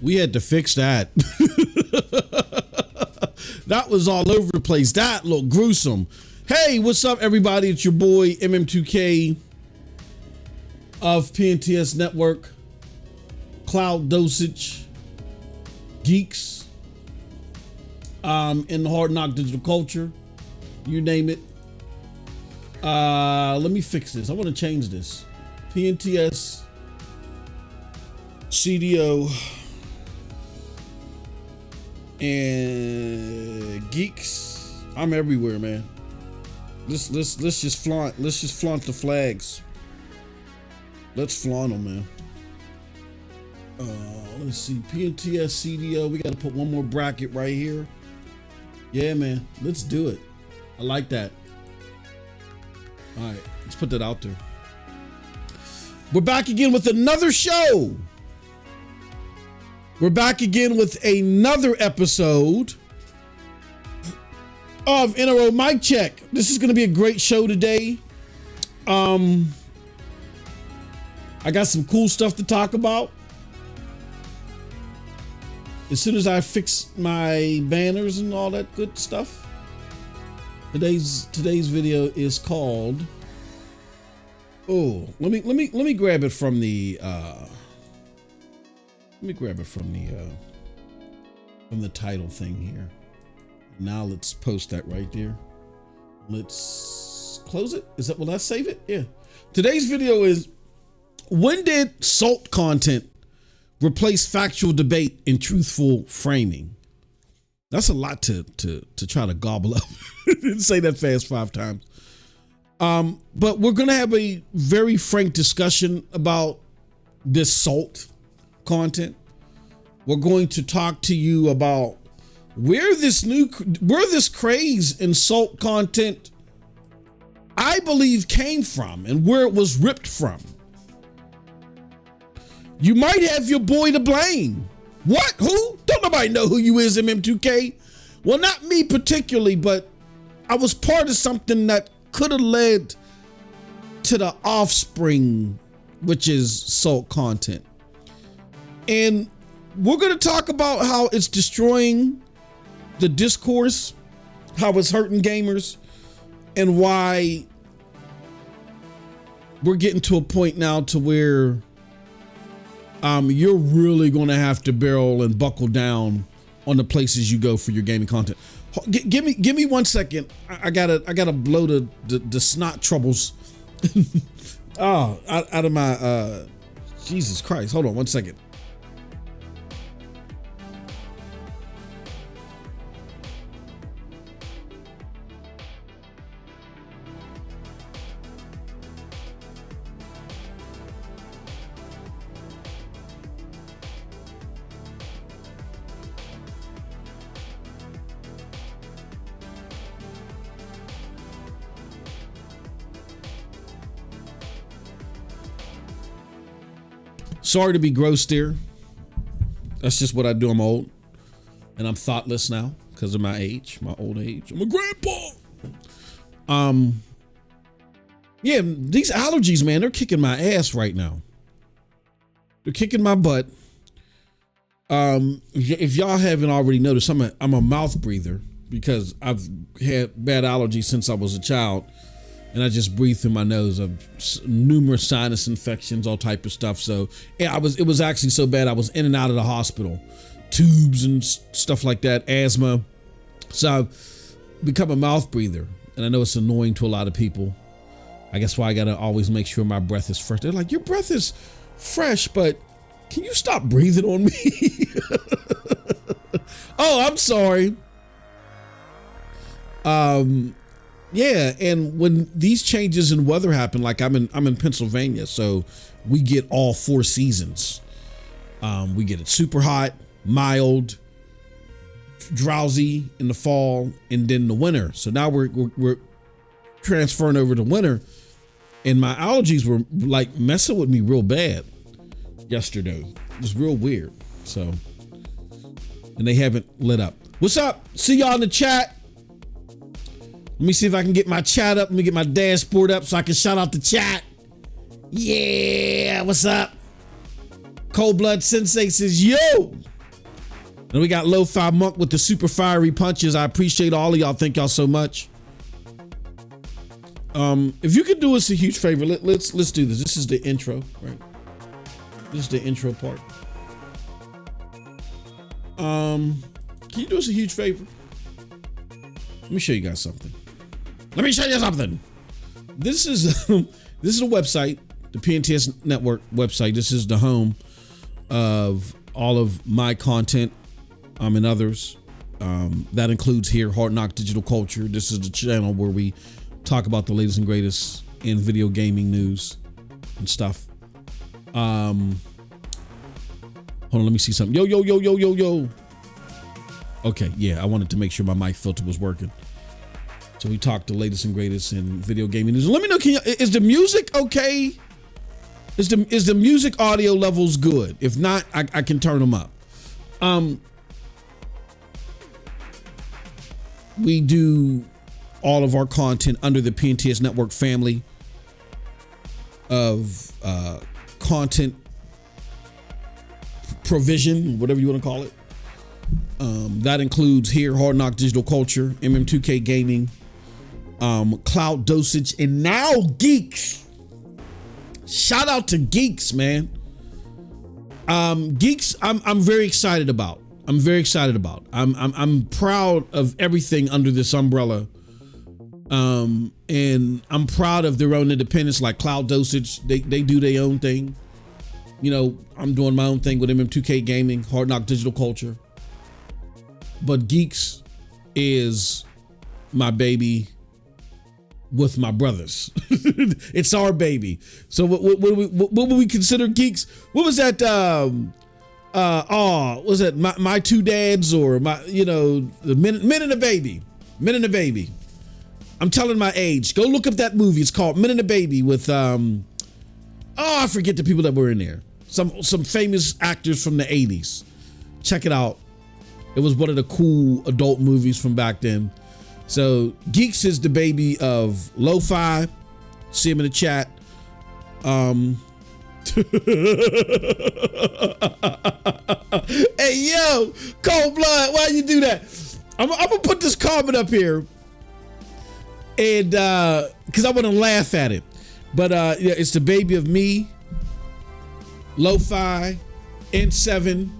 We had to fix that. That was all over the place. That looked gruesome. Hey, what's up, everybody? It's your boy MM2K of PNTS Network, Cloud Dosage, Geeks, in the Hard Knock Digital Culture, you name it. Let me fix this. I want to change this. PNTS CDO and Geeks. I'm everywhere, man. Let's just flaunt the flags. Let's flaunt them, man. Let's see. PNTS CDO. We got to put one more bracket right here. Yeah, man. Let's do it. I like that. All right. Let's put that out there. We're back again with another show. We're back again with another episode of NRO Mic Check. This is going to be a great show today. I got some cool stuff to talk about. As soon as I fix my banners and all that good stuff. Today's video is called. Oh, let me grab it from the from the title thing here. Now let's post that right there. Let's close it. Is that, will I save it? Yeah. Today's video is, when did SALT content replace factual debate in truthful framing? That's a lot to try to gobble up. Didn't say that fast 5 times. But we're going to have a very frank discussion about this SALT content. We're going to talk to you about where this craze in SALT content, I believe, came from and where it was ripped from. You might have your boy to blame. What? Who? Don't nobody know who you is, MM2K. Well, not me particularly, but I was part of something that could have led to the offspring, which is SALT content. And we're going to talk about how it's destroying the discourse, how it's hurting gamers, and why we're getting to a point now to where you're really going to have to barrel and buckle down on the places you go for your gaming content. Give me 1 second. I gotta blow the snot troubles out of my Jesus Christ. Hold on 1 second. Sorry to be gross there. That's just what I do. I'm old and I'm thoughtless now because of my age, my old age. I'm a grandpa. Yeah, these allergies, man, they're kicking my ass right now. They're kicking my butt. If y'all haven't already noticed, I'm a mouth breather because I've had bad allergies since I was a child. And I just breathe through my nose of numerous sinus infections, all type of stuff. So yeah, it was actually so bad I was in and out of the hospital, tubes and stuff like that, asthma. So I've become a mouth breather, and I know it's annoying to a lot of people. I guess why I gotta always make sure my breath is fresh. They're like, your breath is fresh, but can you stop breathing on me? Oh, I'm sorry. Yeah, and when these changes in weather happen, like I'm in Pennsylvania, so we get all 4 seasons. We get it super hot, mild, drowsy in the fall, and then the winter. So now we're transferring over to winter, and my allergies were like messing with me real bad yesterday. It was real weird. So, and they haven't lit up. What's up? See y'all in the chat. Let me see if I can get my chat up. Let me get my dashboard up so I can shout out the chat. Yeah, what's up? Cold Blood Sensei says, yo. And we got Lo-Fi Monk with the super fiery punches. I appreciate all of y'all. Thank y'all so much. If you could do us a huge favor, let's do this. This is the intro, right? This is the intro part. Can you do us a huge favor? Let me show you guys something. This is a website, the PNTS Network website. This is the home of all of my content, and others. That includes here Hard Knock Digital Culture. This is the channel where we talk about the latest and greatest in video gaming news and stuff. Hold on, let me see something. Yo. Okay, yeah, I wanted to make sure my mic filter was working. So we talk the latest and greatest in video gaming news. Let me know, is the music okay? Is the music audio levels good? If not, I can turn them up. We do all of our content under the PNTS Network family of content provision, whatever you want to call it. That includes here Hard Knock Digital Culture, MM2K Gaming, Cloud Dosage, and now Geeks. Shout out to Geeks, man. Geeks, I'm very excited about. I'm proud of everything under this umbrella. And I'm proud of their own independence, like Cloud Dosage. They do their own thing. You know, I'm doing my own thing with MM2K Gaming, Hard Knock Digital Culture. But Geeks is my baby with my brothers. It's our baby. So what would we consider Geeks? What was that? Was that my two dads, or my, the Men and the Baby? Men and the Baby. I'm telling my age. Go look up that movie. It's called Men and the Baby with I forget the people that were in there. Some famous actors from the 80s. Check it out. It was one of the cool adult movies from back then. So Geeks is the baby of Lo-Fi. See him in the chat. Hey, yo, Cold Blood, why you do that? I'm gonna put this comment up here, and because I want to laugh at it. But yeah, it's the baby of me, Lo-Fi, N7,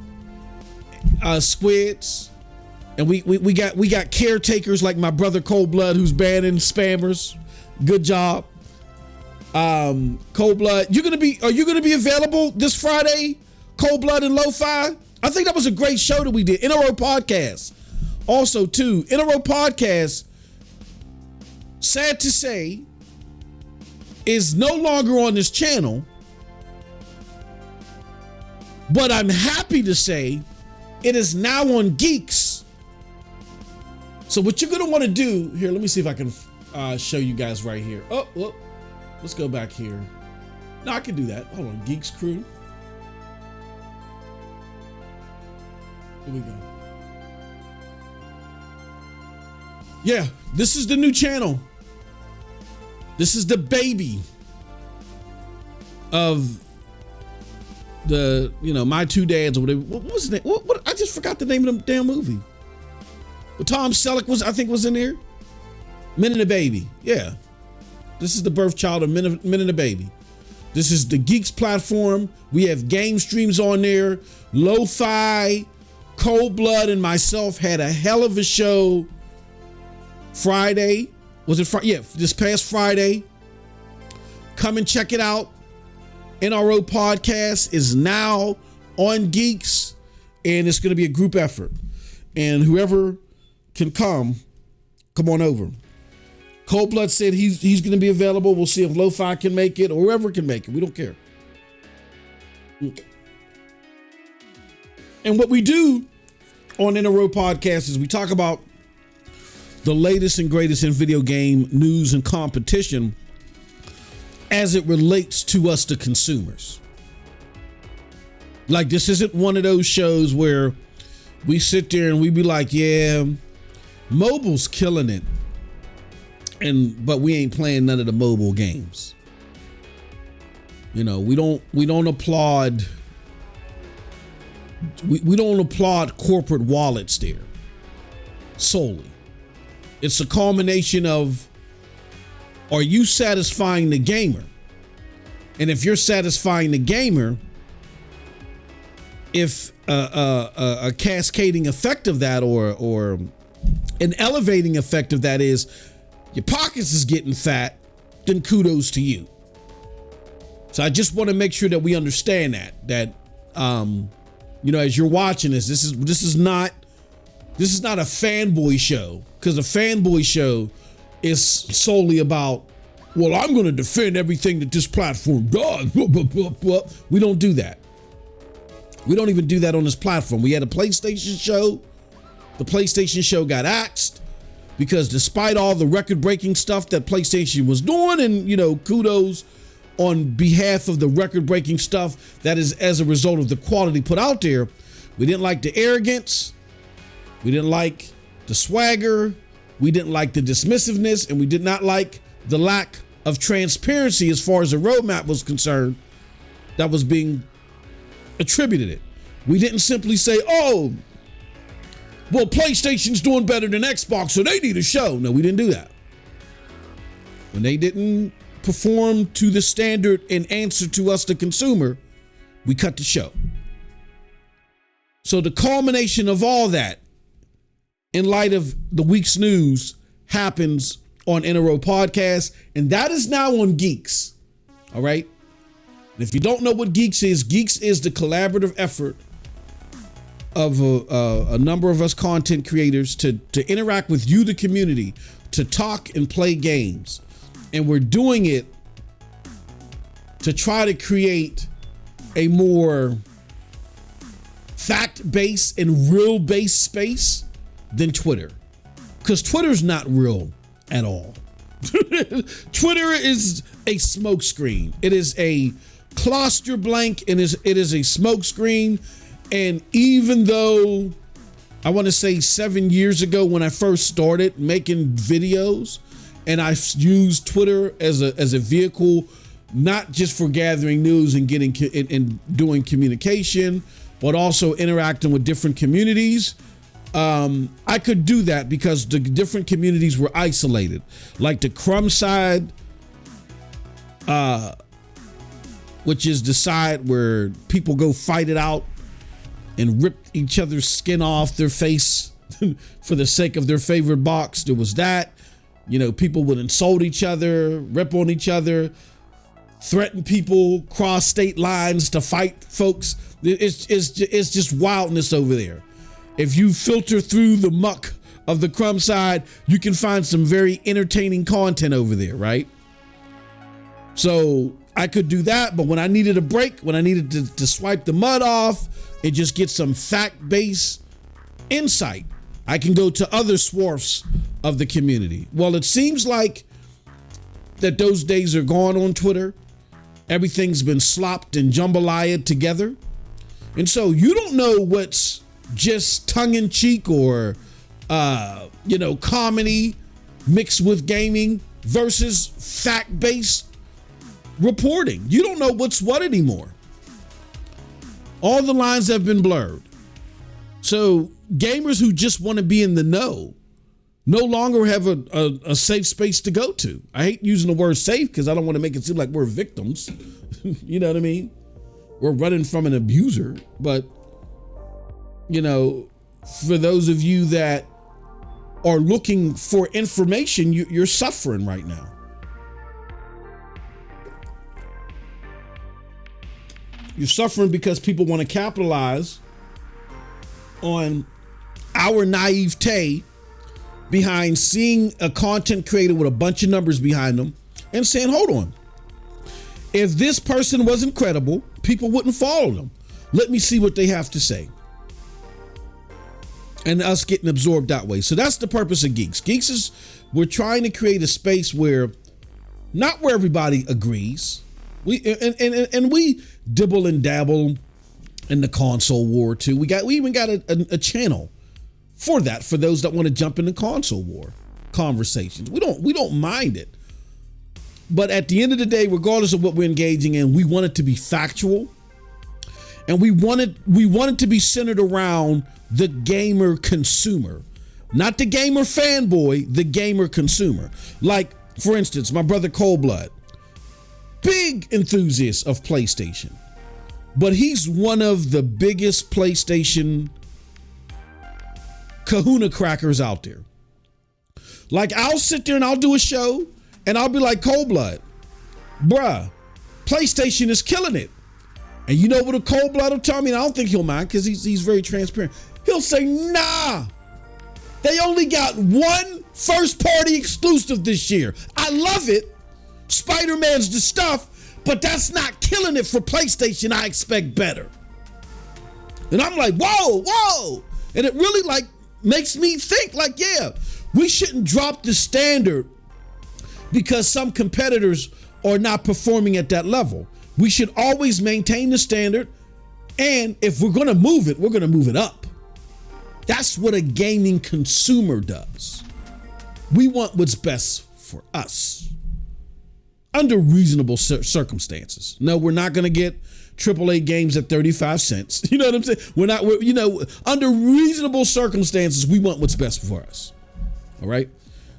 Squids, and we got caretakers like my brother Cold Blood, who's banning spammers. Good job. Cold Blood, are you gonna be available this Friday? Cold Blood and Lo-Fi. I think that was a great show that we did. In a Row Podcast. Also, too, In a Row Podcast, sad to say, is no longer on this channel. But I'm happy to say it is now on Geeks. So what you're gonna want to do here, let me see if I can show you guys right here. Oh, well, let's go back here. No, I can do that. Hold on, Geeks Crew. Here we go. Yeah, this is the new channel. This is the baby of the, my two dads or whatever. What was the name? What? I just forgot the name of the damn movie. But Tom Selleck was in there. Men and the Baby. Yeah. This is the birth child of Men and the Baby. This is the Geeks platform. We have game streams on there. Lo-Fi, Cold Blood, and myself had a hell of a show Friday. Was it Friday? Yeah, this past Friday. Come and check it out. NRO Podcast is now on Geeks, and it's going to be a group effort. And whoever can come on over. Cold Blood said he's going to be available. We'll see if Lo-Fi can make it or whoever can make it. We don't care. And what we do on NRO Podcast is we talk about the latest and greatest in video game news and competition as it relates to us, the consumers. Like, this isn't one of those shows where we sit there and we be like, yeah, mobile's killing it, but we ain't playing none of the mobile games. We don't applaud we don't applaud corporate wallets there solely. It's a culmination of, are you satisfying the gamer? And if you're satisfying the gamer, if a cascading effect of that or an elevating effect of that is your pockets is getting fat, then kudos to you. So I just want to make sure that we understand that you know, as you're watching this is not a fanboy show, because a fanboy show is solely about, well, I'm going to defend everything that this platform does. We don't do that. We don't even do that on this platform. We had a PlayStation show. The PlayStation show got axed because despite all the record-breaking stuff that PlayStation was doing, and, you know, kudos on behalf of the record-breaking stuff that is as a result of the quality put out there, we didn't like the arrogance. We didn't like the swagger. We didn't like the dismissiveness, and we did not like the lack of transparency as far as the roadmap was concerned that was being attributed it. We didn't simply say, oh, well, PlayStation's doing better than Xbox, so they need a show. No, we didn't do that. When they didn't perform to the standard and answer to us, the consumer, we cut the show. So the culmination of all that, in light of the week's news, happens on NRO Podcast, and that is now on Geeks. All right. And if you don't know what Geeks is the collaborative effort of a number of us content creators to interact with you, the community, to talk and play games. And we're doing it to try to create a more fact-based and real-based space than Twitter. Because Twitter's not real at all. Twitter is a smokescreen. It is a cluster blank, and it is a smokescreen. And even though I want to say 7 years ago when I first started making videos, and I used Twitter as a vehicle, not just for gathering news and getting and doing communication, but also interacting with different communities. I could do that because the different communities were isolated, like the Crumb side, which is the side where people go fight it out and rip each other's skin off their face for the sake of their favorite box. There was that. You know, people would insult each other, rip on each other, threaten people, cross state lines to fight folks. It's just wildness over there. If you filter through the muck of the Crumb side, you can find some very entertaining content over there, right? So I could do that, but when I needed a break, when I needed to swipe the mud off and just get some fact-based insight, I can go to other swaths of the community. Well, it seems like that those days are gone on Twitter. Everything's been slopped and jambalaya together. And so you don't know what's just tongue-in-cheek or, comedy mixed with gaming versus fact-based reporting. You don't know what's what anymore. All the lines have been blurred. So gamers who just want to be in the know no longer have a safe space to go to. I hate using the word safe because I don't want to make it seem like we're victims. You know what I mean? We're running from an abuser. But, for those of you that are looking for information, you're suffering right now. You're suffering because people want to capitalize on our naivete behind seeing a content creator with a bunch of numbers behind them and saying, hold on, if this person wasn't credible, people wouldn't follow them. Let me see what they have to say. And us getting absorbed that way. So that's the purpose of Geeks. Geeks is, we're trying to create a space where, not where everybody agrees. We dibble and dabble in the console war too. We even got a channel for that, for those that want to jump into console war conversations. We don't mind it. But at the end of the day, regardless of what we're engaging in, we want it to be factual. and we wanted to be centered around the gamer consumer, not the gamer fanboy, the gamer consumer. Like, for instance, my brother Cold Blood, big enthusiast of PlayStation, but he's one of the biggest PlayStation kahuna crackers out there. Like, I'll sit there and I'll do a show and I'll be like, Cold Blood, bruh, PlayStation is killing it. And you know what a Cold Blood will tell me? And I don't think he'll mind because he's very transparent. He'll say, nah, they only got one first party exclusive this year. I love it. Spider-Man's the stuff, but that's not killing it for PlayStation. I expect better. And I'm like, whoa. And it really like makes me think like, yeah, we shouldn't drop the standard because some competitors are not performing at that level. We should always maintain the standard. And if we're going to move it, we're going to move it up. That's what a gaming consumer does. We want what's best for us under reasonable circumstances. No, we're not going to get AAA games at 35 cents. You know what I'm saying? Under reasonable circumstances, we want what's best for us. All right.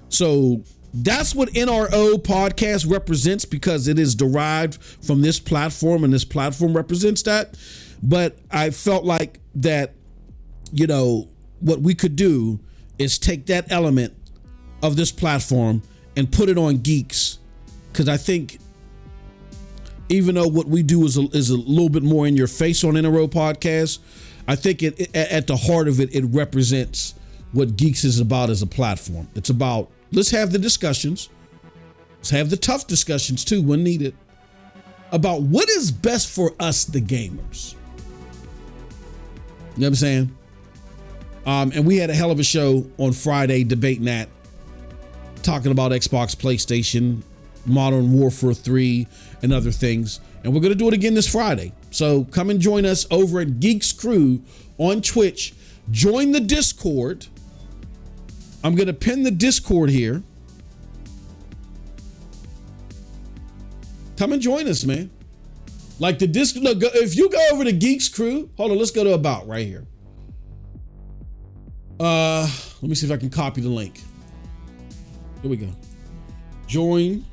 So that's what NRO podcast represents because it is derived from this platform and this platform represents that. But I felt like that, what we could do is take that element of this platform and put it on Geeks. Because I think even though what we do is a little bit more in your face on NRO podcast, I think it at the heart of it, it represents what Geeks is about as a platform. It's about, let's have the discussions. Let's have the tough discussions too when needed about what is best for us, the gamers. You know what I'm saying? And we had a hell of a show on Friday debating that, talking about Xbox, PlayStation, Modern Warfare 3, and other things. And we're going to do it again this Friday. So come and join us over at Geeks Crew on Twitch. Join the Discord. I'm going to pin the Discord here. Come and join us, man. Like the Discord, look, if you go over to Geeks Crew, hold on, let's go to About right here. Let me see if I can copy the link. Here we go. Join.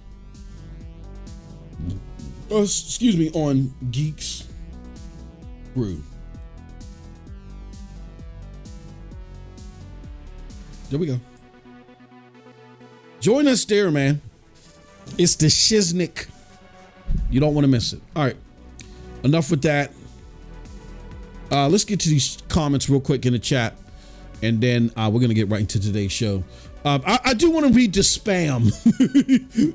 On Geeks Crew. There we go. Join us there, man. It's the Shiznick. You don't want to miss it. All right. Enough with that. Let's get to these comments real quick in the chat. And then we're going to get right into today's show. I do want to read the spam.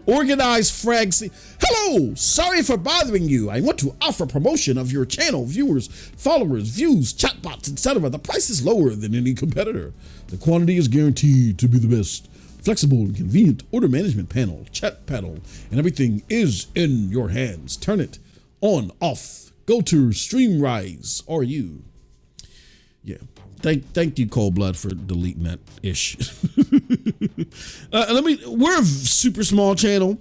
Organized Frag. Hello, sorry for bothering you. I want to offer promotion of your channel, viewers, followers, views, chatbots, etc. The price is lower than any competitor. The quantity is guaranteed to be the best. Flexible and convenient order management panel, chat panel, and everything is in your hands. Turn it on, off. Go to Streamrise or you. Yeah. Thank you, Cold Blood, for deleting that ish. We're a super small channel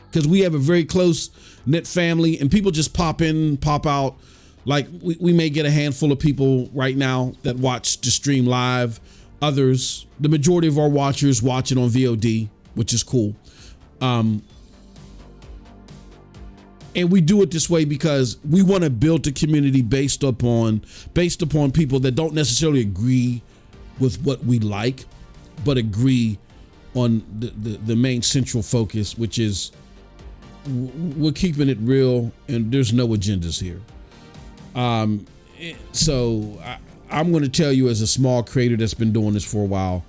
because we have a very close knit family and people just pop in, pop out. Like we may get a handful of people right now that watch the stream live. Others, the majority of our watchers watch it on VOD, which is cool. And we do it this way because we want to build a community based upon people that don't necessarily agree with what we like, but agree on the main central focus, which is we're keeping it real and there's no agendas here. So I'm going to tell you, as a small creator that's been doing this for a while,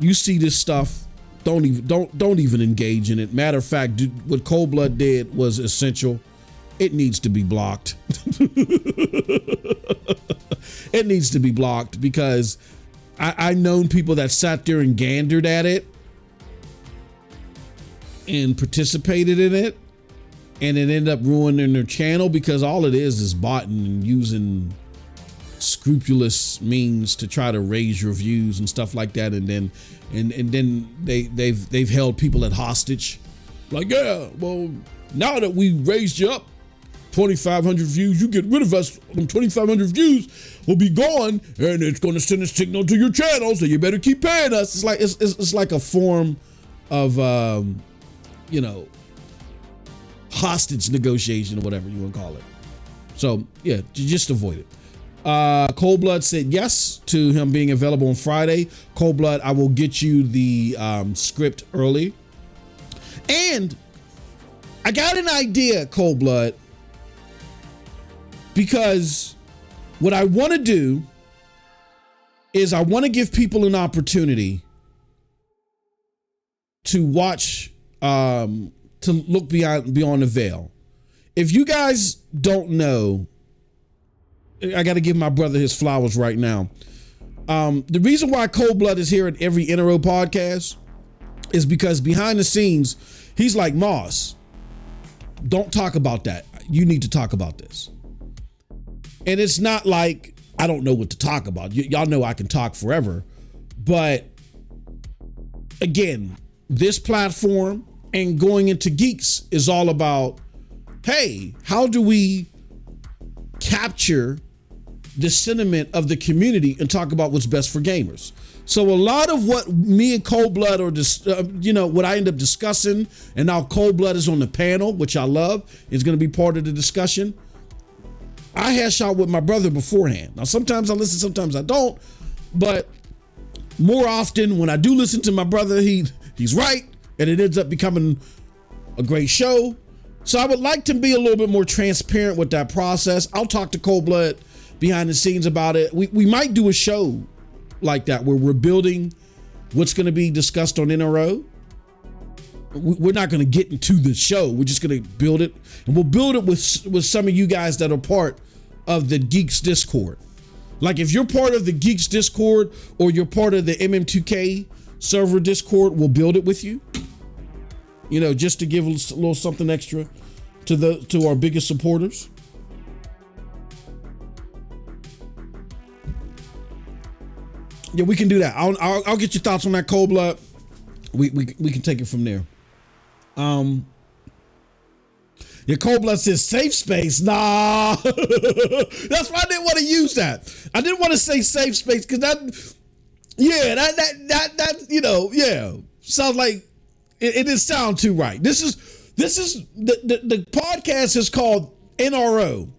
you see this stuff, don't even engage in it. Matter of fact, what Cold Blood did was essential. It needs to be blocked. It needs to be blocked because I known people that sat there and gandered at it and participated in it, and it ended up ruining their channel because all it is botting and using scrupulous means to try to raise your views and stuff like that, and then they've held people at hostage. Like, yeah, well, now that we raised you up, 2,500 views. You get rid of us, 2,500 views will be gone, and it's going to send a signal to your channel, so you better keep paying us. It's like a form of, hostage negotiation or whatever you want to call it. So yeah, just avoid it. Cold Blood said yes to him being available on Friday. Cold Blood, I will get you the script early. And I got an idea, Cold Blood, because what I want to do is I want to give people an opportunity to watch, to look beyond the veil. If you guys don't know, I got to give my brother his flowers right now. The reason why Cold Blood is here at every NRO podcast is because behind the scenes, he's like, Moss, don't talk about that. You need to talk about this. And it's not like I don't know what to talk about. Y'all know I can talk forever. But again, this platform and going into Geeks is all about, hey, how do we capture the sentiment of the community and talk about what's best for gamers? So a lot of what me and Cold Blood are, what I end up discussing, and now Cold Blood is on the panel, which I love, is going to be part of the discussion. I hash out with my brother beforehand. Now, sometimes I listen, sometimes I don't, but more often when I do listen to my brother, he's right, and it ends up becoming a great show. So I would like to be a little bit more transparent with that process. I'll talk to Cold Blood behind the scenes about it. We might do a show like that where we're building what's going to be discussed on NRO. We're not going to get into the show. We're just going to build it, and we'll build it with some of you guys that are part of the Geeks Discord. Like if you're part of the Geeks Discord or you're part of the MM2K server Discord, we'll build it with you. Just to give a little something extra to our biggest supporters. Yeah, we can do that. I'll get your thoughts on that, Cold Blood. We can take it from there. Yeah, Cold Blood says safe space. Nah, that's why I didn't want to use that. I didn't want to say safe space because that sounds like it didn't sound too right. This is the podcast is called NRO,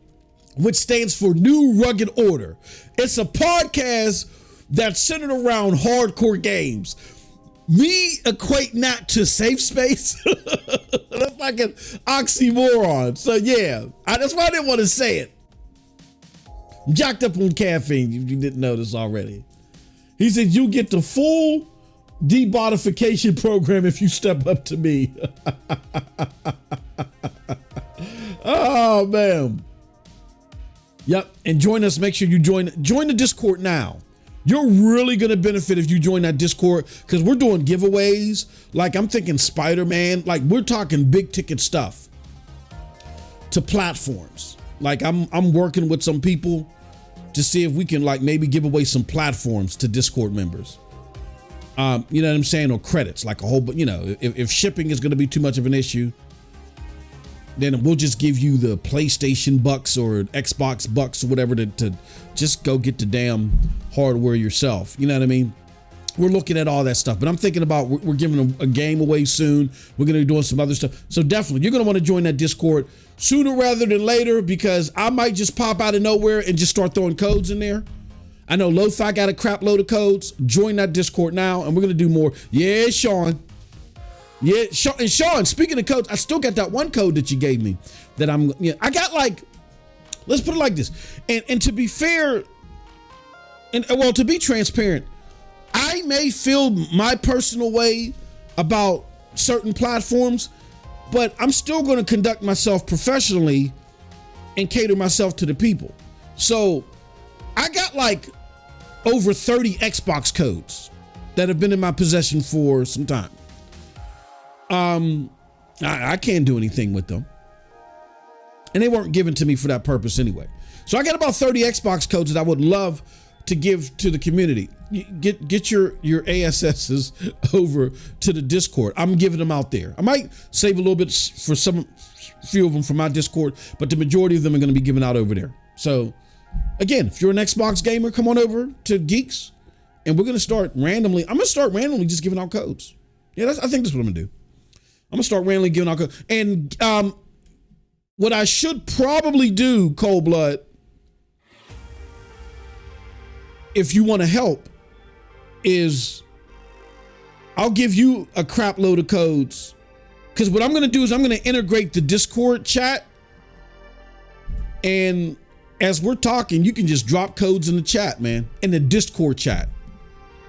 which stands for New Rugged Order. It's a podcast that's centered around hardcore games. Me equate that to safe space. That's like an oxymoron. So yeah, that's why I didn't want to say it. I'm jacked up on caffeine. You didn't know this already. He said you get the full debodification program if you step up to me. Oh man. Yep. And join us. Make sure you join the Discord now. You're really going to benefit if you join that Discord because we're doing giveaways. Like I'm thinking Spider-Man, like we're talking big ticket stuff to platforms. Like I'm working with some people to see if we can like maybe give away some platforms to Discord members. You know what I'm saying? Or credits, like a whole, if shipping is going to be too much of an issue, then we'll just give you the PlayStation bucks or Xbox bucks or whatever to just go get the damn hardware yourself. You know what I mean? We're looking at all that stuff, but I'm thinking about we're giving a game away soon. We're going to be doing some other stuff. So definitely you're going to want to join that Discord sooner rather than later because I might just pop out of nowhere and just start throwing codes in there. I know Lo-Fi got a crap load of codes. Join that Discord now and we're going to do more. Yeah, Sean. Yeah, and Sean, speaking of codes, I still got that one code that you gave me that I got like, let's put it like this. And to be fair, to be transparent, I may feel my personal way about certain platforms, but I'm still going to conduct myself professionally and cater myself to the people. So I got like over 30 Xbox codes that have been in my possession for some time. I can't do anything with them. And they weren't given to me for that purpose anyway. So I got about 30 Xbox codes that I would love to give to the community. Get your ASSs over to the Discord. I'm giving them out there. I might save a little bit for few of them from my Discord, but the majority of them are going to be given out over there. So again, if you're an Xbox gamer, come on over to Geeks, and we're going to start randomly. I'm going to start randomly just giving out codes. Yeah, I think that's what I'm going to do. I'm going to start randomly giving out codes. And what I should probably do, Cold Blood, if you want to help, is I'll give you a crap load of codes. Because what I'm going to do is I'm going to integrate the Discord chat. And as we're talking, you can just drop codes in the chat, man, in the Discord chat.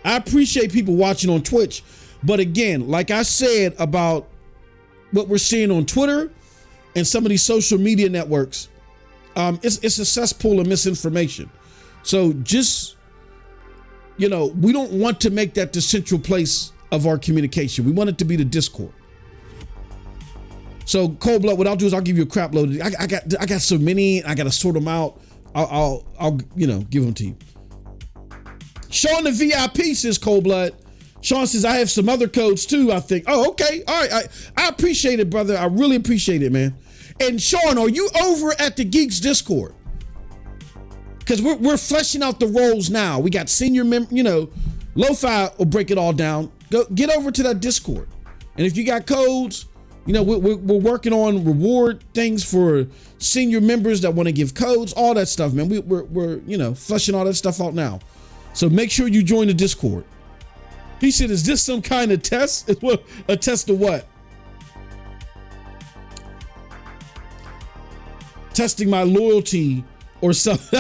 I appreciate people watching on Twitch. But again, like I said about what we're seeing on Twitter and some of these social media networks, it's a cesspool of misinformation. So just, we don't want to make that the central place of our communication. We want it to be the Discord. So Cold Blood, what I'll do is I'll give you a crap load. I got so many, I got to sort them out. I'll give them to you. Sean the VIP says, Cold Blood. Sean says, I have some other codes too, I think. Oh, okay. All right. I appreciate it, brother. I really appreciate it, man. And Sean, are you over at the Geeks Discord? Because we're fleshing out the roles now. We got senior Lo-Fi will break it all down. Go get over to that Discord. And if you got codes, we're working on reward things for senior members that want to give codes, all that stuff, man. We're fleshing all that stuff out now. So make sure you join the Discord. He said, is this some kind of test? A test of what? Testing my loyalty or something.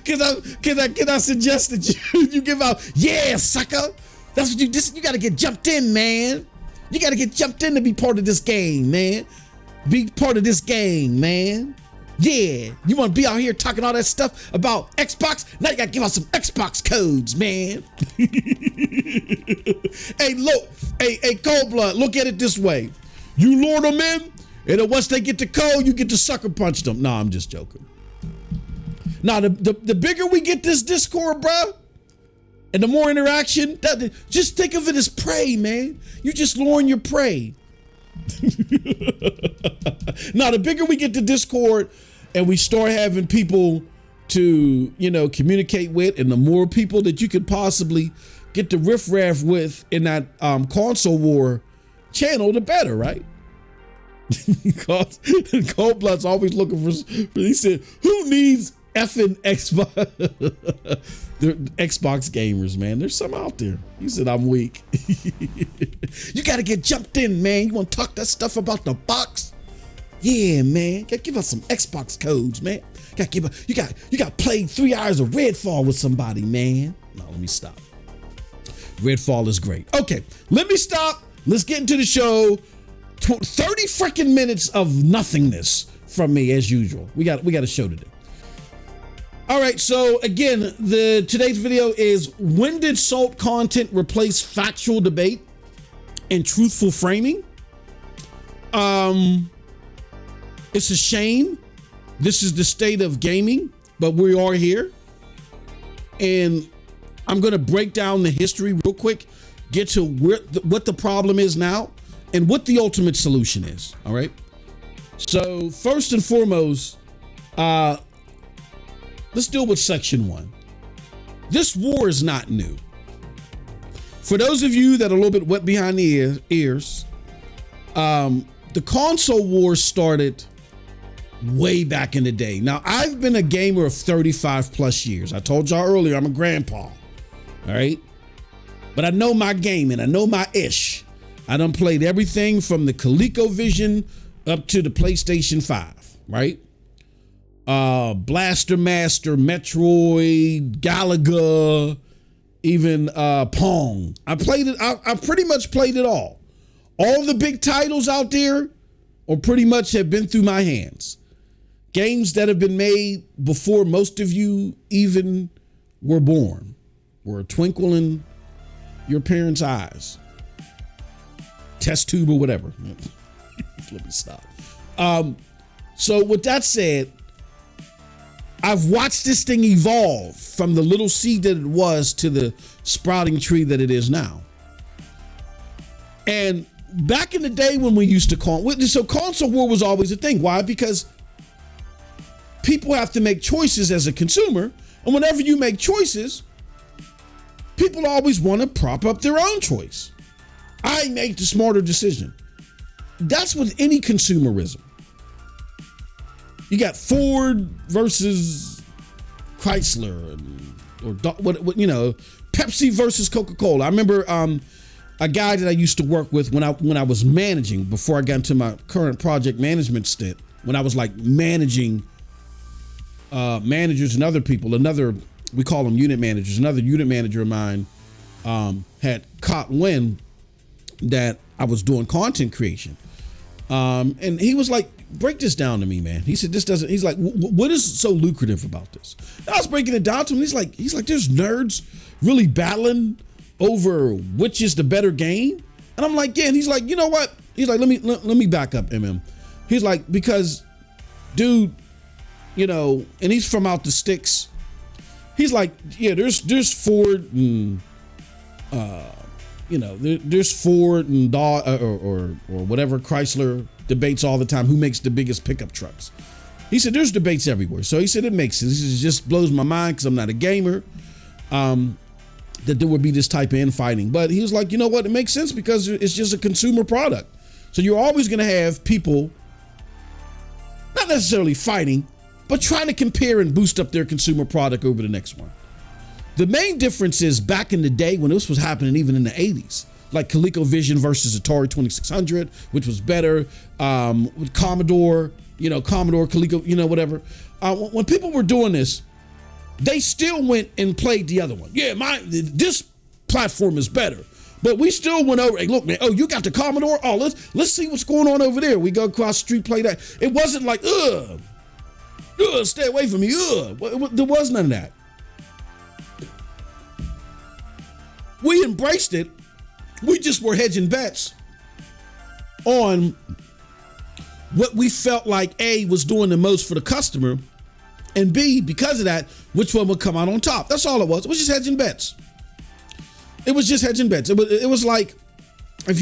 Can I suggest that you give out, yeah, sucker. That's what you got to get jumped in, man. You got to get jumped in to be part of this game, man. Be part of this game, man. Yeah, you want to be out here talking all that stuff about Xbox? Now you got to give out some Xbox codes, man. Hey, look, hey, Cold Blood, look at it this way. You lure them in, and then once they get the code, you get to sucker punch them. No, I'm just joking. Now, the bigger we get this Discord, bro, and the more interaction, just think of it as prey, man. You just luring your prey. Now, the bigger we get to Discord and we start having people to, communicate with, and the more people that you could possibly get the riffraff with in that console war channel, the better, right? Cold Blood's always looking for, he said, who needs effing Xbox? The Xbox gamers, man. There's some out there. He said, I'm weak. You got to get jumped in, man. You want to talk that stuff about the box? Yeah, man. Got to give us some Xbox codes, man. You got played 3 hours of Redfall with somebody, man. No, let me stop. Redfall is great. Okay, let me stop. Let's get into the show. 30 freaking minutes of nothingness from me as usual. We got a show today. All right, so again, today's video is, when did SALT content replace factual debate and truthful framing? It's a shame. This is the state of gaming, but we are here. And I'm going to break down the history real quick, get to what the problem is now and what the ultimate solution is. All right. So first and foremost, let's deal with section 1. This war is not new. For those of you that are a little bit wet behind the ears, the console war started way back in the day. Now, I've been a gamer of 35 plus years. I told y'all earlier, I'm a grandpa. All right. But I know my gaming. I know my ish. I done played everything from the ColecoVision up to the PlayStation 5, right? Blaster Master, Metroid, Galaga, even Pong. I played it. I pretty much played it all. All the big titles out there, or pretty much have been through my hands. Games that have been made before most of you even were born, were a twinkle in your parents' eyes. Test tube or whatever. Let me stop. So with that said, I've watched this thing evolve from the little seed that it was to the sprouting tree that it is now. And back in the day when we used to so console war was always a thing. Why? Because people have to make choices as a consumer. And whenever you make choices, people always want to prop up their own choice. I make the smarter decision. That's with any consumerism. You got Ford versus Chrysler, or Pepsi versus Coca-Cola. I remember a guy that I used to work with when I was managing, before I got into my current project management stint, when I was like managing managers and other people. We call them unit managers. Another unit manager of mine had caught wind that I was doing content creation. And he was like, break this down to me, man. He said, he's like, what is so lucrative about this? And I was breaking it down to him. He's like, there's nerds really battling over which is the better game. And I'm like, yeah. And he's like, you know what? He's like, let me back up, MM. He's like, because dude, and he's from out the sticks. He's like, yeah, there's Ford and, there's Ford and or whatever, Chrysler debates all the time who makes the biggest pickup trucks. He said there's debates everywhere. So he said it makes sense. It just blows my mind because I'm not a gamer, that there would be this type of infighting. But he was like, you know what? It makes sense because it's just a consumer product. So you're always going to have people not necessarily fighting, but trying to compare and boost up their consumer product over the next one. The main difference is back in the day when this was happening, even in the 80s, like ColecoVision versus Atari 2600, which was better, with Commodore, Coleco, whatever. When people were doing this, they still went and played the other one. Yeah, this platform is better. But we still went over, hey, look, man, oh, you got the Commodore? Oh, let's see what's going on over there. We go across the street, play that. It wasn't like, stay away from me, There was none of that. We embraced it. We just were hedging bets on what we felt like A, was doing the most for the customer, and B, because of that, which one would come out on top. That's all it was. It was just hedging bets. It was just hedging bets. It was like if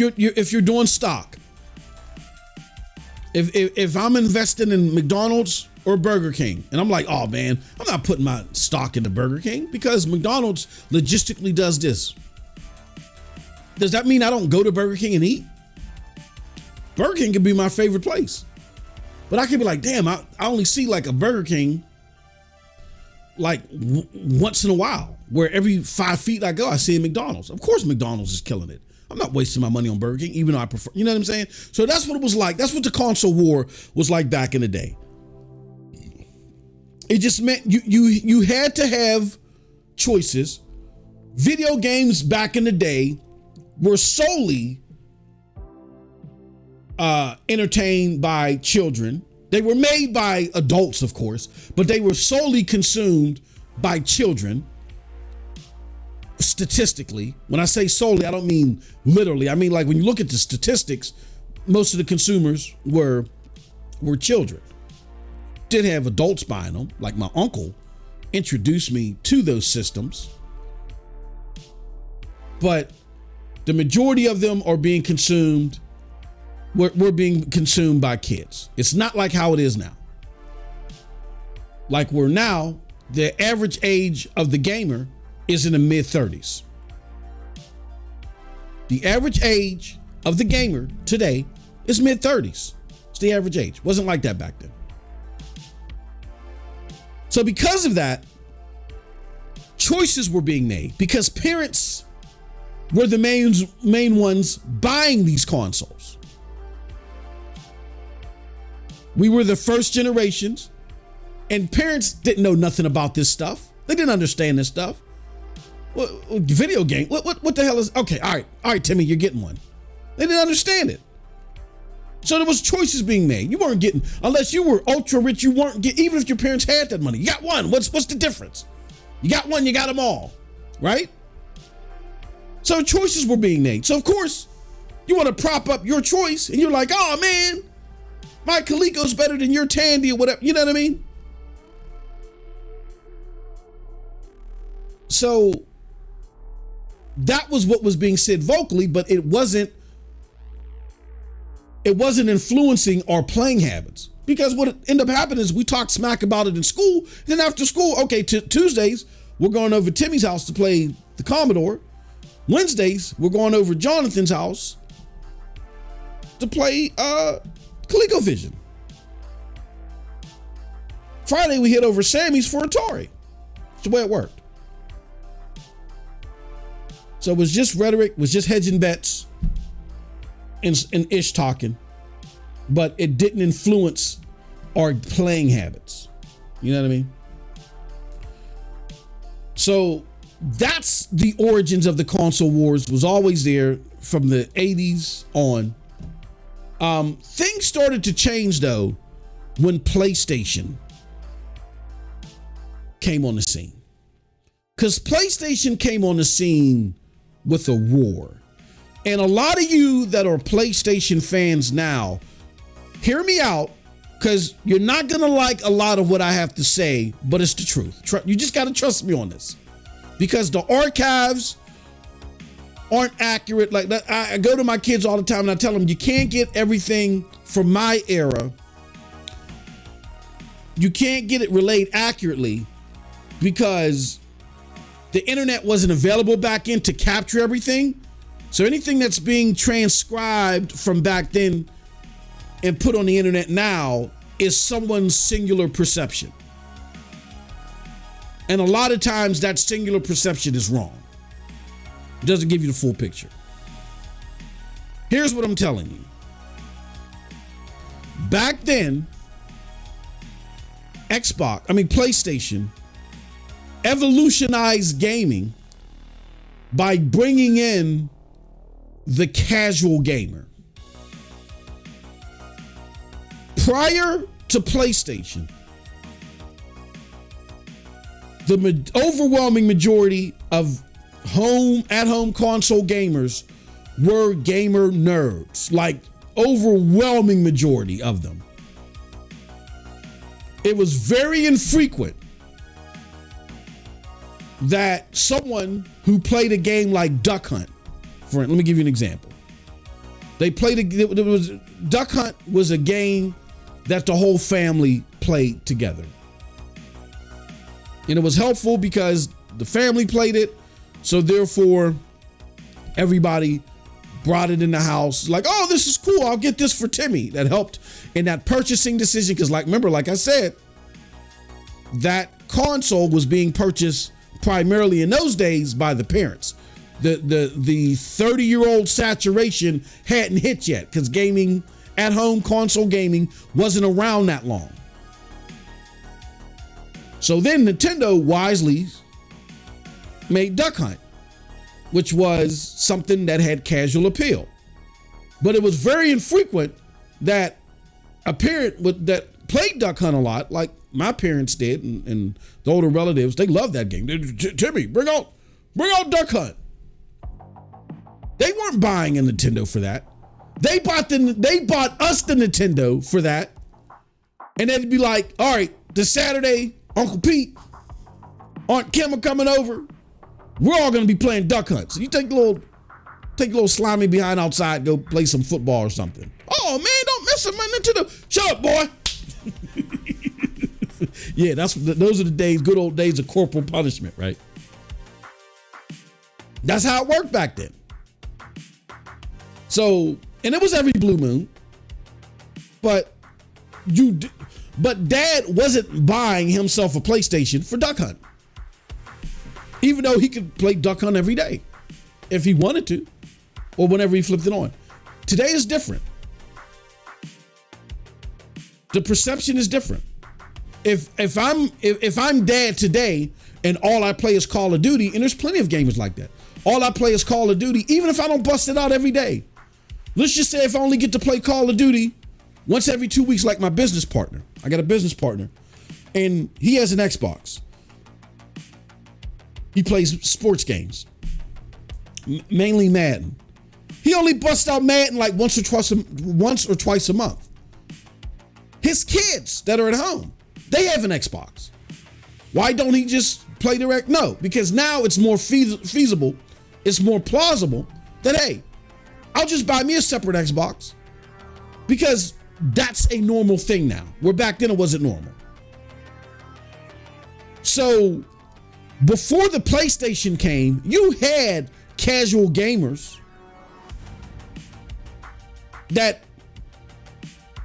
you're doing stock. If I'm investing in McDonald's or Burger King, and I'm like, oh man, I'm not putting my stock into Burger King because McDonald's logistically does this. Does that mean I don't go to Burger King and eat? Burger King could be my favorite place. But I could be like, damn, I only see like a Burger King like once in a while, where every 5 feet I go, I see a McDonald's. Of course, McDonald's is killing it. I'm not wasting my money on Burger King, even though I prefer, you know what I'm saying? So that's what it was like. That's what the console war was like back in the day. It just meant you had to have choices. Video games back in the day were solely entertained by children. They were made by adults, of course, but they were solely consumed by children. Statistically, when I say solely, I don't mean literally. I mean, like when you look at the statistics, most of the consumers were children. Did have adults buying them, like my uncle introduced me to those systems, but the majority of them are being consumed. We're being consumed by kids. It's not like how it is now. Like we're now, the average age of the gamer is in the mid-30s. The average age of the gamer today is mid-30s. It's the average age. Wasn't like that back then. So because of that, choices were being made because parents were the main ones buying these consoles. We were the first generations, and parents didn't know nothing about this stuff. They didn't understand this stuff. Video game, what the hell is, okay, all right, Timmy, you're getting one. They didn't understand it. So there was choices being made. You weren't getting, unless you were ultra rich, you weren't getting, even if your parents had that money. You got one, what's the difference? You got one, you got them all, right? So choices were being made. So of course, you want to prop up your choice, and you're like, oh man, my Coleco's better than your Tandy or whatever, you know what I mean? So that was what was being said vocally, but it wasn't influencing our playing habits. Because what ended up happening is we talked smack about it in school. Then after school, okay, Tuesdays, we're going over to Timmy's house to play the Commodore. Wednesdays, we're going over to Jonathan's house to play ColecoVision. Friday, we hit over Sammy's for Atari. That's the way it worked. So it was just rhetoric, was just hedging bets and ish talking, but it didn't influence our playing habits. You know what I mean? So that's the origins of the console wars, was always there from the 80s on. Things started to change though when PlayStation came on the scene. Because PlayStation came on the scene with a roar. And a lot of you that are PlayStation fans now, hear me out, because you're not going to like a lot of what I have to say, but it's the truth. You just got to trust me on this, because the archives aren't accurate. Like I go to my kids all the time and I tell them, you can't get everything from my era. You can't get it relayed accurately because the internet wasn't available back then to capture everything. So anything that's being transcribed from back then and put on the internet now is someone's singular perception. And a lot of times that singular perception is wrong. It doesn't give you the full picture. Here's what I'm telling you. Back then, PlayStation evolutionized gaming by bringing in the casual gamer. Prior to PlayStation, the overwhelming majority of at-home console gamers were gamer nerds, like overwhelming majority of them. It was very infrequent that someone who played a game like Duck Hunt, let me give you an example. Duck Hunt was a game that the whole family played together. And it was helpful because the family played it. So therefore, everybody brought it in the house. Like, oh, this is cool. I'll get this for Timmy. That helped in that purchasing decision. Because remember, like I said, that console was being purchased primarily in those days by the parents. The 30-year-old saturation hadn't hit yet because gaming, at-home console gaming, wasn't around that long. So then Nintendo wisely made Duck Hunt, which was something that had casual appeal. But it was very infrequent that a parent that played Duck Hunt a lot, like my parents did, and the older relatives, they loved that game. Timmy, bring out Duck Hunt. They weren't buying a Nintendo for that. They bought us the Nintendo for that. And they'd be like, all right, this Saturday, Uncle Pete, Aunt Kim are coming over. We're all going to be playing Duck Hunt. So you take a little slimy behind outside, go play some football or something. Oh man, don't mess with my Nintendo. Shut up, boy. Yeah, those are the days, good old days of corporal punishment, right? That's how it worked back then. So, and it was every blue moon, but Dad wasn't buying himself a PlayStation for Duck Hunt, even though he could play Duck Hunt every day if he wanted to, or whenever he flipped it on. Today is different. The perception is different. If I'm Dad today and all I play is Call of Duty, and there's plenty of gamers like that. All I play is Call of Duty, even if I don't bust it out every day. Let's just say if I only get to play Call of Duty once every 2 weeks, like my business partner. I got a business partner and he has an Xbox. He plays sports games, mainly Madden. He only busts out Madden like once or twice a month. His kids that are at home, they have an Xbox. Why don't he just play direct? No, because now it's more feasible. It's more plausible that, hey, I'll just buy me a separate Xbox, because that's a normal thing now, where back then it wasn't normal. So before the PlayStation came, you had casual gamers that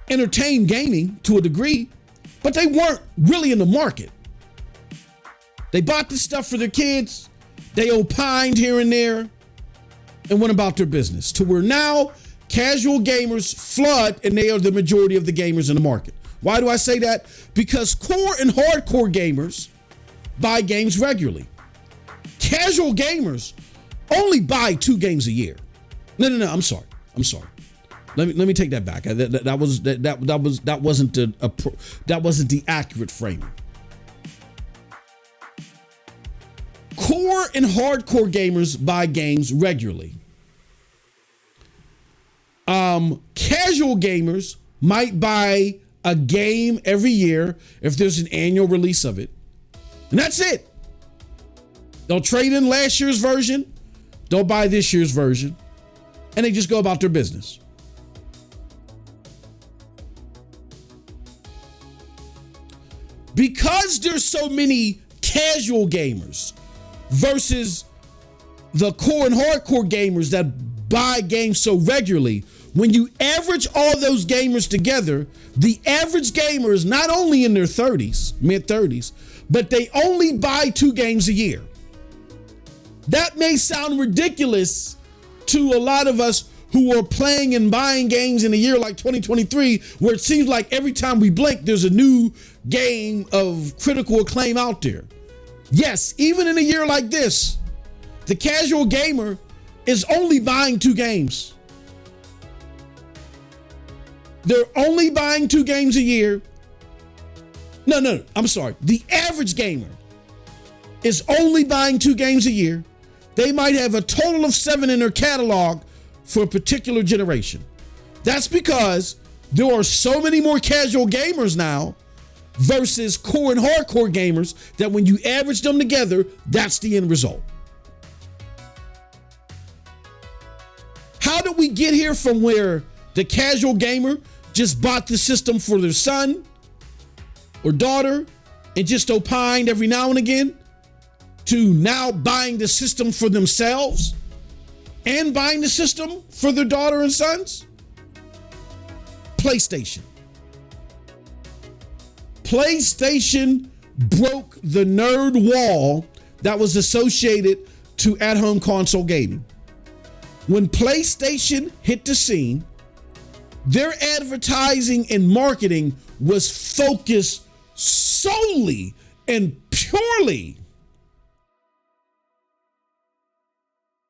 entertained gaming to a degree, but they weren't really in the market. They bought this stuff for their kids, they opined here and there, and went about their business, to where now casual gamers flood, and they are the majority of the gamers in the market. Why do I say that? Because core and hardcore gamers buy games regularly. Casual gamers only buy 2 games a year. No, I'm sorry. Let me take that back. That wasn't the accurate framing. Core and hardcore gamers buy games regularly. Casual gamers might buy a game every year if there's an annual release of it. And that's it. They'll trade in last year's version, they'll buy this year's version, and they just go about their business. Because there's so many casual gamers versus the core and hardcore gamers that buy games so regularly, when you average all those gamers together, the average gamer is not only in their 30s, mid-30s, but they only buy 2 games a year. That may sound ridiculous to a lot of us who are playing and buying games in a year like 2023, where it seems like every time we blink, there's a new game of critical acclaim out there. Yes, even in a year like this, the casual gamer is only buying 2 games. They're only buying 2 games a year. No, I'm sorry. The average gamer is only buying 2 games a year. They might have a total of 7 in their catalog for a particular generation. That's because there are so many more casual gamers now versus core and hardcore gamers that when you average them together, that's the end result. How did we get here from where the casual gamer just bought the system for their son or daughter and just opined every now and again, to now buying the system for themselves and buying the system for their daughter and sons? PlayStation. PlayStation broke the nerd wall that was associated to at-home console gaming. When PlayStation hit the scene, their advertising and marketing was focused solely and purely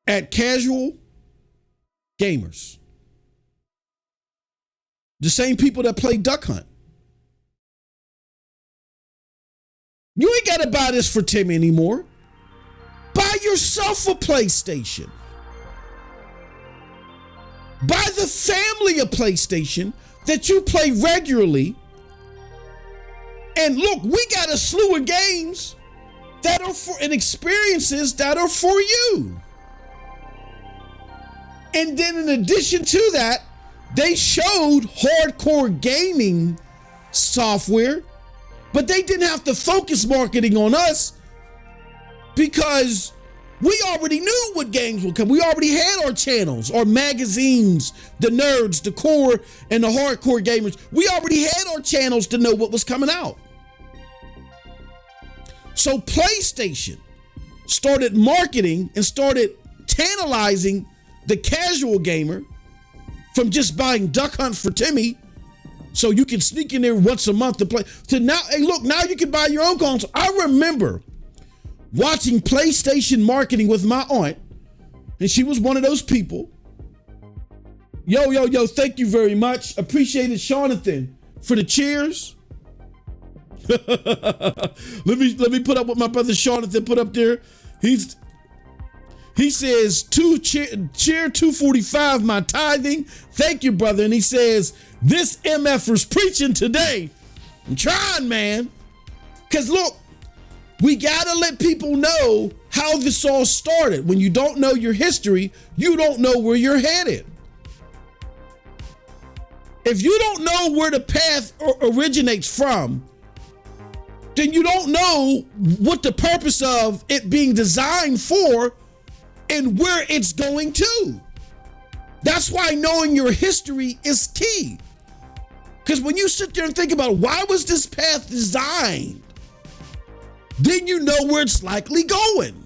at casual gamers. The same people that play Duck Hunt. You ain't got to buy this for Tim anymore. Buy yourself a PlayStation. Buy the family a PlayStation that you play regularly. And look, we got a slew of games that are for, and experiences that are for you. And then in addition to that, they showed hardcore gaming software, but they didn't have to focus marketing on us because we already knew what games would come. We already had our channels, our magazines, the nerds, the core, and the hardcore gamers. We already had our channels to know what was coming out. So PlayStation started marketing and started tantalizing the casual gamer from just buying Duck Hunt for Timmy so you can sneak in there once a month to play, to now, hey, look, now you can buy your own console. I remember watching PlayStation marketing with my aunt, and she was one of those people. Yo, thank you very much. Appreciate it, Jonathan, for the cheers. let me put up what my brother Jonathan put up there. He says, cheer 245, my tithing. Thank you, brother. And he says, this MFer's preaching today. I'm trying, man. Because look, We gotta let people know how this all started. When you don't know your history, you don't know where you're headed. If you don't know where the path originates from, then you don't know what the purpose of it being designed for and where it's going to. That's why knowing your history is key. Because when you sit there and think about why was this path designed, then you know where it's likely going.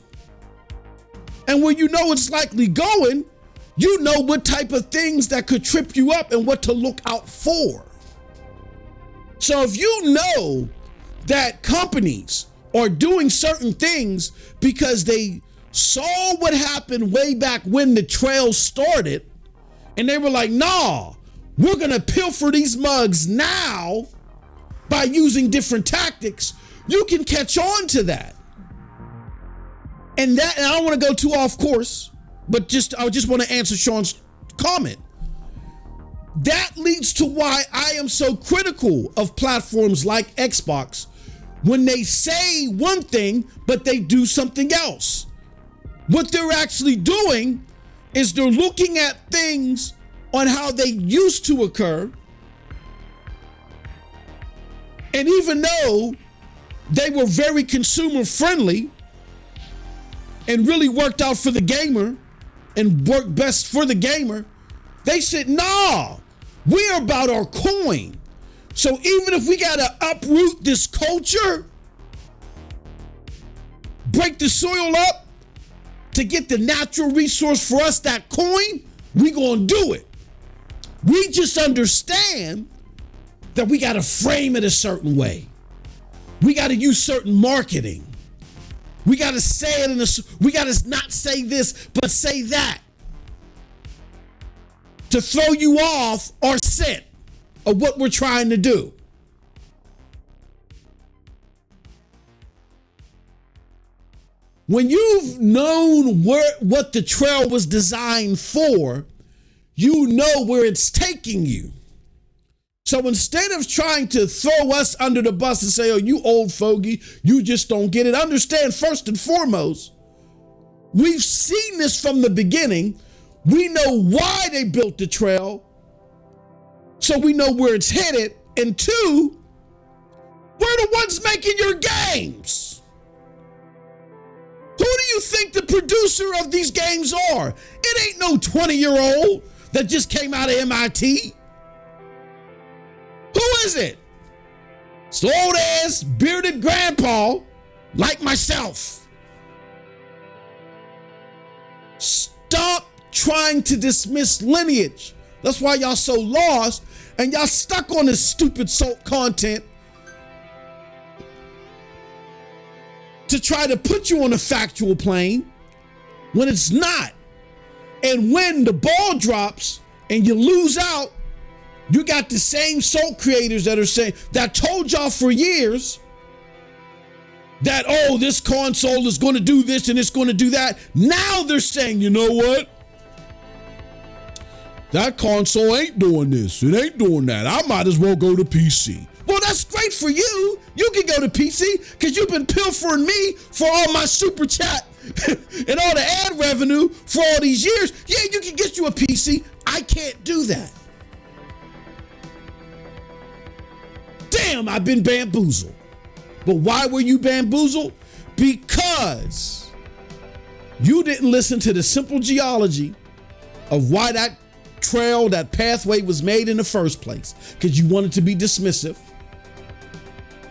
And when you know it's likely going, you know what type of things that could trip you up and what to look out for. So if you know that companies are doing certain things because they saw what happened way back when the trail started, and they were like, nah, we're gonna pilfer these mugs now by using different tactics, you can catch on to that. And I don't want to go too off course, but I just want to answer Sean's comment. That leads to why I am so critical of platforms like Xbox when they say one thing, but they do something else. What they're actually doing is they're looking at things on how they used to occur. And even though they were very consumer friendly and really worked out for the gamer and worked best for the gamer, they said, nah, we're about our coin. So even if we got to uproot this culture, break the soil up to get the natural resource for us, that coin, we gonna do it. We just understand that we got to frame it a certain way. We got to use certain marketing. We got to say it we got to not say this, but say that to throw you off our scent of what we're trying to do. When you've known what the trail was designed for, you know where it's taking you. So instead of trying to throw us under the bus and say, oh, you old fogey, you just don't get it, understand first and foremost, we've seen this from the beginning. We know why they built the trail, so we know where it's headed. And two, we're the ones making your games. Who do you think the producer of these games are? It ain't no 20-year-old that just came out of MIT. Who is it? It's the old ass bearded grandpa like myself. Stop trying to dismiss lineage. That's why y'all so lost and y'all stuck on this stupid salt content to try to put you on a factual plane when it's not. And when the ball drops and you lose out, you got the same salt creators that are saying, that told y'all for years that, oh, this console is going to do this and it's going to do that. Now they're saying, you know what? That console ain't doing this. It ain't doing that. I might as well go to PC. Well, that's great for you. You can go to PC because you've been pilfering me for all my super chat and all the ad revenue for all these years. Yeah, you can get you a PC. I can't do that. Damn, I've been bamboozled. But why were you bamboozled? Because you didn't listen to the simple geology of why that trail, that pathway was made in the first place. Because you wanted to be dismissive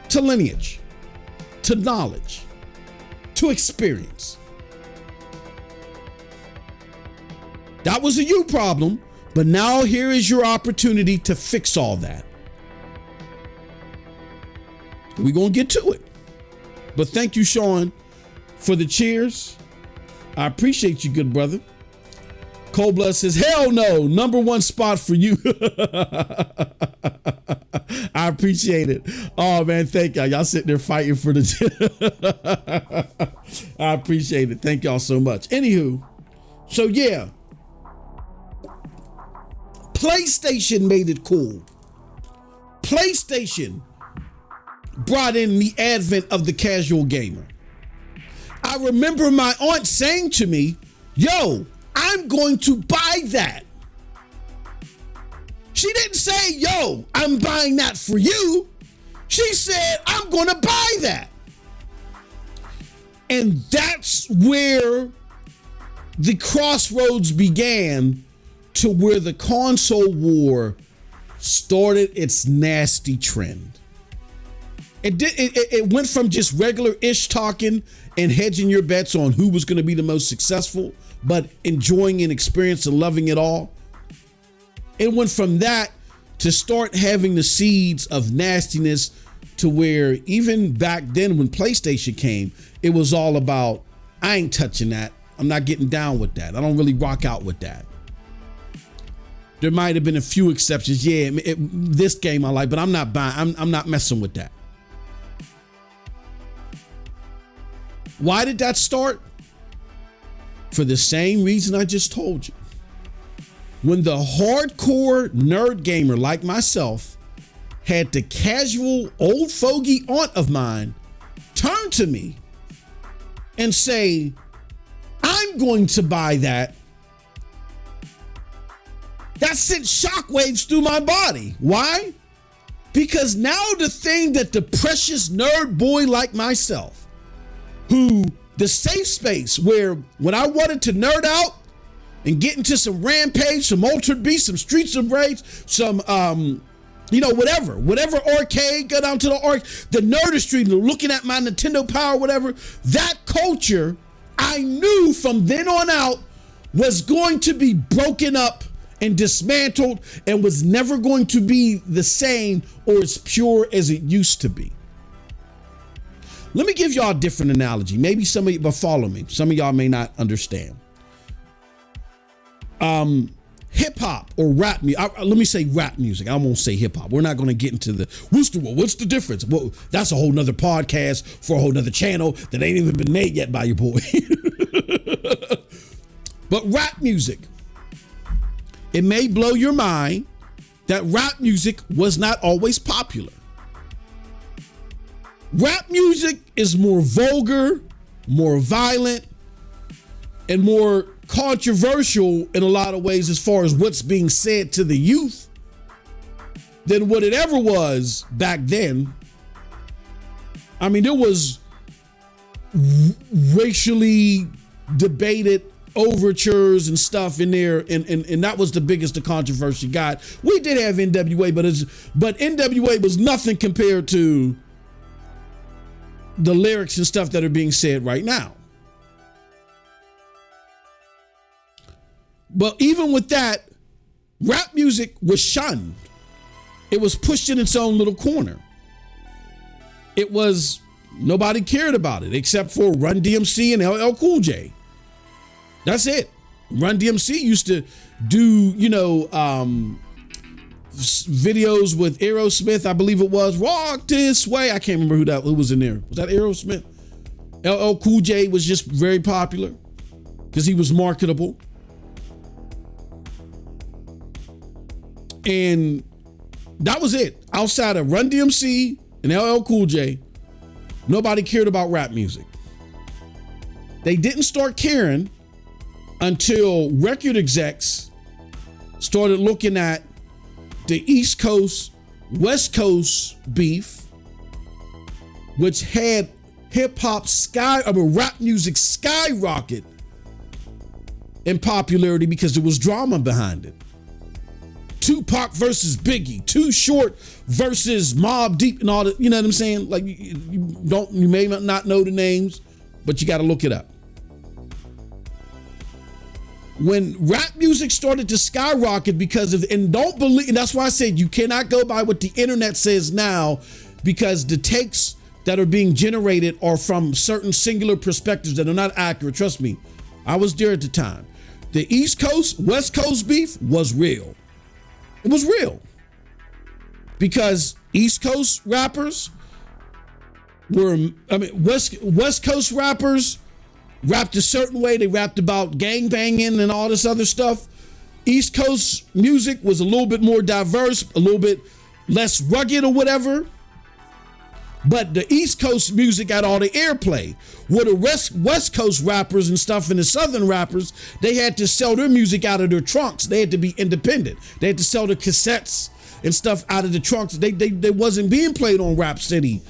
to lineage, to knowledge, to experience. That was a you problem, but now here is your opportunity to fix all that. We're going to get to it. But thank you, Sean, for the cheers. I appreciate you, good brother. Cold Blood says, hell no, #1 spot for you. I appreciate it. Oh, man, thank y'all. Y'all sitting there fighting for the... I appreciate it. Thank y'all so much. Anywho, so yeah. PlayStation made it cool. PlayStation brought in the advent of the casual gamer. I remember my aunt saying to me, yo, I'm going to buy that. She didn't say, yo, I'm buying that for you. She said, I'm going to buy that. And that's where the crossroads began, to where the console war started its nasty trend. It went from just regular ish talking and hedging your bets on who was going to be the most successful, but enjoying an experience and loving it all. It went from that to start having the seeds of nastiness, to where even back then when PlayStation came, it was all about, I ain't touching that. I'm not getting down with that. I don't really rock out with that. There might have been a few exceptions. Yeah, this game I like, but I'm not buying. I'm not messing with that. Why did that start? For the same reason I just told you. When the hardcore nerd gamer like myself had the casual old fogey aunt of mine turn to me and say, I'm going to buy that, that sent shockwaves through my body. Why? Because now the thing that the precious nerd boy like myself, who the safe space where when I wanted to nerd out and get into some Rampage, some Altered Beast, some Streets of Rage, some, whatever arcade, go down to the nerdistry, looking at my Nintendo Power, whatever, that culture I knew from then on out was going to be broken up and dismantled and was never going to be the same or as pure as it used to be. Let me give y'all a different analogy. Maybe some of you, but follow me. Some of y'all may not understand. Hip hop or rap music. Let me say rap music. I won't say hip hop. We're not going to get into what's the difference? Well, that's a whole nother podcast for a whole nother channel that ain't even been made yet by your boy. But rap music, it may blow your mind that rap music was not always popular. Rap music is more vulgar, more violent, and more controversial in a lot of ways as far as what's being said to the youth than what it ever was back then. I mean, there was racially debated overtures and stuff in there, and that was the biggest the controversy got. We did have NWA, but NWA was nothing compared to the lyrics and stuff that are being said right now. But even with that, rap music was shunned. It was pushed in its own little corner. Nobody cared about it except for Run DMC and LL Cool J. That's it. Run DMC used to do, videos with Aerosmith, I believe it was, Walk This Way. I can't remember who was in there. Was that Aerosmith? LL Cool J was just very popular because he was marketable. And that was it. Outside of Run DMC and LL Cool J, nobody cared about rap music. They didn't start caring until record execs started looking at the East Coast, West Coast beef, which had rap music skyrocket in popularity because there was drama behind it. Tupac versus Biggie, Too Short versus Mobb Deep and all that, you know what I'm saying? Like you may not know the names, but you got to look it up. When rap music started to skyrocket and that's why I said you cannot go by what the internet says now, because the takes that are being generated are from certain singular perspectives that are not accurate. Trust me, I was there at the time. The East Coast, West Coast beef was real. It was real because East Coast rappers West Coast rappers rapped a certain way. They rapped about gang banging and all this other stuff. East Coast music was a little bit more diverse, a little bit less rugged or whatever. But the East Coast music got all the airplay. Where the West Coast rappers and stuff and the Southern rappers, they had to sell their music out of their trunks. They had to be independent. They had to sell the cassettes and stuff out of the trunks. They wasn't being played on Rap City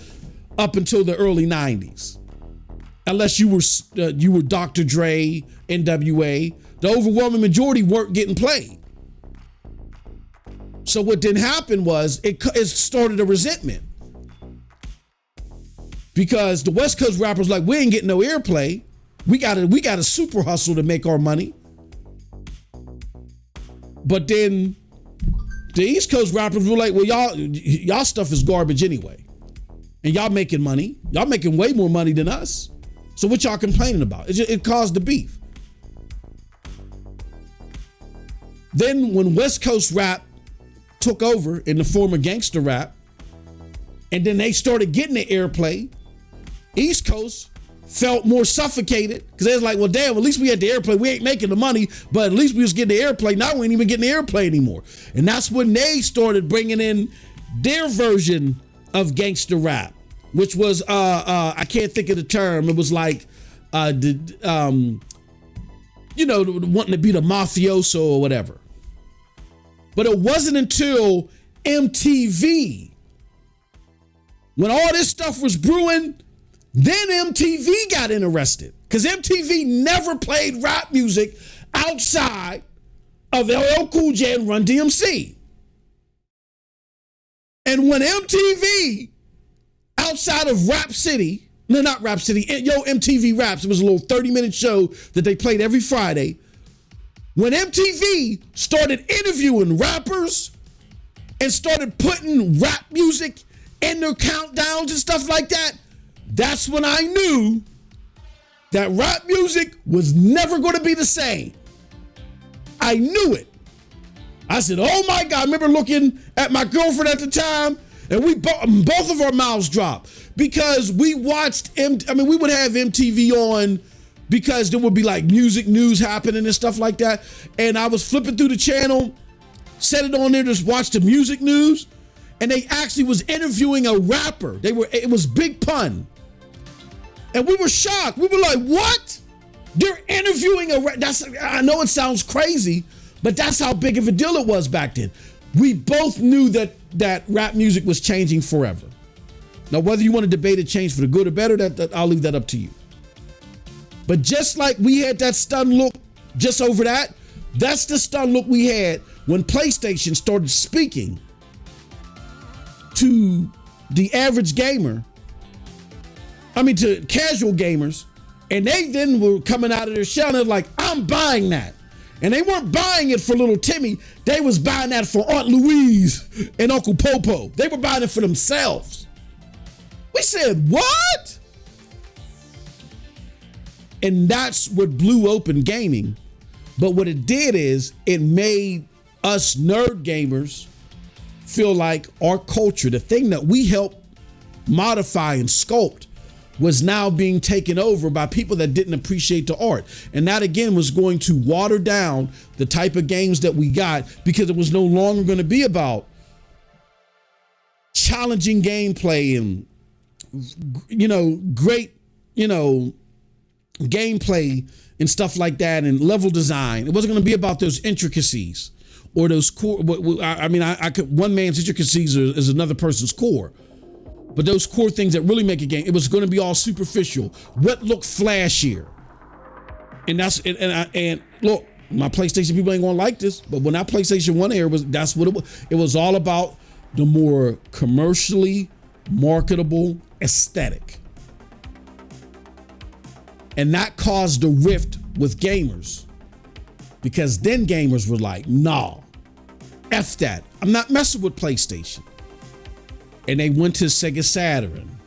up until the early 90s. Unless you were Dr. Dre, NWA, the overwhelming majority weren't getting played. So what then happened was it started a resentment. Because the West Coast rappers like, we ain't getting no airplay. We gotta super hustle to make our money. But then the East Coast rappers were like, well, y'all stuff is garbage anyway. And y'all making money. Y'all making way more money than us. So what y'all complaining about? It caused the beef. Then when West Coast rap took over in the form of gangster rap, and then they started getting the airplay, East Coast felt more suffocated because they was like, well, damn, at least we had the airplay. We ain't making the money, but at least we was getting the airplay. Now we ain't even getting the airplay anymore. And that's when they started bringing in their version of gangster rap, which was, I can't think of the term. It was like, wanting to be the mafioso or whatever. But it wasn't until MTV, when all this stuff was brewing, then MTV got interested, because MTV never played rap music outside of LL Cool J and Run DMC. And when MTV, outside of Rap City, no, not Rap City, MTV Raps, it was a little 30-minute show that they played every Friday. When MTV started interviewing rappers and started putting rap music in their countdowns and stuff like that, that's when I knew that rap music was never going to be the same. I knew it. I said, oh my God, I remember looking at my girlfriend at the time, and we both of our mouths dropped because we watched, we would have MTV on because there would be like music news happening and stuff like that. And I was flipping through the channel, set it on there, just watch the music news. And they actually was interviewing a rapper. It was Big Pun. And we were shocked. We were like, what? They're interviewing I know it sounds crazy, but that's how big of a deal it was back then. We both knew that rap music was changing forever. Now, whether you want to debate it change for the good or better, that I'll leave that up to you. But just like we had that stunned look just over that's the stunned look we had when PlayStation started speaking to the average gamer, to casual gamers, and they then were coming out of their shell and they're like, I'm buying that. And they weren't buying it for little Timmy. They was buying that for Aunt Louise and Uncle Popo. They were buying it for themselves. We said, what? And that's what blew open gaming. But what it did is it made us nerd gamers feel like our culture, the thing that we helped modify and sculpt, was now being taken over by people that didn't appreciate the art. And that again was going to water down the type of games that we got, because it was no longer going to be about challenging gameplay and, great, gameplay and stuff like that and level design. It wasn't going to be about those intricacies or those core. One man's intricacies is another person's core. But those core things that really make a game, it was going to be all superficial. What looked flashier? And look, my PlayStation people ain't going to like this, but when that PlayStation 1 era that's what it was. It was all about the more commercially marketable aesthetic. And that caused a rift with gamers, because then gamers were like, nah, F that. I'm not messing with PlayStation. And they went to Sega Saturn,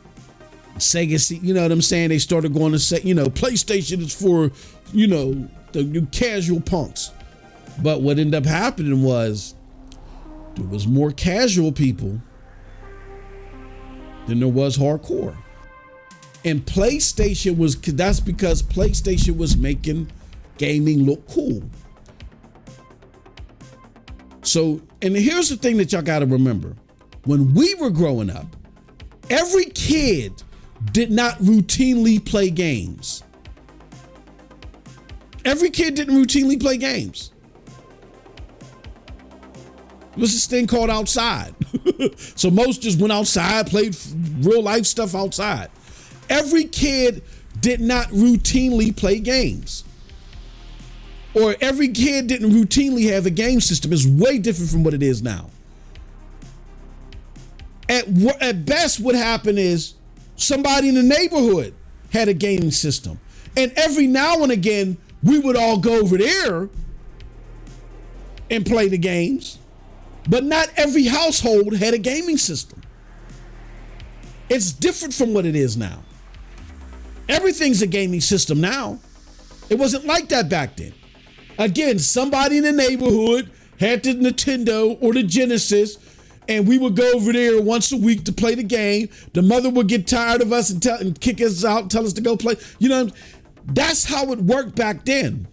Sega, you know what I'm saying? They started going to say, PlayStation is for, the casual punks. But what ended up happening was there was more casual people than there was hardcore. And that's because PlayStation was making gaming look cool. So, and here's the thing that y'all got to remember. When we were growing up, Every kid did not routinely play games. Every kid didn't routinely play games. There was this thing called outside. So most just went outside, played real life stuff outside. Every kid did not routinely play games. Or every kid didn't routinely have a game system. It's way different from what it is now. At best, what happened is somebody in the neighborhood had a gaming system. And every now and again, we would all go over there and play the games. But not every household had a gaming system. It's different from what it is now. Everything's a gaming system now. It wasn't like that back then. Again, somebody in the neighborhood had the Nintendo or the Genesis, and we would go over there once a week to play the game. The mother would get tired of us and kick us out, tell us to go play. You know, that's how it worked back then.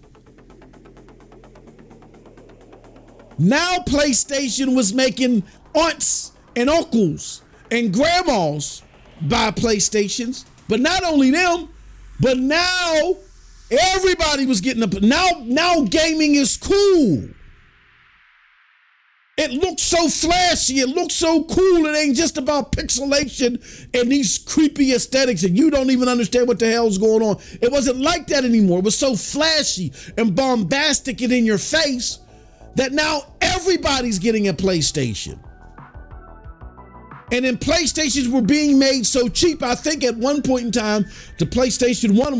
Now PlayStation was making aunts and uncles and grandmas buy PlayStations. But not only them, but now everybody was getting up. Now gaming is cool. It looks so flashy. It looks so cool. It ain't just about pixelation and these creepy aesthetics and you don't even understand what the hell's going on. It wasn't like that anymore. It was so flashy and bombastic and in your face that now everybody's getting a PlayStation. And then PlayStations were being made so cheap. I think at one point in time, the PlayStation 1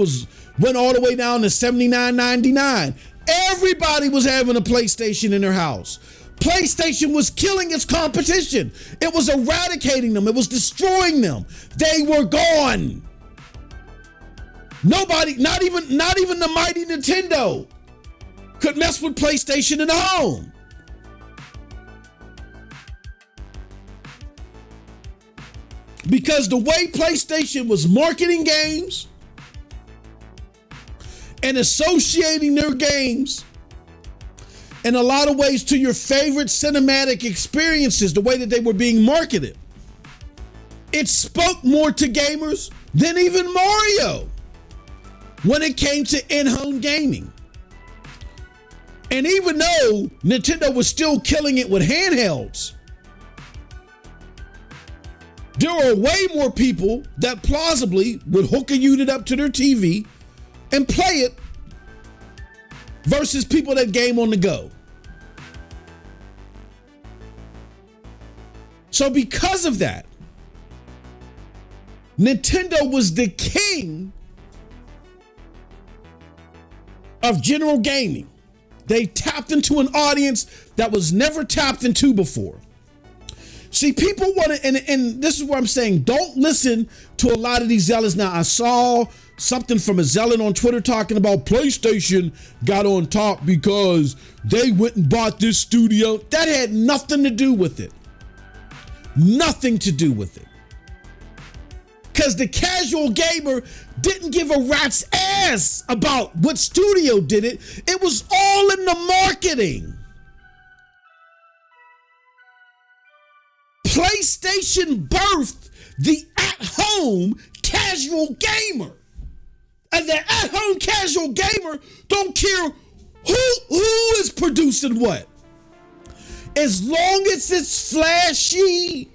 went all the way down to $79.99. Everybody was having a PlayStation in their house. PlayStation was killing its competition. It was eradicating them. It was destroying them. They were gone. Nobody, not even the mighty Nintendo, could mess with PlayStation in the home. Because the way PlayStation was marketing games and associating their games in a lot of ways to your favorite cinematic experiences, the way that they were being marketed, it spoke more to gamers than even Mario when it came to in-home gaming. And even though Nintendo was still killing it with handhelds, there are way more people that plausibly would hook a unit up to their TV and play it versus people that game on the go. So because of that, Nintendo was the king of general gaming. They tapped into an audience that was never tapped into before. See, people want to, and this is what I'm saying, don't listen to a lot of these zealots. Now, I saw something from a zealot on Twitter talking about PlayStation got on top because they went and bought this studio. That had nothing to do with it. Nothing to do with it. Because the casual gamer didn't give a rat's ass about what studio did it. It was all in the marketing. PlayStation birthed the at-home casual gamer. And the at-home casual gamer don't care who is producing what. As long as it's flashy,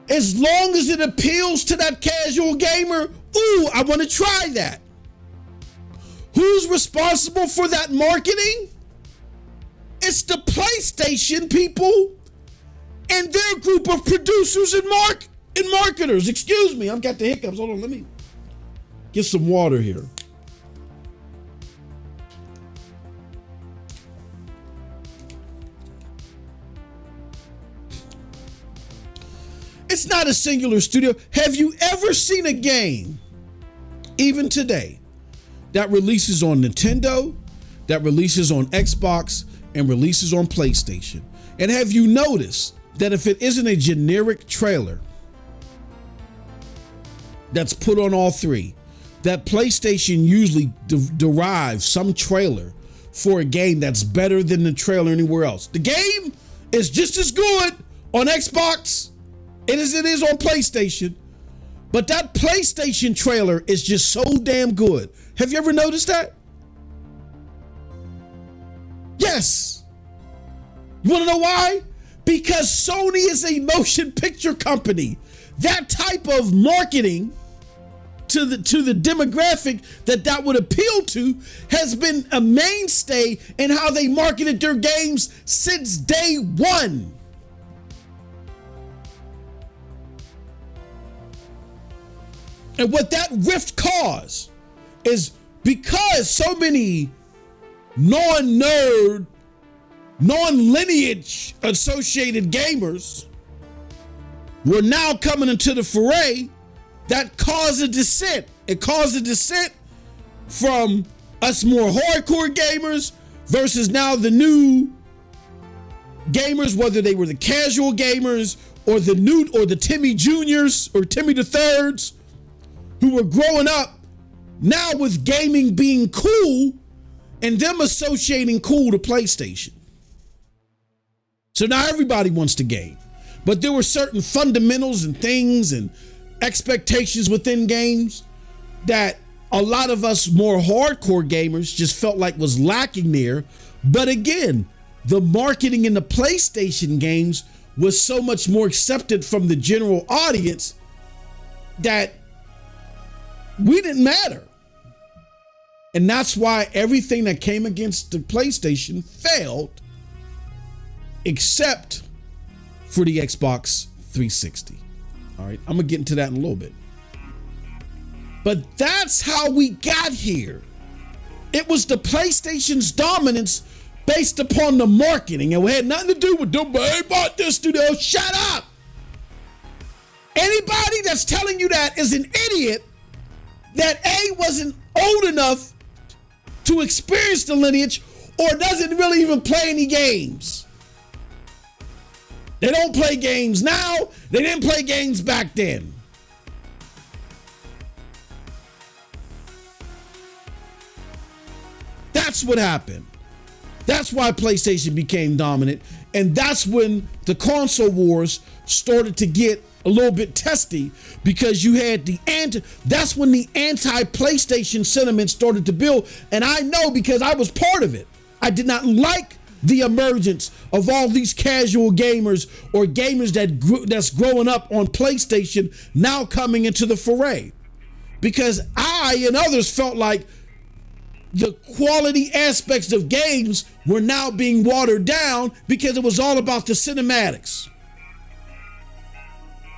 as long as it appeals to that casual gamer, ooh, I want to try that. Who's responsible for that marketing? It's the PlayStation people and their group of producers and marketers. Excuse me, I've got the hiccups. Hold on, let me get some water here. It's not a singular studio. Have you ever seen a game, even today, that releases on Nintendo, that releases on Xbox, and releases on PlayStation? And have you noticed that if it isn't a generic trailer that's put on all three, that PlayStation usually derives some trailer for a game that's better than the trailer anywhere else? The game is just as good on Xbox It is on PlayStation, but that PlayStation trailer is just so damn good. Have you ever noticed that? Yes. You want to know why? Because Sony is a motion picture company. That type of marketing to the demographic that would appeal to has been a mainstay in how they marketed their games since day one. And what that rift caused is because so many non-nerd, non-lineage associated gamers were now coming into the foray, that caused a dissent. It caused a dissent from us more hardcore gamers versus now the new gamers, whether they were the casual gamers or the Timmy Juniors or Timmy the Thirds, who were growing up now with gaming being cool and them associating cool to PlayStation. So now everybody wants to game. But there were certain fundamentals and things and expectations within games that a lot of us more hardcore gamers just felt like was lacking there. But again, the marketing in the PlayStation games was so much more accepted from the general audience that we didn't matter. And that's why everything that came against the PlayStation failed, except for the Xbox 360. All right, I'm gonna get into that in a little bit. But that's how we got here. It was the PlayStation's dominance based upon the marketing, and it had nothing to do with them. They bought this studio. Shut up. Anybody that's telling you that is an idiot that A, wasn't old enough to experience the lineage or doesn't really even play any games. They don't play games now. They didn't play games back then. That's what happened. That's why PlayStation became dominant. And that's when the console wars started to get a little bit testy, because you had that's when the anti-PlayStation sentiment started to build. And I know because I was part of it. I did not like the emergence of all these casual gamers or gamers that's growing up on PlayStation now coming into the foray, because I and others felt like the quality aspects of games were now being watered down because it was all about the cinematics.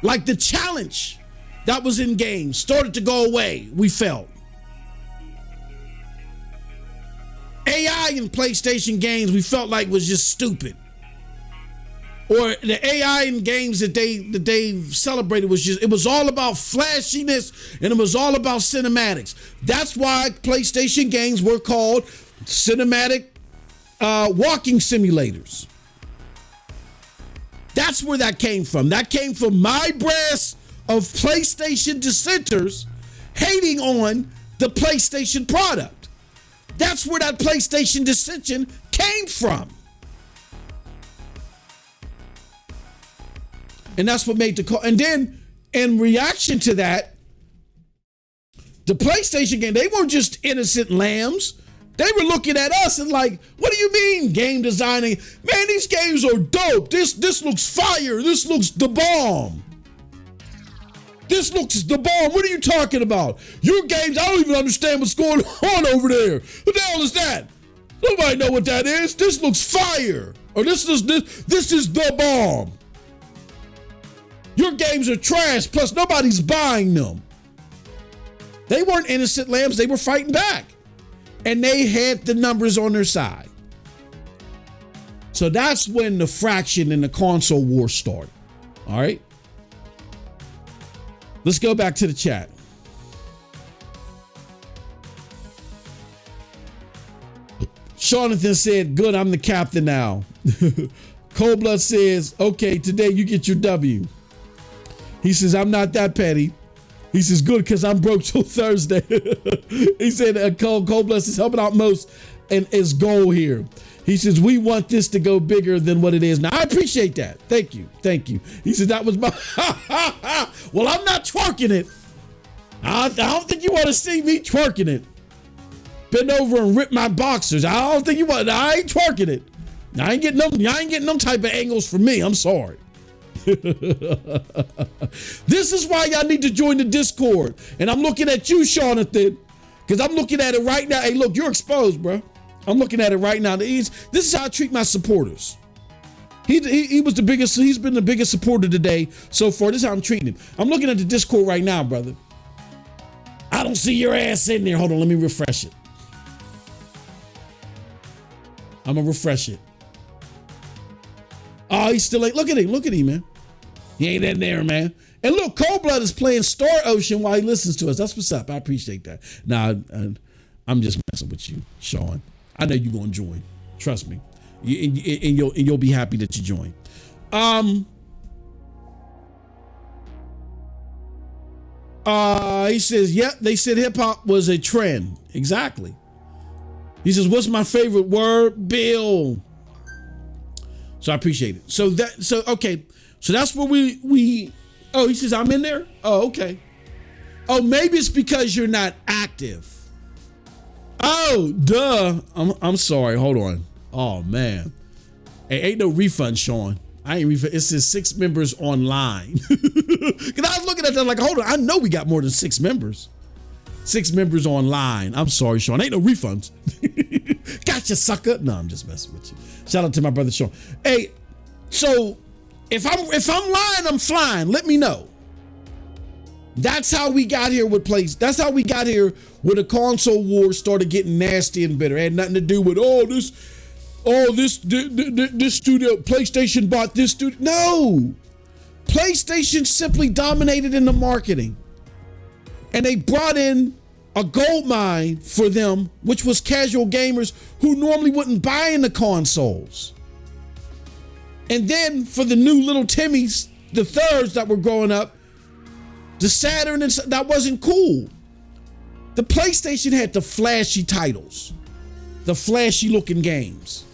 Like the challenge that was in games started to go away, we felt. AI in PlayStation games we felt like was just stupid. Or the AI in games that they celebrated it was all about flashiness and it was all about cinematics. That's why PlayStation games were called cinematic walking simulators. That's where that came from. That came from my brass of PlayStation dissenters hating on the PlayStation product. That's where that PlayStation dissension came from. And that's what made the call. And then in reaction to that, the PlayStation game, they weren't just innocent lambs. They were looking at us and like, what do you mean game designing? Man, these games are dope. This looks fire. This looks the bomb. This looks the bomb. What are you talking about? Your games, I don't even understand what's going on over there. What the hell is that? Nobody know what that is. This looks fire. Or this is the bomb. Your games are trash, plus nobody's buying them. They weren't innocent lambs. They were fighting back. And they had the numbers on their side. So that's when the fraction in the console war started. All right. Let's go back to the chat. Jonathan said, good, I'm the captain now. Cold Blood says, okay, today you get your W. He says, I'm not that petty. He says, good, because I'm broke till Thursday. He said, Cold Blood is helping out most. and his goal here. He says, we want this to go bigger than what it is now. I appreciate that. Thank you. He said, that was my, well, I'm not twerking it. I don't think you want to see me twerking it. Bend over and rip my boxers. I don't think you want, I ain't twerking it. I ain't getting them type of angles from me. I'm sorry. This is why y'all need to join the Discord. And I'm looking at you, Jonathan, because I'm looking at it right now. Hey, look, you're exposed, bro. I'm looking at it right now. This is how I treat my supporters. He was the biggest. He's been the biggest supporter today so far. This is how I'm treating him. I'm looking at the Discord right now, brother. I don't see your ass in there. Hold on, let me refresh it. I'm gonna refresh it. Oh, he still ain't. Look at him, man. He ain't in there, man. And look, Cold Blood is playing Star Ocean while he listens to us. That's what's up. I appreciate that. Nah, I'm just messing with you, Sean. I know you're gonna join. Trust me. And you'll be happy that you joined. He says, yep, they said hip hop was a trend. Exactly. He says, what's my favorite word? Bill. So I appreciate it. So okay. So that's where we oh, he says, I'm in there? Oh, okay. Oh, maybe it's because you're not active. Oh, duh. I'm sorry. Hold on. Oh, man. Hey, ain't no refund, Sean. I ain't refund. It says 6 members online. Because I was looking at that like, hold on. I know we got more than 6 members. 6 members online. I'm sorry, Sean. Ain't no refunds. Gotcha, sucker. No, I'm just messing with you. Shout out to my brother, Sean. Hey, so if I'm lying, I'm flying. Let me know. That's how we got here with plays. That's how we got here when the console war started getting nasty and bitter. It had nothing to do with this studio, PlayStation bought this studio. No, PlayStation simply dominated in the marketing, and they brought in a gold mine for them, which was casual gamers who normally wouldn't buy in the consoles. And then for the new little Timmies, the thirds that were growing up, the Saturn, and that wasn't cool. The PlayStation had the flashy titles, the flashy looking games,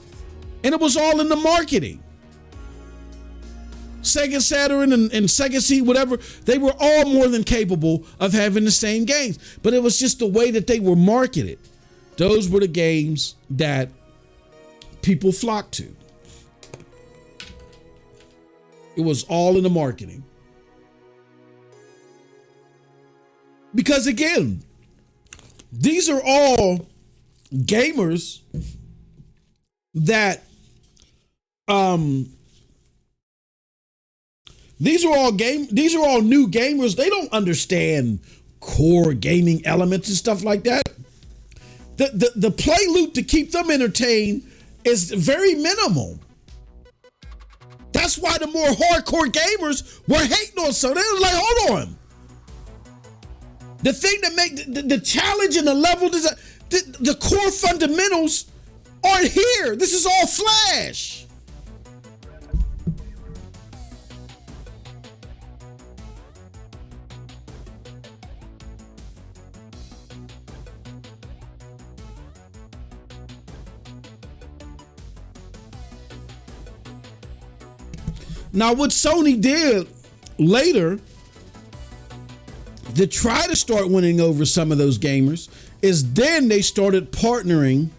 and it was all in the marketing. Sega Saturn and Sega CD, whatever, they were all more than capable of having the same games, but it was just the way that they were marketed. Those were the games that people flocked to. It was all in the marketing. Because again, these are all gamers that these are all new gamers. They don't understand core gaming elements and stuff like that. The play loop to keep them entertained is very minimal. That's why the more hardcore gamers were hating on something. They were like, hold on. The thing that make the challenge and the level, the core fundamentals aren't here. This is all flash. Now, what Sony did later to try to start winning over some of those gamers is then they started partnering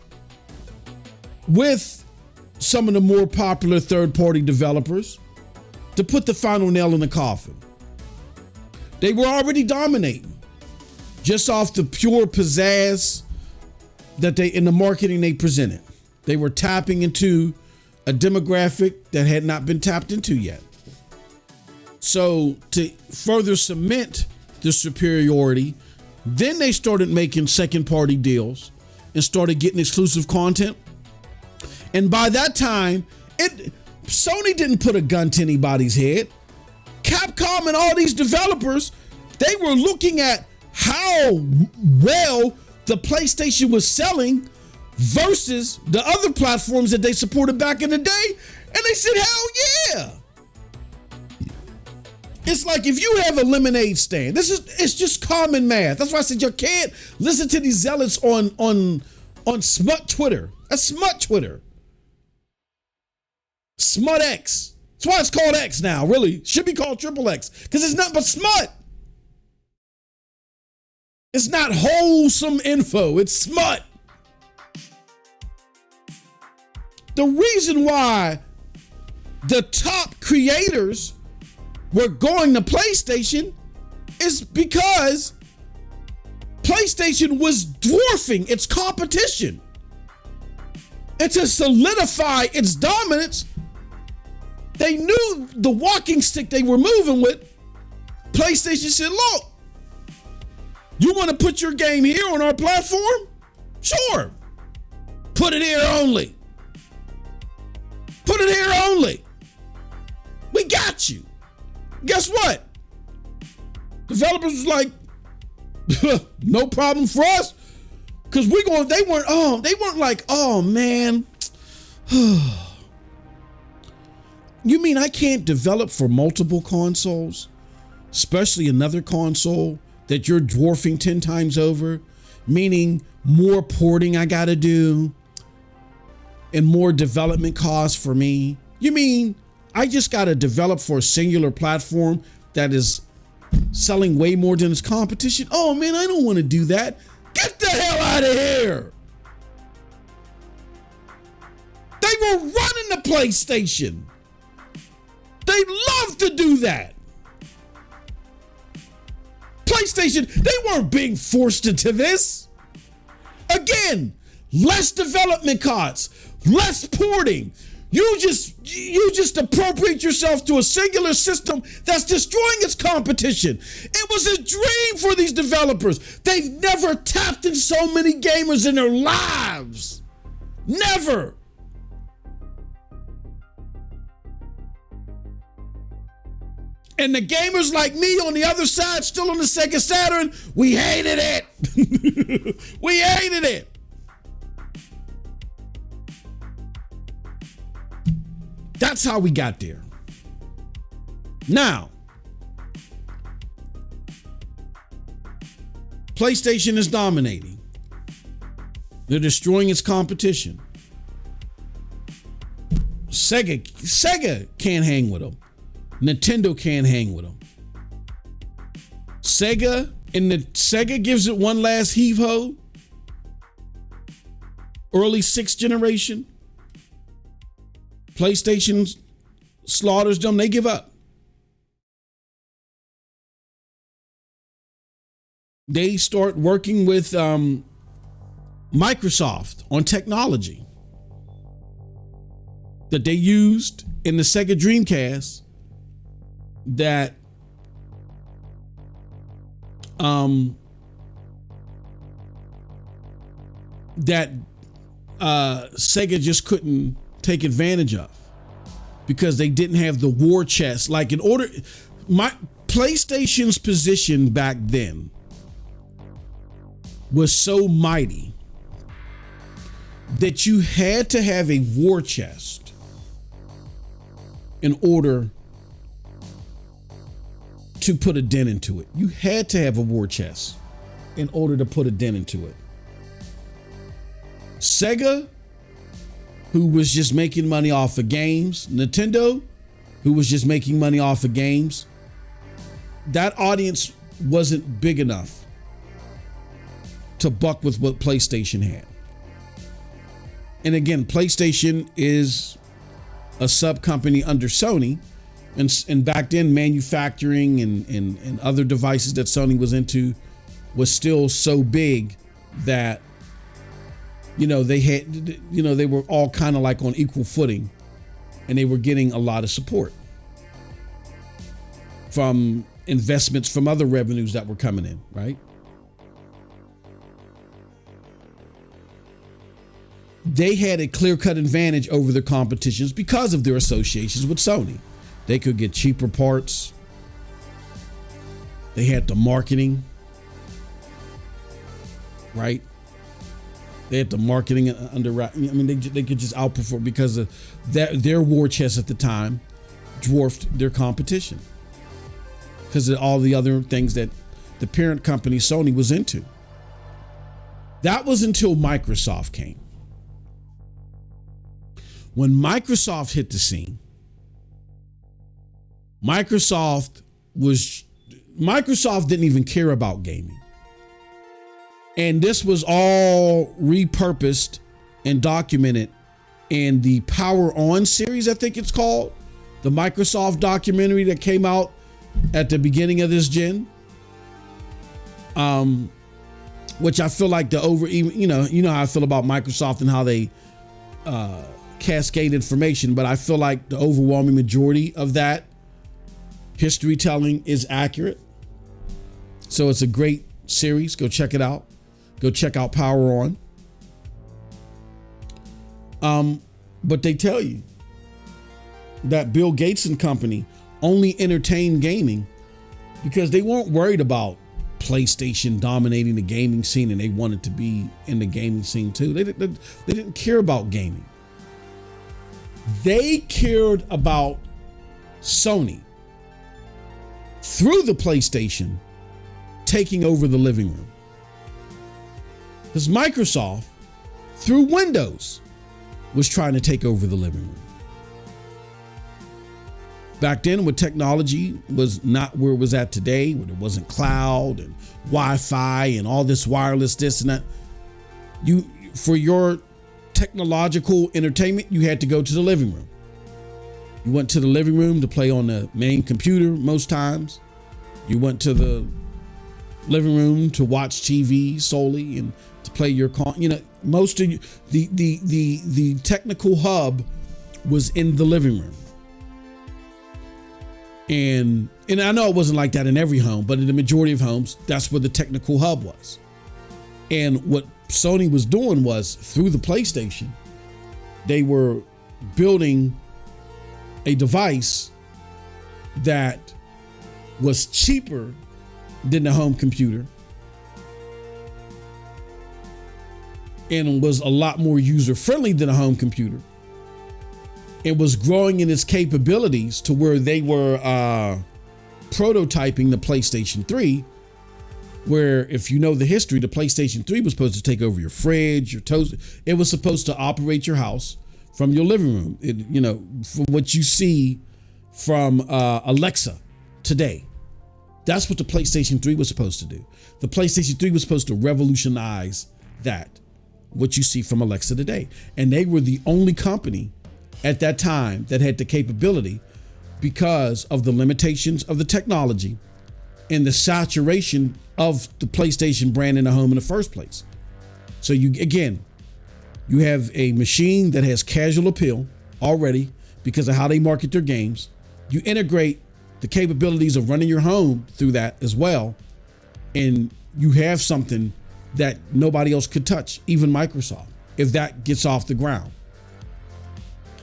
with some of the more popular third-party developers to put the final nail in the coffin. They were already dominating just off the pure pizzazz that they in the marketing they presented. They were tapping into a demographic that had not been tapped into yet. So to further cement the superiority, then they started making second-party deals and started getting exclusive content. And by that time, Sony didn't put a gun to anybody's head. Capcom and all these developers, they were looking at how well the PlayStation was selling versus the other platforms that they supported back in the day. And they said, hell yeah. It's like if you have a lemonade stand, it's just common math. That's why I said you can't listen to these zealots on on smut Twitter. That's smut Twitter. Smut X. That's why it's called X now, really. It should be called Triple X because it's not but smut. It's not wholesome info. It's smut. The reason why the top creators were going to PlayStation is because PlayStation was dwarfing its competition. And to solidify its dominance, they knew the walking stick they were moving with. PlayStation said, look, you want to put your game here on our platform? Sure. Put it here only. Put it here only. We got you. Guess what? Developers was like, no problem for us. Because they weren't like, oh man. You mean I can't develop for multiple consoles? Especially another console that you're dwarfing 10 times over? Meaning more porting I gotta do and more development costs for me? You mean I just gotta develop for a singular platform that is selling way more than its competition? Oh man, I don't want to do that. Get the hell out of here. They were running the PlayStation. They love to do that. PlayStation, they weren't being forced into this. Again, less development costs, less porting. You just appropriate yourself to a singular system that's destroying its competition. It was a dream for these developers. They've never tapped in so many gamers in their lives. Never. And the gamers like me on the other side, still on the Sega Saturn, we hated it. We hated it. That's how we got there. Now, PlayStation is dominating. They're destroying its competition. Sega can't hang with them. Nintendo can't hang with them. Sega gives it one last heave-ho. Early 6th generation. PlayStation slaughters them. They give up. They start working with Microsoft on technology that they used in the Sega Dreamcast that Sega just couldn't take advantage of because they didn't have the war chest. Like my PlayStation's position back then was so mighty that you had to have a war chest in order to put a dent into it. You had to have a war chest in order to put a dent into it. Sega, who was just making money off of games, Nintendo, who was just making money off of games, that audience wasn't big enough to buck with what PlayStation had. And again, PlayStation is a sub company under Sony. And back then, manufacturing and other devices that Sony was into was still so big that, they were all kind of like on equal footing, and they were getting a lot of support from investments from other revenues that were coming in, right? They had a clear-cut advantage over their competitions because of their associations with Sony. They could get cheaper parts. They had the marketing, right? They had the marketing under. I mean, they could just outperform because of that. Their war chest at the time dwarfed their competition because of all the other things that the parent company Sony was into. That was until Microsoft came. When Microsoft hit the scene, Microsoft didn't even care about gaming. And this was all repurposed and documented in the Power On series, I think it's called. The Microsoft documentary that came out at the beginning of this gen. Which I feel like you know how I feel about Microsoft and how they cascade information, but I feel like the overwhelming majority of that history telling is accurate. So it's a great series. Go check it out. Go check out Power On. But they tell you that Bill Gates and company only entertained gaming because they weren't worried about PlayStation dominating the gaming scene, and they wanted to be in the gaming scene too. They didn't care about gaming. They cared about Sony through the PlayStation taking over the living room. Because Microsoft, through Windows, was trying to take over the living room. Back then, when technology was not where it was at today, when it wasn't cloud and Wi-Fi and all this wireless, this and that, for your technological entertainment, you had to go to the living room. You went to the living room to play on the main computer most times. You went to the living room to watch TV solely and to play your most of the technical hub was in the living room. And I know it wasn't like that in every home, but in the majority of homes, that's where the technical hub was. And what Sony was doing was, through the PlayStation, they were building a device that was cheaper than the home computer and was a lot more user-friendly than a home computer. It was growing in its capabilities to where they were prototyping the PlayStation 3, where, if you know the history, the PlayStation 3 was supposed to take over your fridge, your toaster. It was supposed to operate your house from your living room. From what you see from Alexa today. That's what the PlayStation 3 was supposed to do. The PlayStation 3 was supposed to revolutionize that, what you see from Alexa today. And they were the only company at that time that had the capability, because of the limitations of the technology and the saturation of the PlayStation brand in the home in the first place. So you have a machine that has casual appeal already because of how they market their games. You integrate the capabilities of running your home through that as well, and you have something that nobody else could touch, even Microsoft, if that gets off the ground.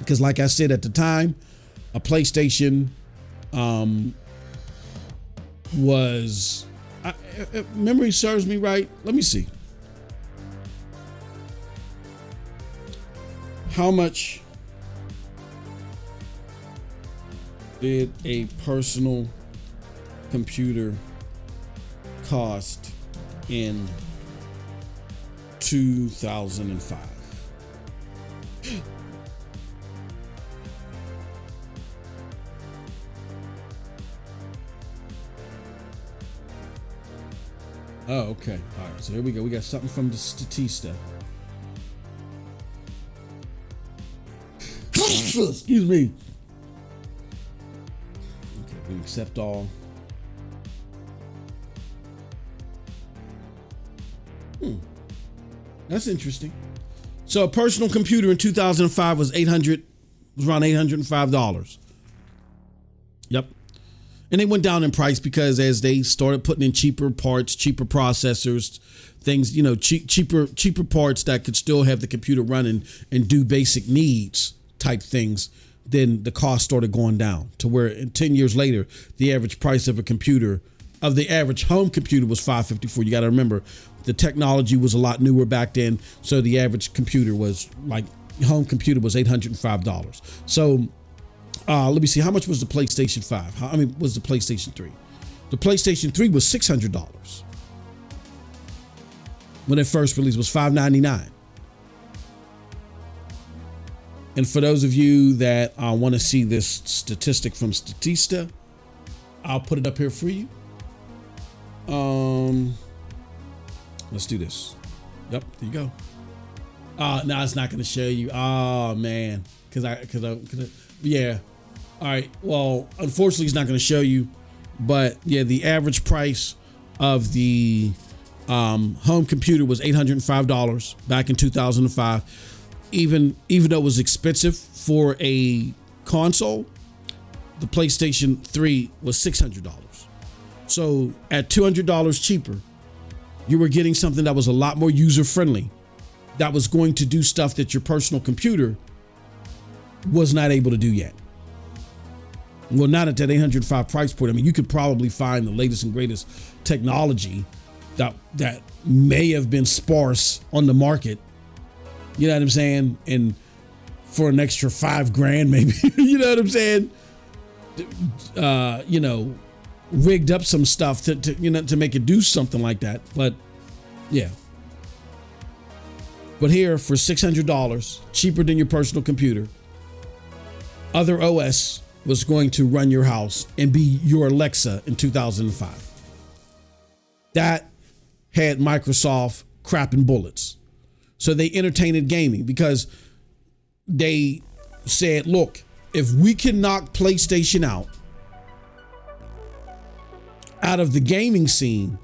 Because like I said, at the time, a PlayStation was, if memory serves me right, let me see. How much did a personal computer cost in 2005? Oh, okay. All right. So here we go. We got something from the Statista. Excuse me. Okay, we accept all. That's interesting. So a personal computer in 2005 was around $805. Yep. And they went down in price because as they started putting in cheaper parts, cheaper processors, things, cheaper parts that could still have the computer running and do basic needs type things, then the cost started going down to where 10 years later, the average price of the average home computer was $554. You got to remember, the technology was a lot newer back then. So the average computer was home computer was $805. So let me see. How much was the PlayStation 5? Was the PlayStation 3? The PlayStation 3 was $600. when it first released. It was $599. And for those of you that want to see this statistic from Statista, I'll put it up here for you. Let's do this. Yep, there you go. No, it's not going to show you. Oh man, yeah. All right. Well, unfortunately, it's not going to show you. But yeah, the average price of the home computer was $805 back in 2005. Even though it was expensive for a console, the PlayStation 3 was $600. So at $200 cheaper, you were getting something that was a lot more user-friendly, that was going to do stuff that your personal computer was not able to do yet. Well, not at that $805 price point. I mean, you could probably find the latest and greatest technology that may have been sparse on the market. You know what I'm saying? And for an extra $5,000, maybe, you know what I'm saying? Rigged up some stuff to make it do something like that. But yeah. But here for $600, cheaper than your personal computer, other OS was going to run your house and be your Alexa in 2005. That had Microsoft crapping bullets. So they entertained gaming because they said, look, if we can knock PlayStation out of the gaming scene,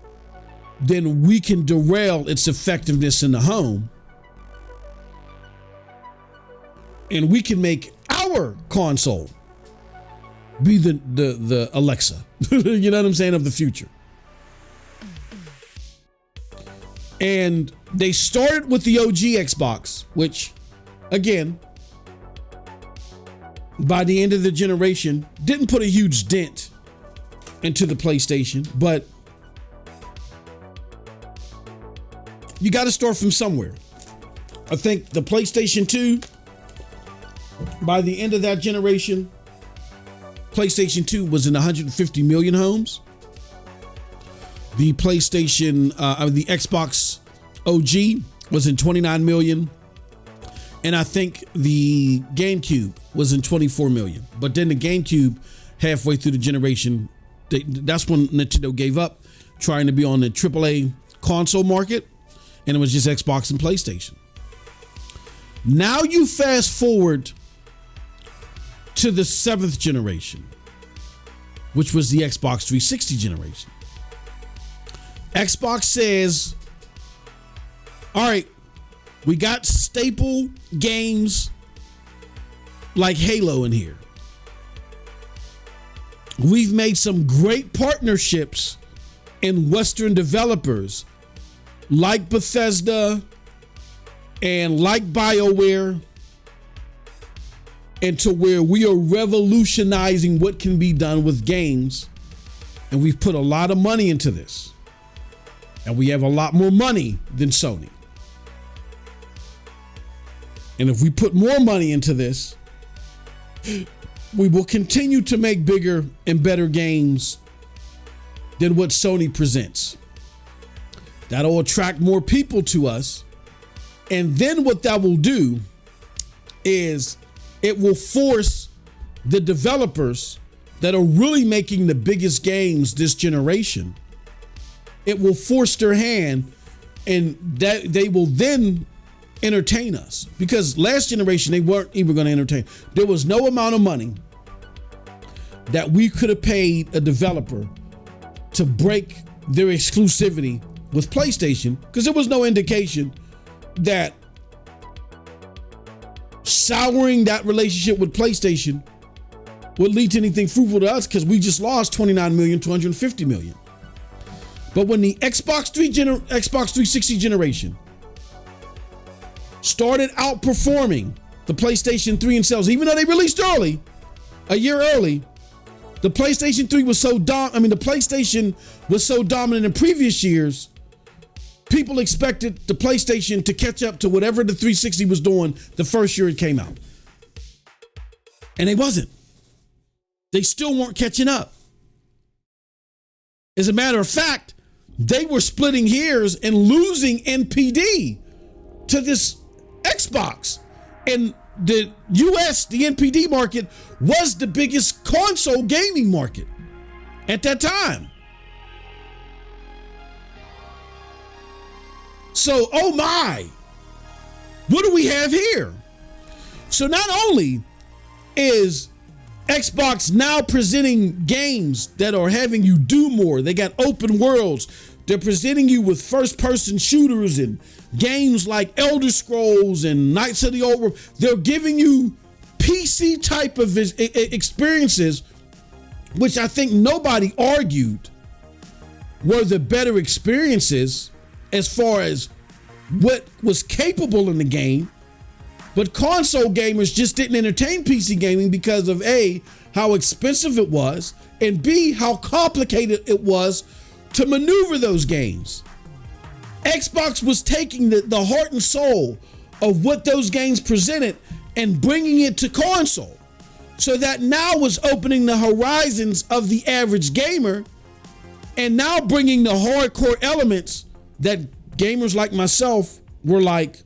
then we can derail its effectiveness in the home. And we can make our console be the Alexa, you know what I'm saying, of the future. And they started with the OG Xbox, which, again, by the end of the generation, didn't put a huge dent into the PlayStation, but you got to start from somewhere. I think the PlayStation 2, by the end of that generation, PlayStation 2 was in 150 million homes. The the Xbox OG was in 29 million. And I think the GameCube was in 24 million. But then the GameCube, halfway through the generation, that's when Nintendo gave up trying to be on the AAA console market. And it was just Xbox and PlayStation. Now you fast forward to the 7th generation, which was the Xbox 360 generation. Xbox says, all right, we got staple games like Halo in here. We've made some great partnerships in Western developers like Bethesda and like BioWare, and to where we are revolutionizing what can be done with games. And we've put a lot of money into this. And we have a lot more money than Sony. And if we put more money into this, we will continue to make bigger and better games than what Sony presents. That'll attract more people to us. And then what that will do is it will force the developers that are really making the biggest games this generation. It will force their hand, and that they will then entertain us, because last generation they weren't even going to entertain. There was no amount of money that we could have paid a developer to break their exclusivity with PlayStation, because there was no indication that souring that relationship with PlayStation would lead to anything fruitful to us, because we just lost 29 million, 250 million. But when the Xbox 360 generation started outperforming the PlayStation 3 in sales, even though they released early, a year early, the PlayStation 3 was the PlayStation was so dominant in previous years, people expected the PlayStation to catch up to whatever the 360 was doing the first year it came out. And they wasn't. They still weren't catching up. As a matter of fact, they were splitting hairs and losing NPD to this Xbox. And the US, the NPD market, was the biggest console gaming market at that time. So, oh my, what do we have here? So not only is Xbox now presenting games that are having you do more, they got open worlds, they're presenting you with first-person shooters and games like Elder Scrolls and Knights of the Old World. They're giving you PC type of experiences, which I think nobody argued were the better experiences as far as what was capable in the game. But console gamers just didn't entertain PC gaming because of A, how expensive it was, and B, how complicated it was to maneuver those games. Xbox was taking the heart and soul of what those games presented and bringing it to console. So that now was opening the horizons of the average gamer and now bringing the hardcore elements that gamers like myself were like,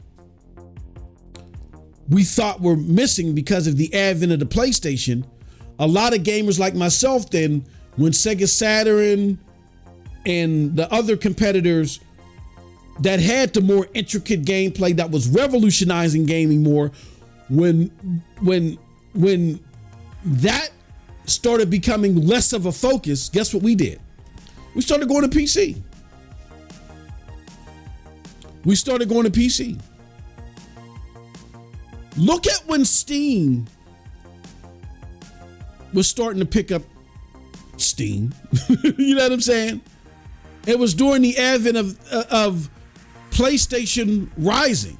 we thought were missing because of the advent of the PlayStation. A lot of gamers like myself then, when Sega Saturn and the other competitors that had the more intricate gameplay that was revolutionizing gaming more, when that started becoming less of a focus, guess what we did? We started going to PC. We started going to PC. Look at when Steam was starting to pick up steam. You know what I'm saying? It was during the advent of PlayStation rising.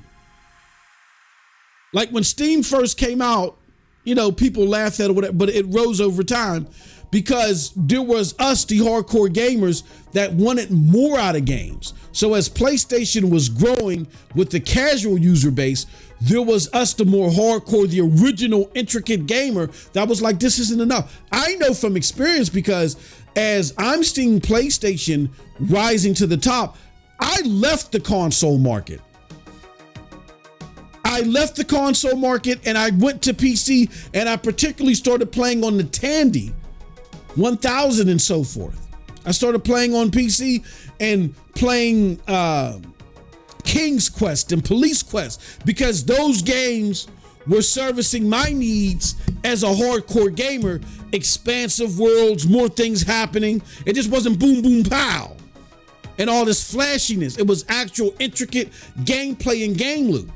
Like when Steam first came out, you know, people laughed at it, whatever, but it rose over time because there was us, the hardcore gamers, that wanted more out of games. So as PlayStation was growing with the casual user base, there was us, the more hardcore, the original intricate gamer that was like, this isn't enough. I know from experience because as I'm seeing PlayStation rising to the top, I left the console market. I left the console market and I went to PC, and I particularly started playing on the Tandy 1000 and so forth. I started playing on PC and playing King's Quest and Police Quest because those games were servicing my needs as a hardcore gamer. Expansive worlds, more things happening. It just wasn't boom, boom, pow and all this flashiness. It was actual intricate gameplay and game loop.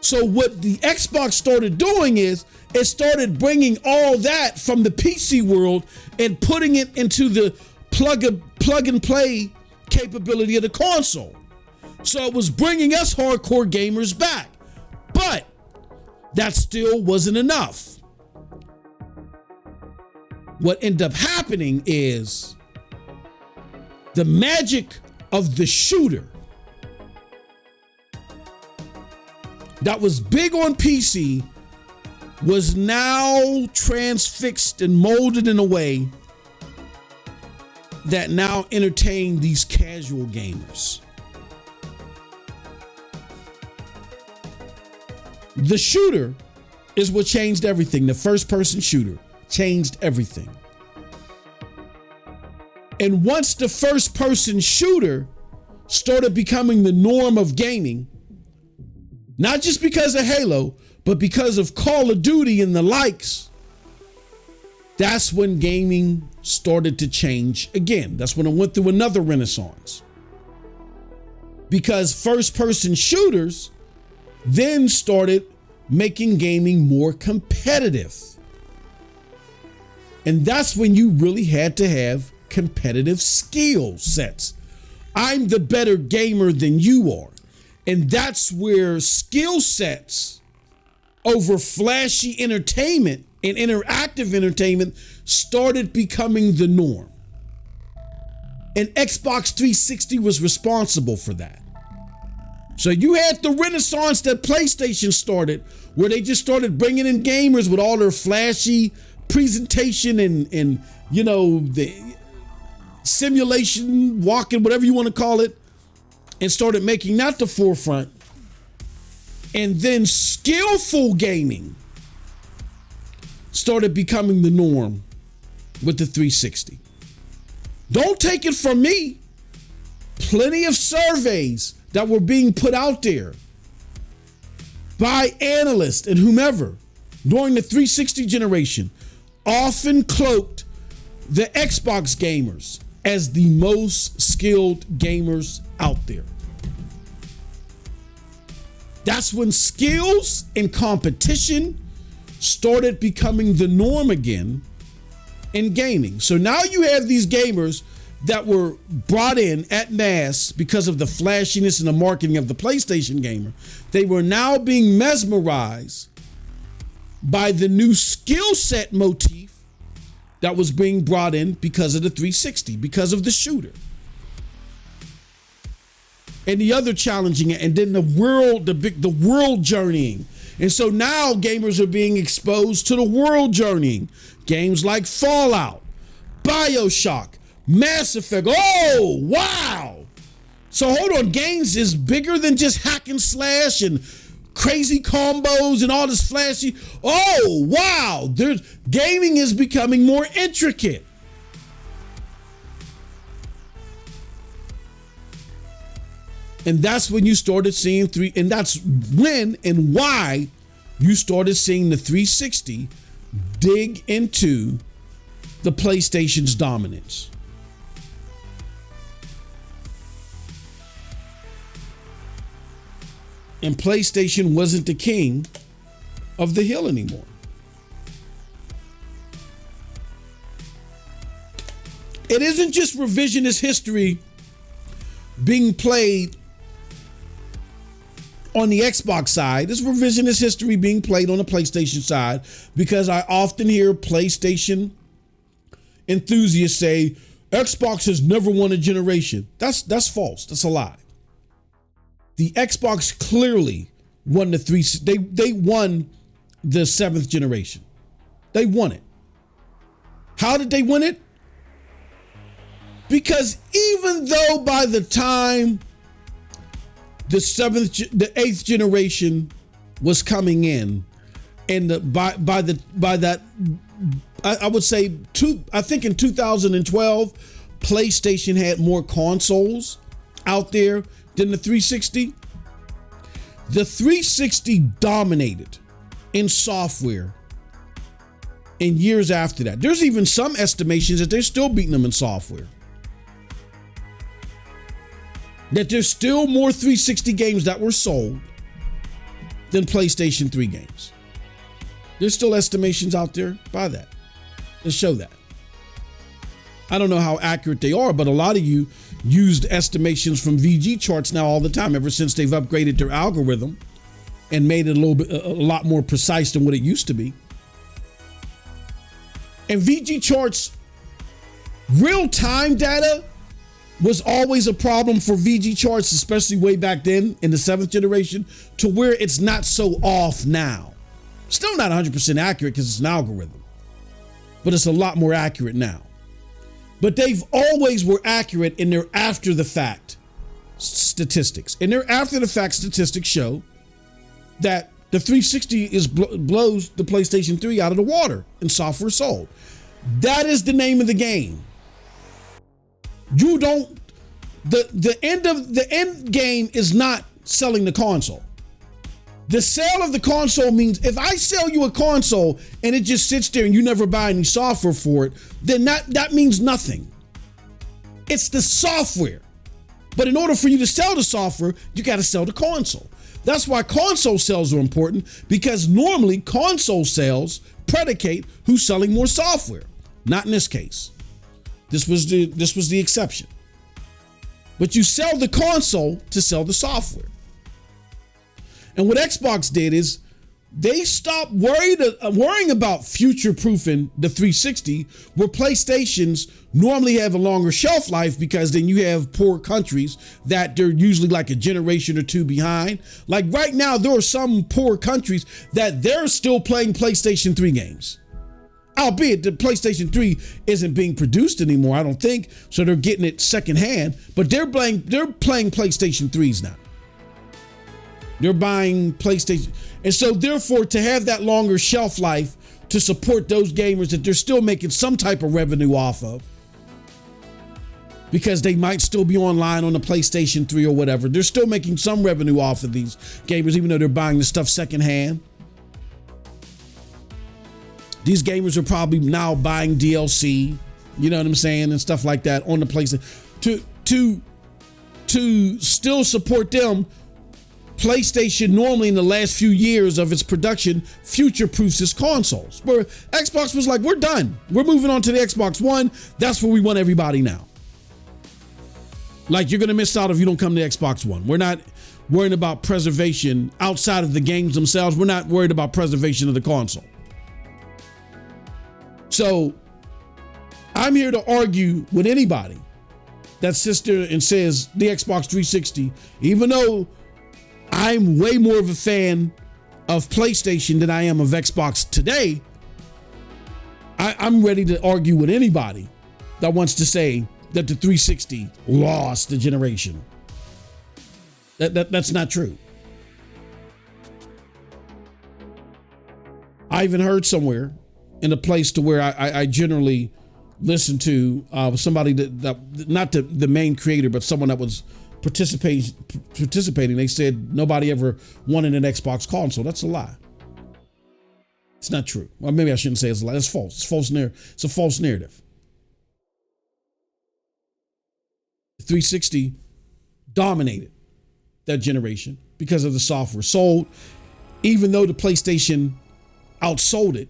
So what the Xbox started doing is it started bringing all that from the PC world and putting it into the plug and play capability of the console. So it was bringing us hardcore gamers back, but that still wasn't enough. What ended up happening is the magic of the shooter that was big on PC was now transfixed and molded in a way that now entertained these casual gamers. The shooter is what changed everything. The first-person shooter changed everything. And once the first-person shooter started becoming the norm of gaming, not just because of Halo, but because of Call of Duty and the likes, that's when gaming started to change again. That's when it went through another renaissance. Because first-person shooters then started making gaming more competitive. And that's when you really had to have competitive skill sets. I'm the better gamer than you are. And that's where skill sets over flashy entertainment and interactive entertainment started becoming the norm. And Xbox 360 was responsible for that. So you had the renaissance that PlayStation started, where they just started bringing in gamers with all their flashy presentation and you know, simulation, walking, whatever you want to call it, and started making that the forefront. And then skillful gaming started becoming the norm with the 360. Don't take it from me. Plenty of surveys that were being put out there by analysts and whomever during the 360 generation often cloaked the Xbox gamers as the most skilled gamers out there. That's when skills and competition started becoming the norm again in gaming. So now you have these gamers that were brought in at mass because of the flashiness and the marketing of the PlayStation gamer. They were now being mesmerized by the new skill set motif that was being brought in because of the 360, because of the shooter. And the other challenging, and then the world journeying. And so now gamers are being exposed to the world journeying. Games like Fallout, BioShock, Mass Effect. Oh, wow. So hold on, games is bigger than just hack and slash and crazy combos and all this flashy. Oh, wow. Gaming is becoming more intricate. And that's when you started seeing and that's when and why you started seeing the 360 dig into the PlayStation's dominance. And PlayStation wasn't the king of the hill anymore. It isn't just revisionist history being played on the Xbox side. It's revisionist history being played on the PlayStation side, because I often hear PlayStation enthusiasts say Xbox has never won a generation. That's false. That's a lie. The Xbox clearly won they won the 7th generation. They won it. How did they win it? Because even though by the time the 8th generation was coming in, and I would say I think in 2012, PlayStation had more consoles out there than the 360. The 360 dominated in software in years after that. There's even some estimations that they're still beating them in software. That there's still more 360 games that were sold than PlayStation 3 games. There's still estimations out there by that show that. I don't know how accurate they are, but a lot of you used estimations from VG charts now all the time, ever since they've upgraded their algorithm and made it a lot more precise than what it used to be. And VG charts, real-time data was always a problem for VG charts, especially way back then in the 7th generation, to where it's not so off now. Still not 100% accurate because it's an algorithm, but it's a lot more accurate now. But they've always were accurate in their after the fact statistics. And their after the fact statistics show that the 360 blows the PlayStation 3 out of the water in software sold. That is the name of the game. You don't, the end game is not selling the console. The sale of the console means if I sell you a console and it just sits there and you never buy any software for it, then that means nothing. It's the software. But in order for you to sell the software, you got to sell the console. That's why console sales are important, because normally console sales predicate who's selling more software. Not in this case. This was the exception. But you sell the console to sell the software. And what Xbox did is they stopped worrying about future-proofing the 360, where PlayStations normally have a longer shelf life, because then you have poor countries that they're usually like a generation or two behind. Like right now, there are some poor countries that they're still playing PlayStation 3 games. Albeit the PlayStation 3 isn't being produced anymore, I don't think. So they're getting it secondhand, but they're playing PlayStation 3s now. They're buying PlayStation. And so therefore, to have that longer shelf life to support those gamers that they're still making some type of revenue off of, because they might still be online on the PlayStation 3 or whatever. They're still making some revenue off of these gamers, even though they're buying the stuff secondhand. These gamers are probably now buying DLC, you know what I'm saying, and stuff like that on the PlayStation. To still support them, PlayStation normally in the last few years of its production future-proofs its consoles. Where Xbox was like, we're done. We're moving on to the Xbox One. That's where we want everybody now. Like, you're going to miss out if you don't come to Xbox One. We're not worrying about preservation outside of the games themselves. We're not worried about preservation of the console. So I'm here to argue with anybody that sits there and says the Xbox 360, even though I'm way more of a fan of PlayStation than I am of Xbox today, I'm ready to argue with anybody that wants to say that the 360 lost the generation. That's not true. I even heard somewhere in a place to where I generally listen to somebody that not the main creator, but someone that was participating. They said nobody ever wanted an Xbox console. That's a lie. It's not true. Well, maybe I shouldn't say it's a lie. It's false. It's false. It's a false narrative. 360 dominated that generation because of the software sold, even though the PlayStation outsold it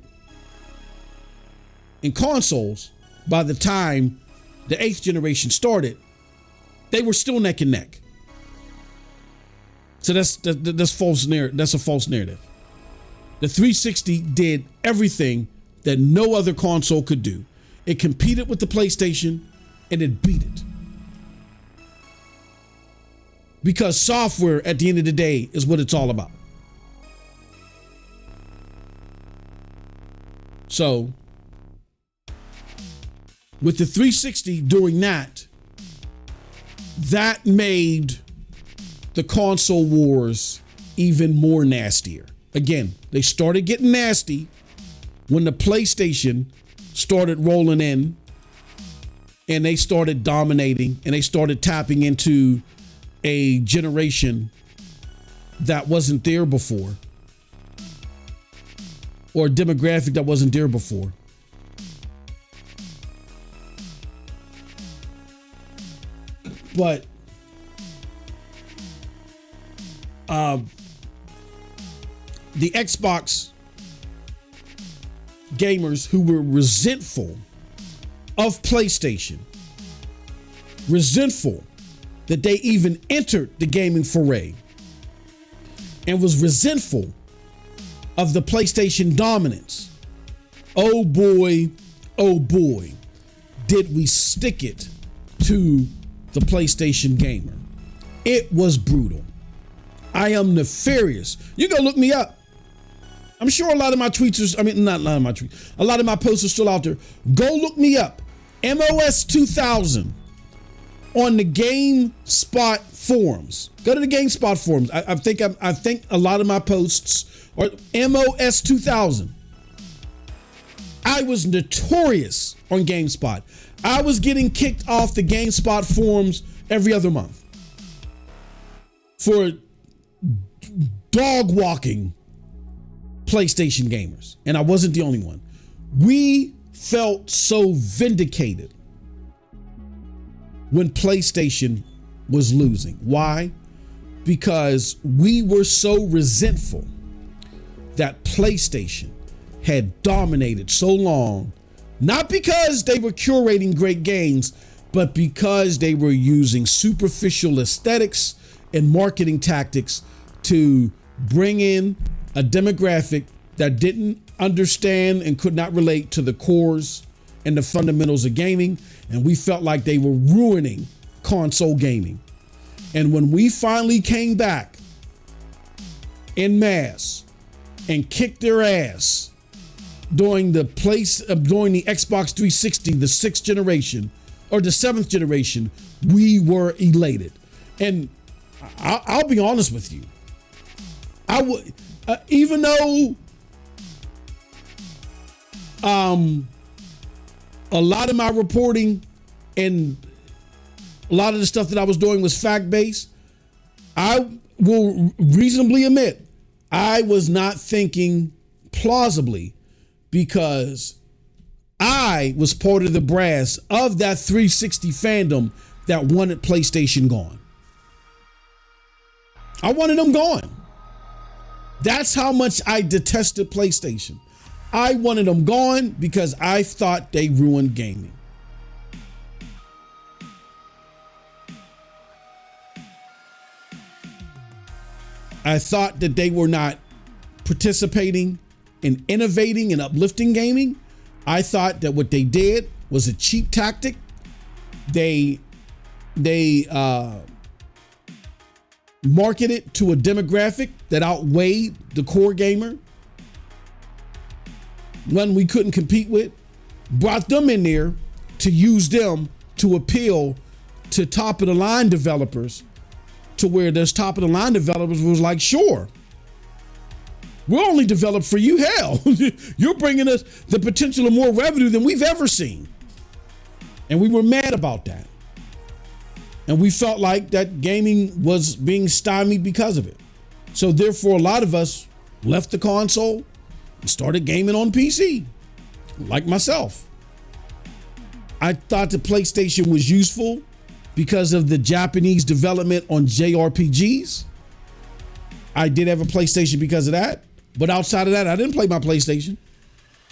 in consoles. By the time the 8th generation started, they were still neck and neck. So that's false narrative. That's a false narrative. The 360 did everything that no other console could do. It competed with the PlayStation and it beat it. Because software, at the end of the day, is what it's all about. So, with the 360 doing that made the console wars even more nastier. Again, they started getting nasty when the PlayStation started rolling in and they started dominating and they started tapping into a generation that wasn't there before, or a demographic that wasn't there before. But the Xbox gamers who were resentful of PlayStation, resentful that they even entered the gaming foray, and was resentful of the PlayStation dominance. Oh boy, did we stick it to the PlayStation gamer. It was brutal. I am nefarious. You go look me up. I'm sure a lot of my tweets not a lot of my tweets. A lot of my posts are still out there. Go look me up. MOS 2000 on the GameSpot forums. Go to the GameSpot forums. I think a lot of my posts are MOS 2000. I was notorious on GameSpot. I was getting kicked off the GameSpot forums every other month for dog walking PlayStation gamers. And I wasn't the only one. We felt so vindicated when PlayStation was losing. Why? Because we were so resentful that PlayStation had dominated so long, not because they were curating great games, but because they were using superficial aesthetics and marketing tactics to bring in a demographic that didn't understand and could not relate to the cores and the fundamentals of gaming. And we felt like they were ruining console gaming. And when we finally came back in mass and kicked their ass, during the Xbox 360, the 6th generation or the 7th generation, we were elated. And I'll be honest with you. I would, even though a lot of my reporting and a lot of the stuff that I was doing was fact-based, I will reasonably admit I was not thinking plausibly, because I was part of the brass of that 360 fandom that wanted PlayStation gone. I wanted them gone. That's how much I detested PlayStation. I wanted them gone because I thought they ruined gaming. I thought that they were not participating in innovating and uplifting gaming. I thought that what they did was a cheap tactic. They marketed to a demographic that outweighed the core gamer, one we couldn't compete with, brought them in there to use them to appeal to top of the line developers, to where those top of the line developers was like, sure, we'll only develop for you. Hell, you're bringing us the potential of more revenue than we've ever seen. And we were mad about that. And we felt like that gaming was being stymied because of it. So therefore, a lot of us left the console and started gaming on PC, like myself. I thought the PlayStation was useful because of the Japanese development on JRPGs. I did have a PlayStation because of that. But outside of that, I didn't play my PlayStation.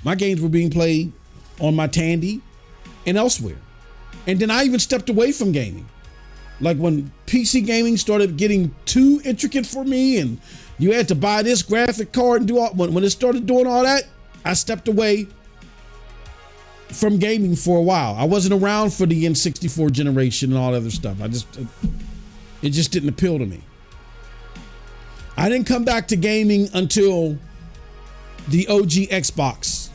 My games were being played on my Tandy and elsewhere. And then I even stepped away from gaming. Like when PC gaming started getting too intricate for me and you had to buy this graphic card and do all, when it started doing all that, I stepped away from gaming for a while. I wasn't around for the N64 generation and all that other stuff. It just didn't appeal to me. I didn't come back to gaming until the OG Xbox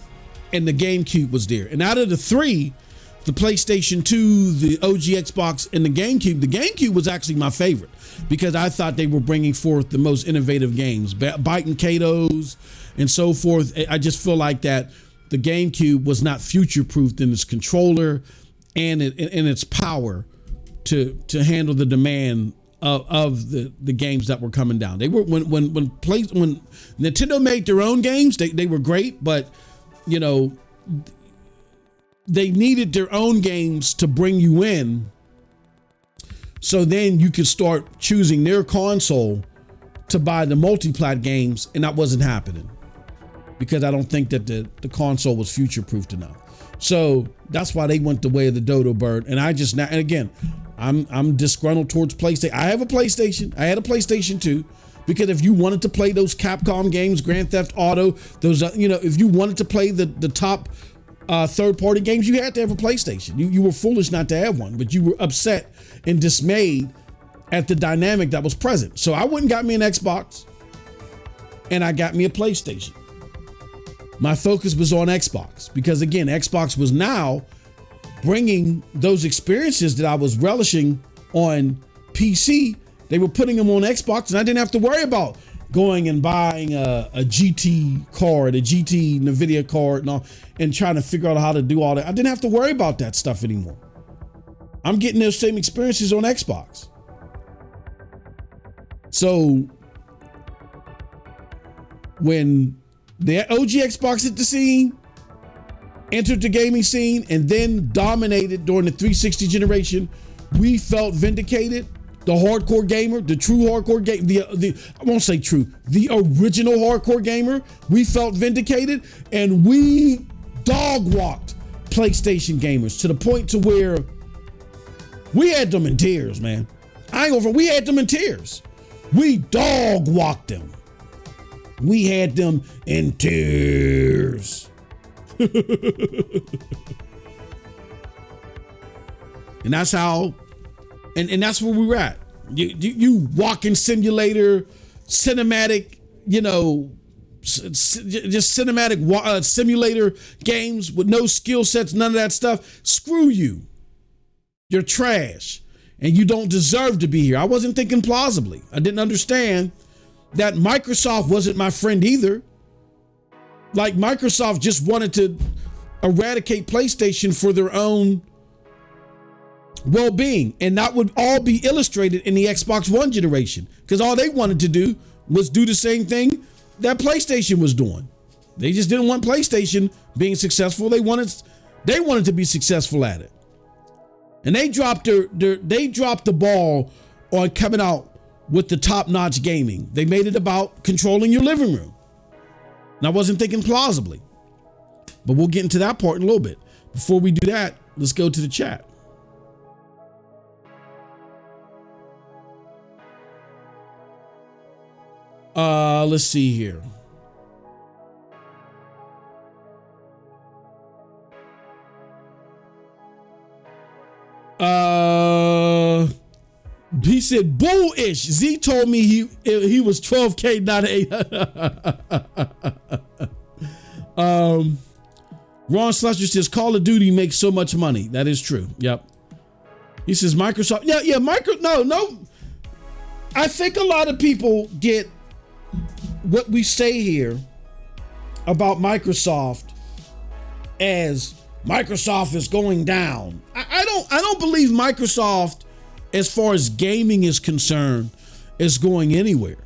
and the GameCube was there. And out of the three, the PlayStation 2, the OG Xbox, and the GameCube was actually my favorite because I thought they were bringing forth the most innovative games, biting Kato's and so forth. I just feel like that the GameCube was not future-proofed in its controller and in its power to handle the demand of the games that were coming down. They were when Nintendo made their own games, they were great, but you know, they needed their own games to bring you in. So then you could start choosing their console to buy the multi-plat games, and that wasn't happening because I don't think that the console was future-proofed enough. So that's why they went the way of the dodo bird. And I just now, and again, I'm disgruntled towards PlayStation. I have a PlayStation. I had a PlayStation 2 because if you wanted to play those Capcom games, Grand Theft Auto, those if you wanted to play the top third-party games, you had to have a PlayStation. You were foolish not to have one, but you were upset and dismayed at the dynamic that was present. So I went and got me an Xbox, and I got me a PlayStation. My focus was on Xbox because, again, Xbox was now bringing those experiences that I was relishing on PC. They were putting them on Xbox, and I didn't have to worry about going and buying a GT card, a GT NVIDIA card, and all, and trying to figure out how to do all that. I didn't have to worry about that stuff anymore. I'm getting those same experiences on Xbox. So when the OG Xbox hit the scene, entered the gaming scene, and then dominated during the 360 generation, we felt vindicated. The hardcore gamer, the true hardcore gamer, I won't say true, the original hardcore gamer, we felt vindicated, and we dog walked PlayStation gamers to the point to where we had them in tears, man. We had them in tears. We dog walked them. We had them in tears. And that's how, and that's where we were at. You walking simulator, cinematic, just cinematic simulator games with no skill sets, none of that stuff. Screw you. You're trash and you don't deserve to be here. I wasn't thinking plausibly. I didn't understand that Microsoft wasn't my friend either. Like Microsoft just wanted to eradicate PlayStation for their own well-being, and that would all be illustrated in the Xbox One generation, because all they wanted to do was do the same thing that PlayStation was doing. They just didn't want PlayStation being successful. They wanted to be successful at it, and they dropped the ball on coming out with the top-notch gaming. They made it about controlling your living room. And I wasn't thinking plausibly, but we'll get into that part in a little bit. Before we do that, let's go to the chat. Let's see here. He said bullish. Z told me he was 12K, not 8. Ron Slusher says Call of Duty makes so much money. That is true. Yep. He says Microsoft. Yeah. No. I think a lot of people get what we say here about Microsoft as Microsoft is going down. I don't believe Microsoft, as far as gaming is concerned, is going anywhere.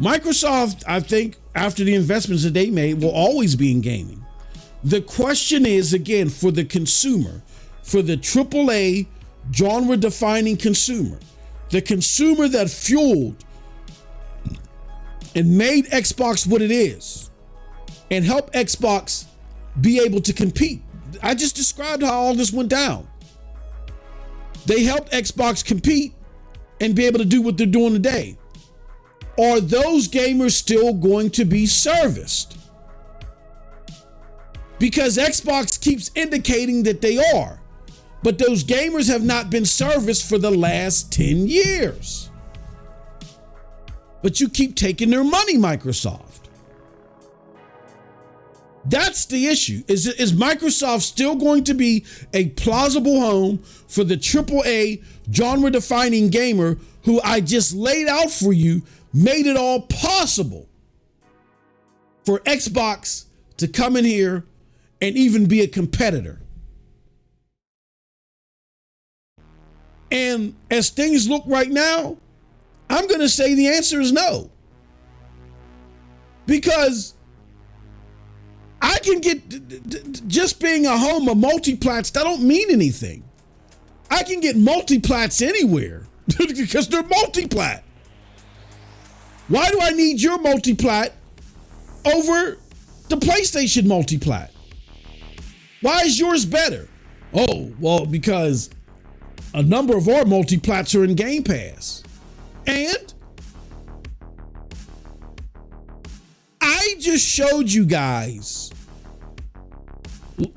Microsoft, I think, after the investments that they made, will always be in gaming. The question is, again, for the consumer, for the AAA genre-defining consumer, the consumer that fueled and made Xbox what it is and helped Xbox be able to compete. I just described how all this went down. They helped Xbox compete and be able to do what they're doing today. Are those gamers still going to be serviced? Because Xbox keeps indicating that they are, but those gamers have not been serviced for the last 10 years. But you keep taking their money, Microsoft. That's the issue. Is Microsoft still going to be a plausible home for the AAA genre-defining gamer who I just laid out for you, made it all possible for Xbox to come in here and even be a competitor? And as things look right now, I'm going to say the answer is no. Because I can get, just being a home of multiplats, that don't mean anything. I can get multiplats anywhere because they're multiplat. Why do I need your multiplat over the PlayStation multiplat? Why is yours better? Oh, well, because a number of our multiplats are in Game Pass. And I just showed you guys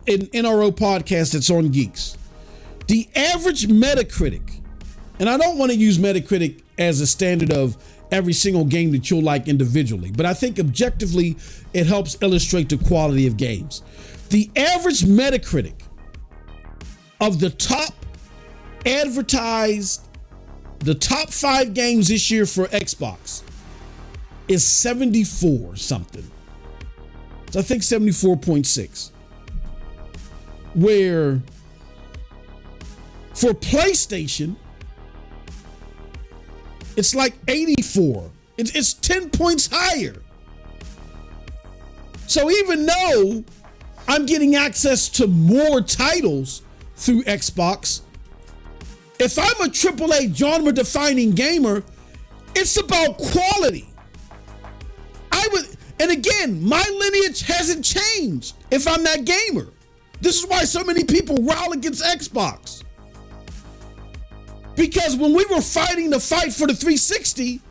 in NRO podcast that's on Geeks, the average Metacritic, and I don't want to use Metacritic as a standard of every single game that you'll like individually, but I think objectively it helps illustrate the quality of games. The average Metacritic of the top advertised, the top 5 games this year for Xbox is 74 something. So I think 74.6. Where for PlayStation, it's like 84. It's 10 points higher. So even though I'm getting access to more titles through Xbox, if I'm a AAA genre-defining gamer, it's about quality. And again, my lineage hasn't changed if I'm that gamer. This is why so many people rowl against Xbox. Because when we were fighting the fight for the 360,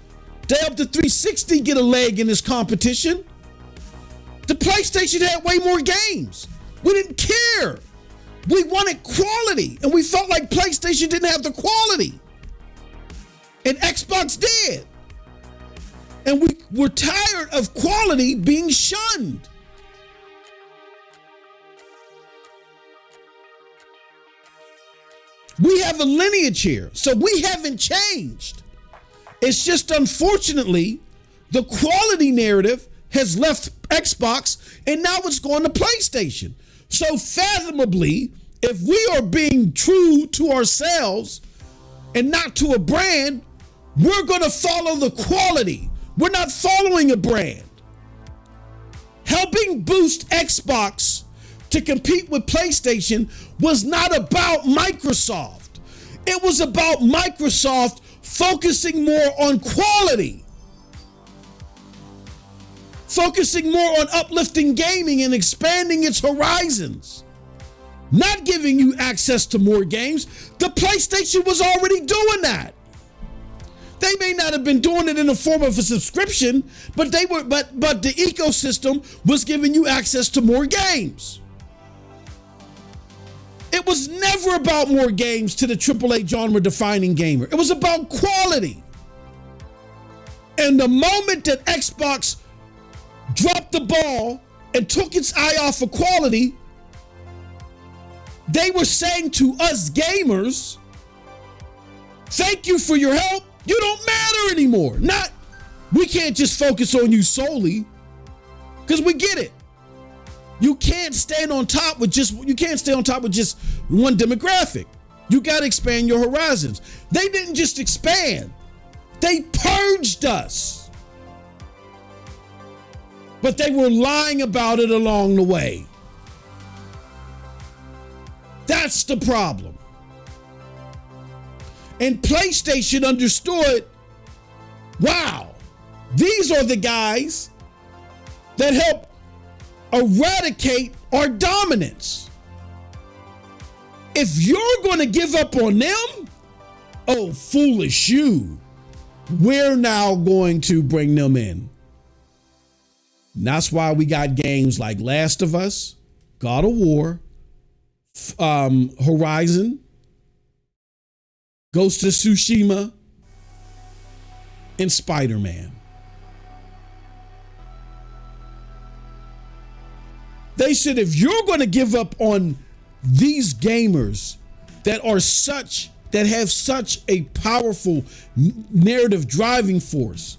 to help the 360 get a leg in this competition, the PlayStation had way more games. We didn't care. We wanted quality, and we felt like PlayStation didn't have the quality. And Xbox did. And we're tired of quality being shunned. We have a lineage here, so we haven't changed. It's just unfortunately, the quality narrative has left Xbox and now it's going to PlayStation. So fathomably, if we are being true to ourselves and not to a brand, we're going to follow the quality. We're not following a brand. Helping boost Xbox to compete with PlayStation was not about Microsoft. It was about Microsoft focusing more on quality, focusing more on uplifting gaming and expanding its horizons, not giving you access to more games. The PlayStation was already doing that. They may not have been doing it in the form of a subscription, but the ecosystem was giving you access to more games. It was never about more games to the AAA genre-defining gamer. It was about quality. And the moment that Xbox dropped the ball and took its eye off of quality, they were saying to us gamers, thank you for your help. You don't matter anymore. We can't just focus on you solely, because we get it. You can't stand on top with just one demographic. You got to expand your horizons. They didn't just expand. They purged us. But they were lying about it along the way. That's the problem. And PlayStation understood, wow, these are the guys that help eradicate our dominance. If you're going to give up on them, oh, foolish you, we're now going to bring them in. And that's why we got games like Last of Us, God of War, Horizon, Ghost of Tsushima, and Spider-Man. They said, if you're going to give up on these gamers that have such a powerful narrative driving force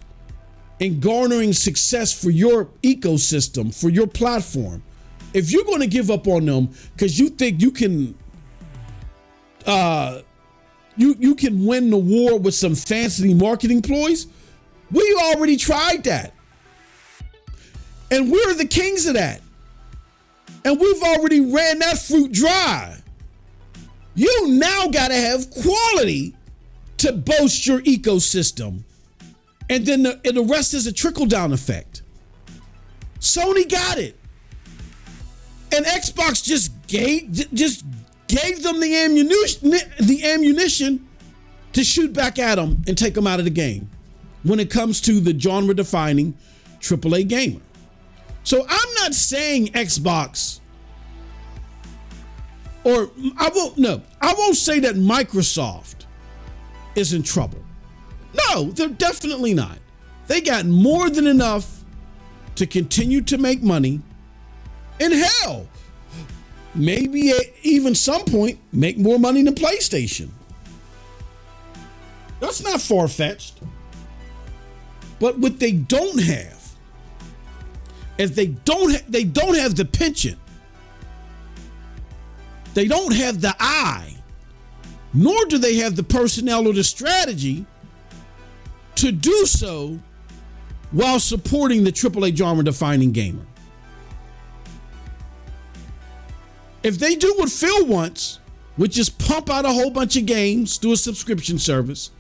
in garnering success for your ecosystem, for your platform, if you're going to give up on them because you think you can you can win the war with some fancy marketing ploys, we already tried that. And we're the kings of that. And we've already ran that fruit dry. You now got to have quality to boast your ecosystem. And then the rest is a trickle-down effect. Sony got it. And Xbox just gave them the ammunition to shoot back at them and take them out of the game when it comes to the genre-defining AAA gamer. So I'm not saying Xbox, or I won't say that Microsoft is in trouble. No, they're definitely not. They got more than enough to continue to make money, and hell, maybe at even some point make more money than PlayStation. That's not far-fetched. But what they don't have, if they don't have the penchant, they don't have the eye, nor do they have the personnel or the strategy to do so while supporting the AAA genre-defining gamer. If they do what Phil wants, which is pump out a whole bunch of games through a subscription service,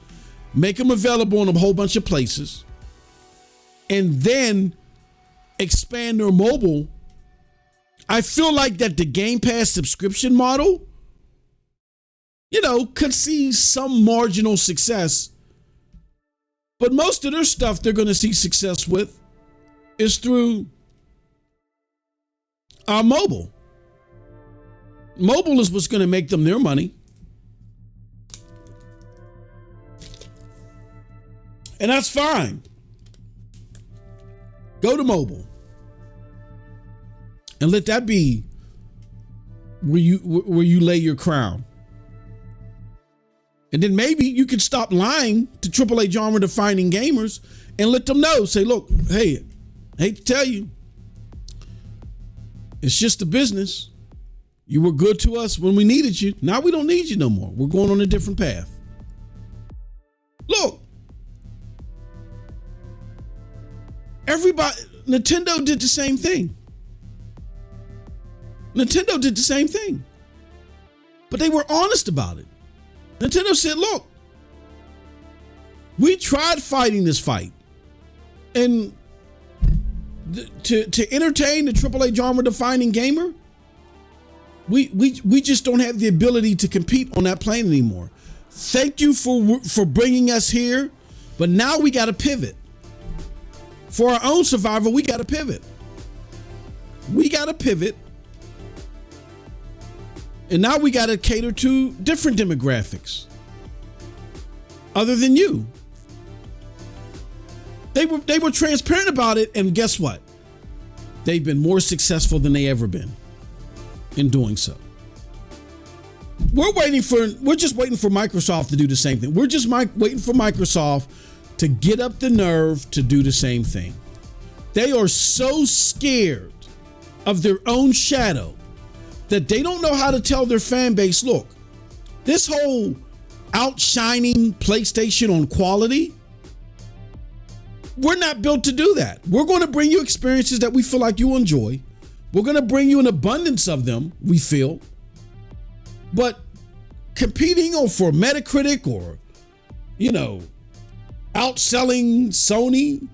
make them available in a whole bunch of places, and then expand their mobile, I feel like that the Game Pass subscription model, could see some marginal success. But most of their stuff they're going to see success with is through mobile. Mobile is what's going to make them their money. And that's fine. Go to mobile. And let that be where you lay your crown. And then maybe you could stop lying to AAA genre defining gamers and let them know. Say, look, hey, I hate to tell you, it's just a business. You were good to us when we needed you. Now we don't need you no more. We're going on a different path. Look, Nintendo did the same thing. Nintendo did the same thing. But they were honest about it. Nintendo said, look, we tried fighting this fight. And to entertain the AAA genre defining gamer, we just don't have the ability to compete on that plane anymore. Thank you for bringing us here, but now we got to pivot. For our own survival, we got to pivot. We got to pivot. And now we got to cater to different demographics other than you. They were transparent about it, and guess what? They've been more successful than they ever been in doing so. We're just waiting for Microsoft to do the same thing. We're just waiting for Microsoft to get up the nerve to do the same thing. They are so scared of their own shadow that they don't know how to tell their fan base, look, this whole outshining PlayStation on quality, we're not built to do that. We're going to bring you experiences that we feel like you enjoy. We're going to bring you an abundance of them, we feel. But competing for Metacritic or, outselling Sony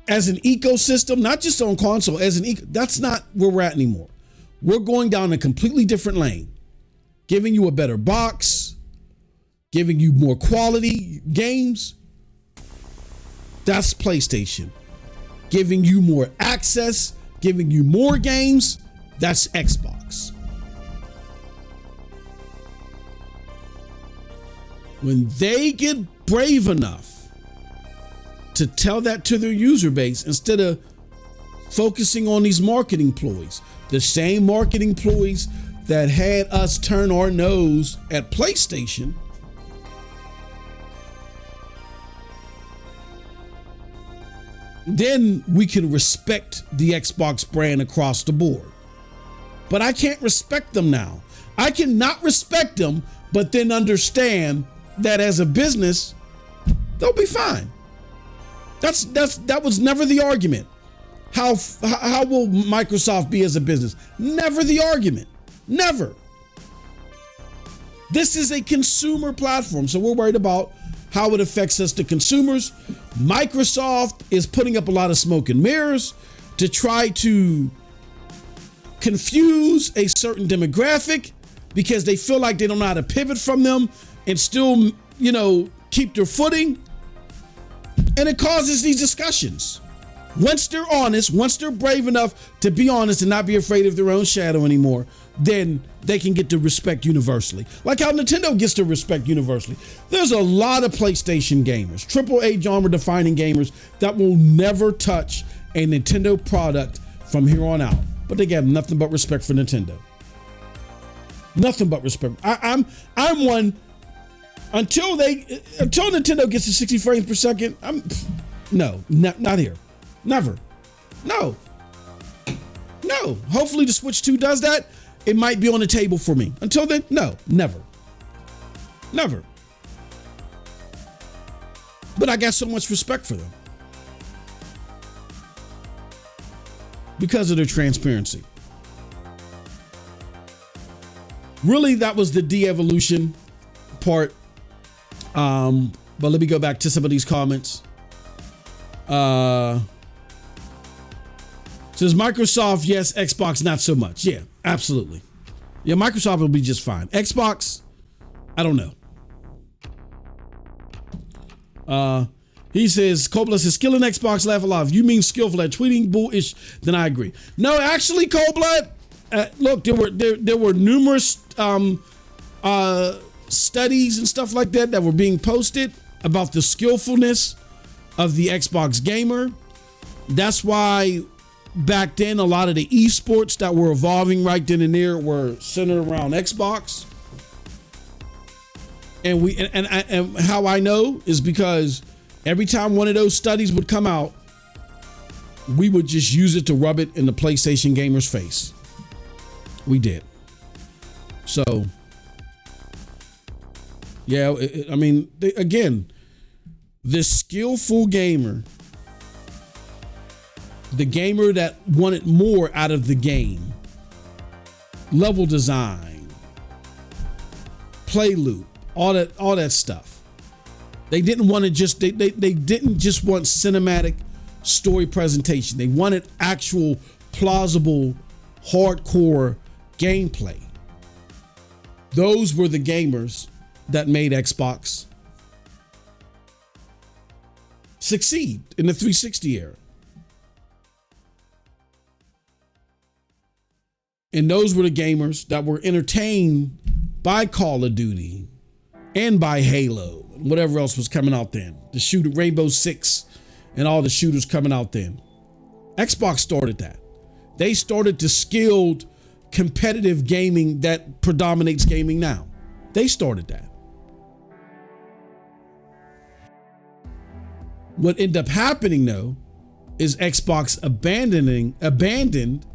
as an ecosystem, not just on console, that's not where we're at anymore. We're going down a completely different lane, giving you a better box, giving you more quality games. That's PlayStation. Giving you more access, giving you more games. That's Xbox. When they get brave enough to tell that to their user base instead of focusing on these marketing ploys, the same marketing ploys that had us turn our nose at PlayStation, then we can respect the Xbox brand across the board. But I can't respect them now. I cannot respect them, but then understand that as a business, they'll be fine. That was never the argument. How will Microsoft be as a business? Never the argument. Never. This is a consumer platform, so we're worried about how it affects us, the consumers. Microsoft is putting up a lot of smoke and mirrors to try to confuse a certain demographic because they feel like they don't know how to pivot from them and still, keep their footing. And it causes these discussions. Once they're honest, once they're brave enough to be honest and not be afraid of their own shadow anymore, then they can get the respect universally. Like how Nintendo gets the respect universally. There's a lot of PlayStation gamers, AAA genre defining gamers that will never touch a Nintendo product from here on out. But they got nothing but respect for Nintendo. Nothing but respect. I'm one. Until Nintendo gets to 60 frames per second, not here. Never. No. Hopefully the Switch 2 does that. It might be on the table for me. Until then, no, never. But I got so much respect for them because of their transparency. Really, that was the de-evolution part. But let me go back to some of these comments. Says Microsoft, yes. Xbox, not so much. Yeah, absolutely. Yeah, Microsoft will be just fine. Xbox, I don't know. He says, Cold-Blood says, skill in Xbox, laugh alive. You mean skillful at tweeting, bullish? Then I agree. No, actually, Cold-Blood, look, there were numerous studies and stuff like that were being posted about the skillfulness of the Xbox gamer. That's why back then, a lot of the esports that were evolving right then and there were centered around Xbox. And and how I know is because every time one of those studies would come out, we would just use it to rub it in the PlayStation gamer's face. We did. So, yeah, I mean, again, the skillful gamer, the gamer that wanted more out of the game, level design, play loop, all that stuff. They didn't want to just they didn't just want cinematic story presentation. They wanted actual plausible hardcore gameplay. Those were the gamers that made Xbox succeed in the 360 era. And those were the gamers that were entertained by Call of Duty and by Halo and whatever else was coming out then. The shooter, Rainbow Six and all the shooters coming out then. Xbox started that. They started the skilled competitive gaming that predominates gaming now. They started that. What ended up happening though is Xbox abandoned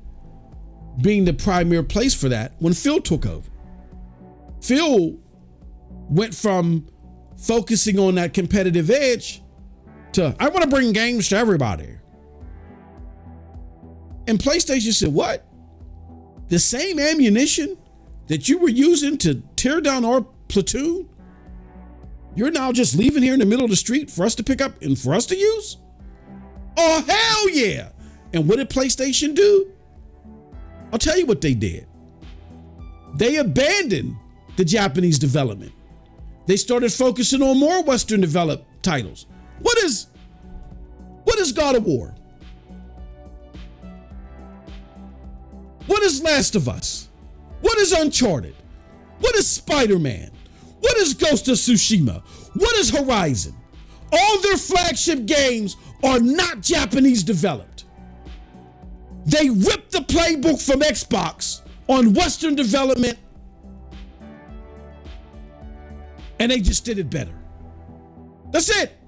being the primary place for that when Phil took over. Phil went from focusing on that competitive edge to, I want to bring games to everybody. And PlayStation said, what? The same ammunition that you were using to tear down our platoon, you're now just leaving here in the middle of the street for us to pick up and for us to use? Oh, hell yeah. And what did PlayStation do? I'll tell you what they did. They abandoned the Japanese development. They started focusing on more Western developed titles. What is God of War? What is Last of Us? What is Uncharted? What is Spider-Man? What is Ghost of Tsushima? What is Horizon? All their flagship games are not Japanese developed. They ripped the playbook from Xbox on Western development and they just did it better. That's it.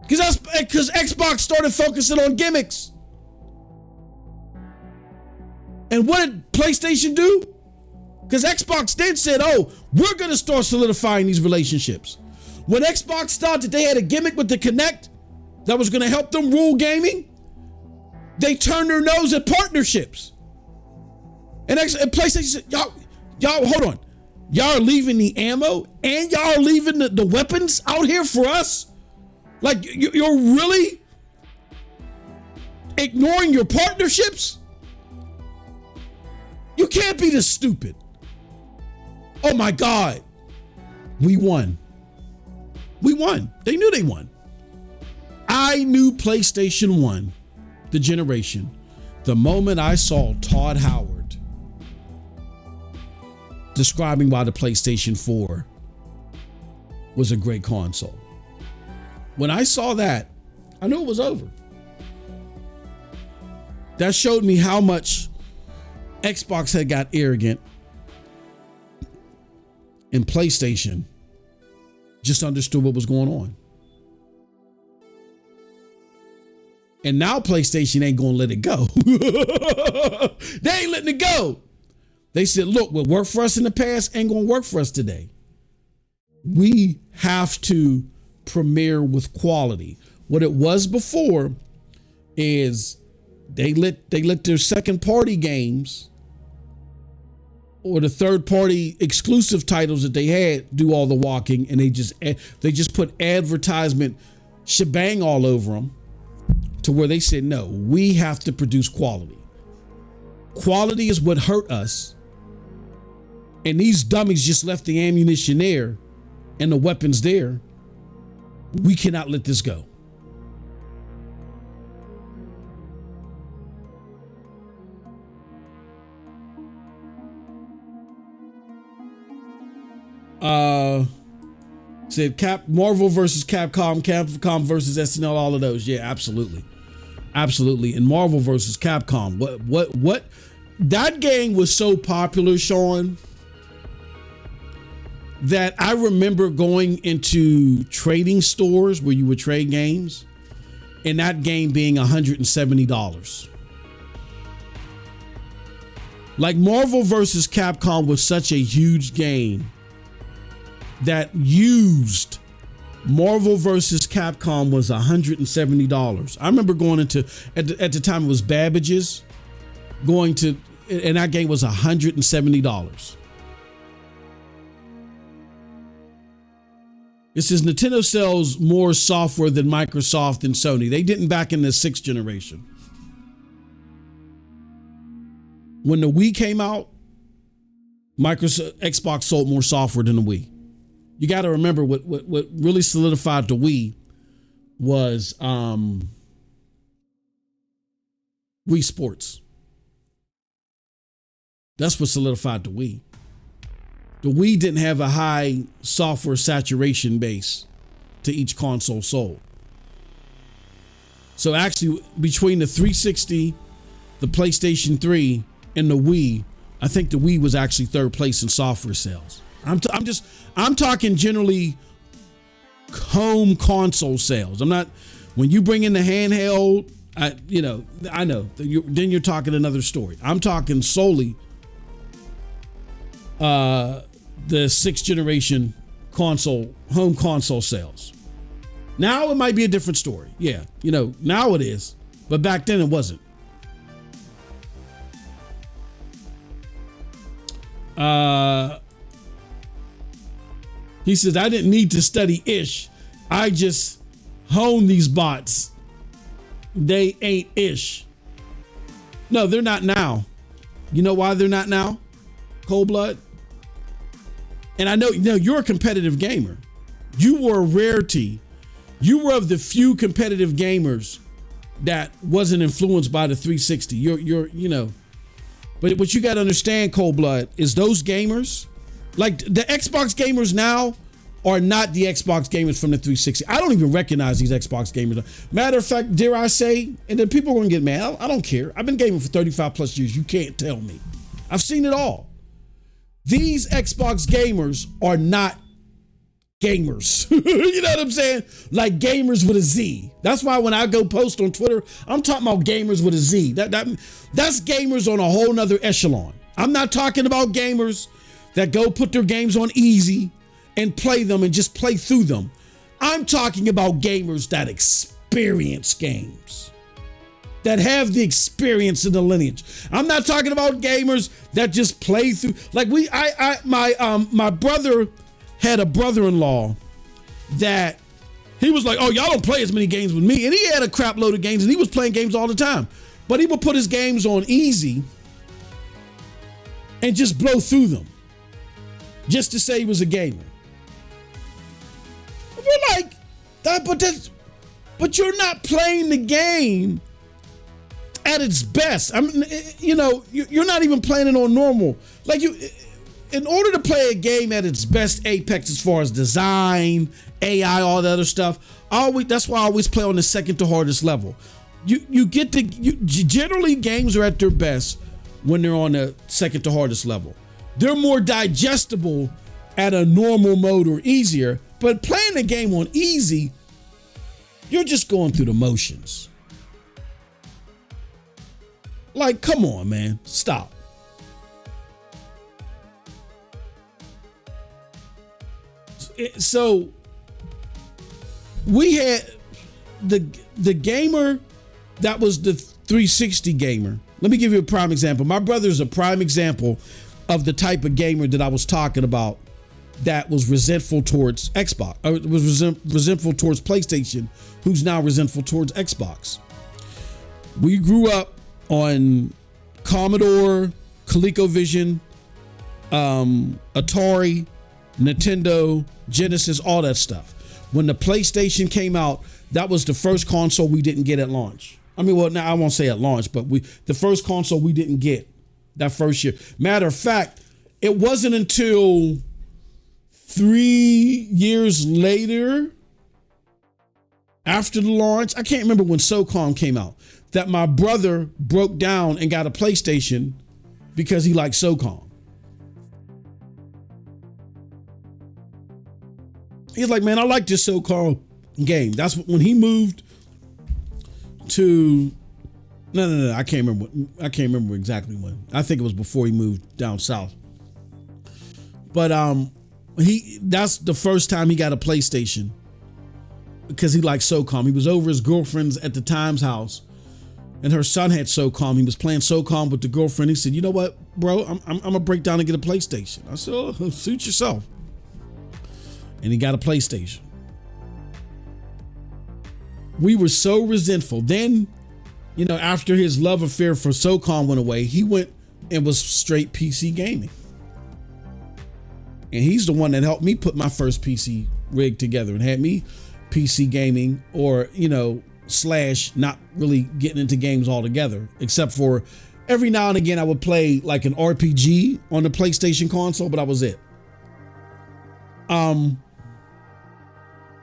Because Xbox started focusing on gimmicks. And what did PlayStation do? Because Xbox then said, oh, we're going to start solidifying these relationships. When Xbox thought that they had a gimmick with the Kinect that was going to help them rule gaming, they turned their nose at partnerships. And PlayStation said, y'all, hold on. Y'all are leaving the ammo and y'all are leaving the weapons out here for us? Like, you're really ignoring your partnerships? You can't be this stupid. Oh my God. We won. We won. They knew they won. I knew PlayStation won the generation the moment I saw Todd Howard describing why the PlayStation 4 was a great console. When I saw that, I knew it was over. That showed me how much Xbox had got arrogant and PlayStation just understood what was going on. And now PlayStation ain't gonna let it go. They ain't letting it go. They said, look, what worked for us in the past ain't gonna work for us today. We have to premiere with quality. What it was before is they let their second party games or the third party exclusive titles that they had do all the walking, and they just put advertisement shebang all over them to where they said, no, we have to produce quality. Quality is what hurt us. And these dummies just left the ammunition there and the weapons there. We cannot let this go. Said Marvel versus Capcom, Capcom versus SNL, all of those. Yeah, absolutely. Absolutely. And Marvel versus Capcom. What? That game was so popular, Sean, that I remember going into trading stores where you would trade games and that game being $170. Like Marvel versus Capcom was such a huge game that used Marvel versus Capcom was $170. I remember going into, at the time it was Babbage's, and that game was $170. It says Nintendo sells more software than Microsoft and Sony. They didn't back in the 6th generation. When the Wii came out, Xbox sold more software than the Wii. You got to remember what really solidified the Wii was Wii Sports. That's what solidified the Wii. The Wii didn't have a high software saturation base to each console sold. So actually, between the 360, the PlayStation 3, and the Wii, I think the Wii was actually 3rd place in software sales. I'm talking generally home console sales. I'm not, when you bring in the handheld, I know then you're talking another story. I'm talking solely the 6th generation home console sales. Now it might be a different story. Yeah, now it is, but back then it wasn't. He says, I didn't need to study ish. I just honed these bots. They ain't ish. No, they're not now. You know why they're not now? Cold blood. And I know, you're a competitive gamer. You were a rarity. You were of the few competitive gamers that wasn't influenced by the 360. But what you got to understand, Cold Blood, is those gamers, like the Xbox gamers now, are not the Xbox gamers from the 360. I don't even recognize these Xbox gamers. Matter of fact, dare I say, and then people are going to get mad. I don't care. I've been gaming for 35 plus years. You can't tell me. I've seen it all. These Xbox gamers are not gamers. You know what I'm saying? Like gamers with a Z. That's why when I go post on Twitter, I'm talking about gamers with a Z. That's gamers on a whole nother echelon. I'm not talking about gamers that go put their games on easy and play them and just play through them. I'm talking about gamers that experience games, that have the experience in the lineage. I'm not talking about gamers that just play through. Like my brother had a brother-in-law that he was like, oh, y'all don't play as many games with me. And he had a crap load of games and he was playing games all the time. But he would put his games on easy and just blow through them just to say he was a gamer. We're like, but you're not playing the game at its best. I mean, you're not even playing it on normal. Like in order to play a game at its best apex as far as design, AI, all that other stuff, that's why I always play on the second to hardest level. Generally games are at their best when they're on the second to hardest level. They're more digestible at a normal mode or easier, but playing the game on easy, you're just going through the motions. Like, come on, man, stop. So we had the gamer that was the 360 gamer. Let me give you a prime example. My brother's a prime example of the type of gamer that I was talking about that was resentful towards Xbox, or was resentful towards PlayStation, who's now resentful towards Xbox. We grew up on Commodore, ColecoVision, Atari, Nintendo, Genesis, all that stuff. When the PlayStation came out, that was the first console we didn't get at launch. I mean, well, now I won't say at launch, but the first console we didn't get that first year. Matter of fact, it wasn't until 3 years later, after the launch, I can't remember when SOCOM came out, that my brother broke down and got a PlayStation because he liked SOCOM. He's like, man, I like this SOCOM game. That's when he moved to, no, I can't remember exactly when. I think it was before he moved down south. But that's the first time he got a PlayStation because he liked SOCOM. He was over his girlfriend's at the time's house, and her son had SOCOM. He was playing SOCOM with the girlfriend. He said, you know what, bro, I'm gonna break down and get a PlayStation. I said, oh, suit yourself. And he got a PlayStation. We were so resentful. Then, after his love affair for SOCOM went away, he went and was straight PC gaming. And he's the one that helped me put my first PC rig together and had me PC gaming, or, / not really getting into games altogether, except for every now and again I would play like an RPG on the PlayStation console, but that was it.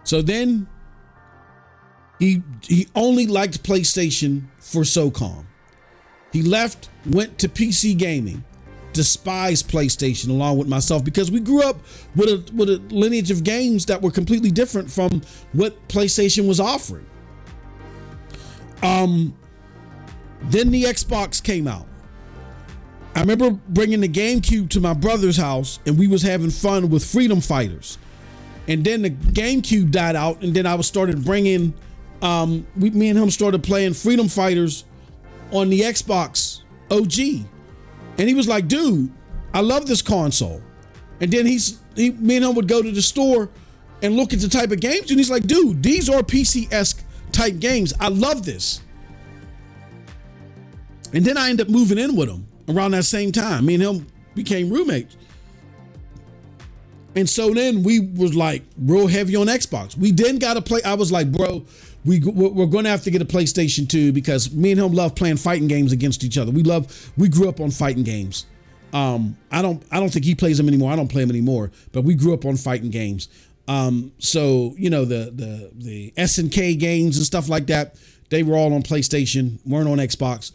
So then he only liked PlayStation for SOCOM. He left, went to PC gaming, despised PlayStation along with myself, because we grew up with a lineage of games that were completely different from what PlayStation was offering. Then the Xbox came out. I remember bringing the GameCube to my brother's house, and we was having fun with Freedom Fighters. And then the GameCube died out, and then I started bringing, me and him started playing Freedom Fighters on the Xbox OG. And he was like, dude, I love this console. And then me and him would go to the store and look at the type of games, and he's like, dude, these are PC-esque type games. I love this. And then I ended up moving in with him around that same time. Me and him became roommates. And so then we was like real heavy on Xbox. We then got to play. I was like, bro, we're going to have to get a PlayStation 2, because me and him love playing fighting games against each other. We grew up on fighting games. I don't think he plays them anymore. I don't play them anymore, but we grew up on fighting games. So, the SNK games and stuff like that, they were all on PlayStation, weren't on Xbox.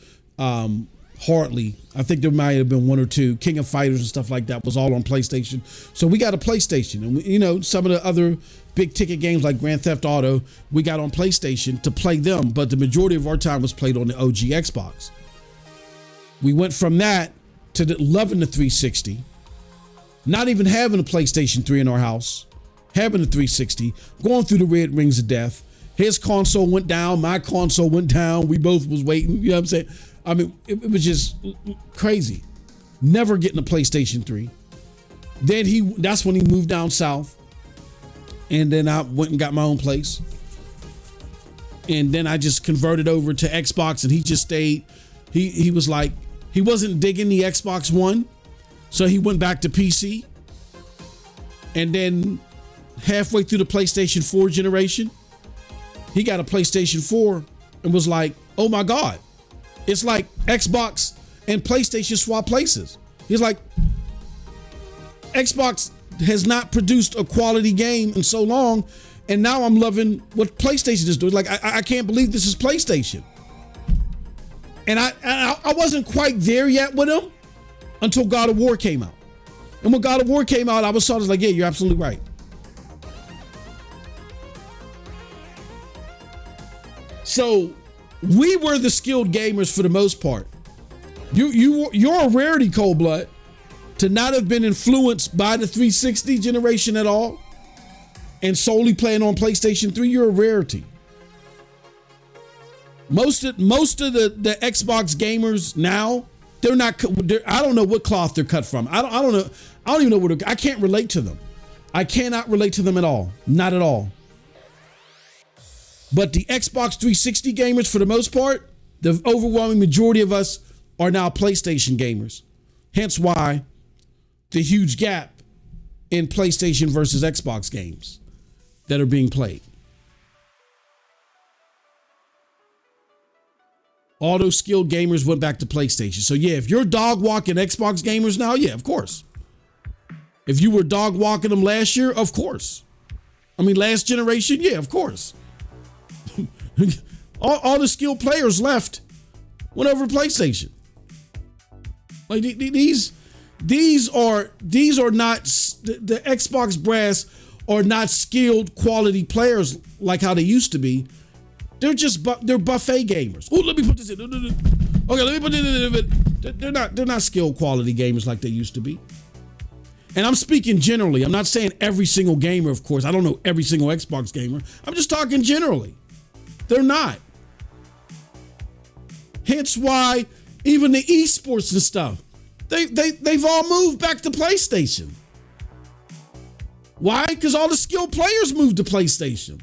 Hardly. I think there might have been one or two. King of Fighters and stuff like that was all on PlayStation. So we got a PlayStation, and some of the other big ticket games like Grand Theft Auto, we got on PlayStation to play them, but the majority of our time was played on the OG Xbox. We went from that to loving the 360, not even having a PlayStation 3 in our house, having a 360, going through the red rings of death. His console went down, my console went down. We both was waiting, you know what I'm saying? I mean, it was just crazy. Never getting a PlayStation 3. Then that's when he moved down south. And then I went and got my own place. And then I just converted over to Xbox, and he just stayed. He was like, he wasn't digging the Xbox One. So he went back to PC. And then halfway through the PlayStation 4 generation, he got a PlayStation 4 and was like, oh my God. It's like Xbox and PlayStation swap places. He's like, Xbox has not produced a quality game in so long, and now I'm loving what PlayStation is doing. Like, I can't believe this is PlayStation. And I wasn't quite there yet with him until God of War came out. And when God of War came out, I was sort of like, yeah, you're absolutely right. So we were the skilled gamers for the most part. You're a rarity, Cold Blood, to not have been influenced by the 360 generation at all and solely playing on PlayStation 3. You're a rarity. Most of the Xbox gamers now, I don't know what cloth they're cut from. I don't know. I don't even know I can't relate to them. I cannot relate to them at all. Not at all. But the Xbox 360 gamers, for the most part, the overwhelming majority of us are now PlayStation gamers. Hence why the huge gap in PlayStation versus Xbox games that are being played. All those skilled gamers went back to PlayStation. So yeah, if you're dog walking Xbox gamers now, yeah, of course. If you were dog walking them last year, of course. I mean, last generation, yeah, of course. all the skilled players left went over to PlayStation. Like these are not the Xbox brass are not skilled quality players like how they used to be. They're just they're buffet gamers. Oh, let me put this in. Okay, let me put this in. They're not skilled quality gamers like they used to be. And I'm speaking generally. I'm not saying every single gamer, of course. I don't know every single Xbox gamer. I'm just talking generally. They're not. Hence why even the esports and stuff, they've all moved back to PlayStation. Why? Because all the skilled players moved to PlayStation.